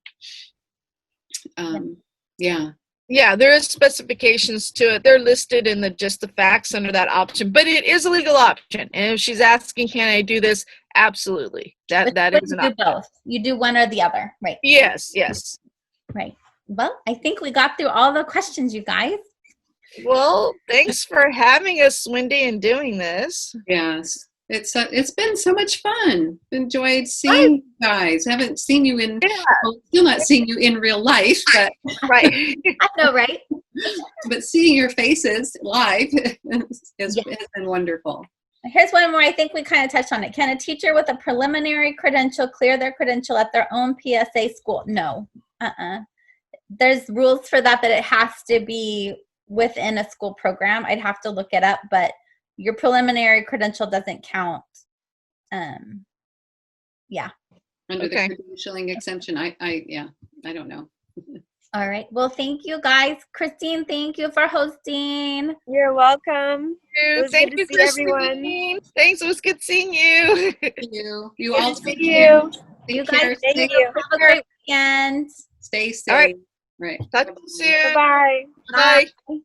Speaker 6: Yeah, there is specifications to it. They're listed in just the facts under that option, but it is a legal option. And if she's asking, can I do this? Absolutely. That is an option.
Speaker 1: You do both. You do one or the other, right?
Speaker 6: Yes.
Speaker 1: Right. Well, I think we got through all the questions, you guys.
Speaker 6: Well, thanks for having us, Wendy, and doing this.
Speaker 5: Yes. It's been so much fun. Enjoyed seeing you guys. Haven't seen you still not seeing you in real life, but
Speaker 6: right.
Speaker 1: I know, right?
Speaker 5: But seeing your faces live has been wonderful.
Speaker 1: Here's one where I think we kind of touched on it. Can a teacher with a preliminary credential clear their credential at their own PSA school? No. There's rules for that it has to be within a school program. I'd have to look it up, but your preliminary credential doesn't count.
Speaker 5: Under the credentialing exemption, I don't know.
Speaker 1: All right. Well, thank you guys. Christine, thank you for hosting.
Speaker 2: You're welcome. It was
Speaker 6: Thank
Speaker 2: good
Speaker 6: you,
Speaker 2: to see everyone.
Speaker 6: Christine. Thanks. It was good seeing you.
Speaker 5: You
Speaker 2: Good
Speaker 5: all
Speaker 2: to
Speaker 5: take
Speaker 2: see
Speaker 5: care.
Speaker 2: you.
Speaker 5: Take
Speaker 1: You guys
Speaker 5: care.
Speaker 2: Thank
Speaker 5: Stay,
Speaker 2: you.
Speaker 1: have a great weekend.
Speaker 5: stay safe.
Speaker 6: All right.
Speaker 5: Right.
Speaker 6: Talk to you soon.
Speaker 2: Bye-bye.
Speaker 6: Bye.
Speaker 1: Bye.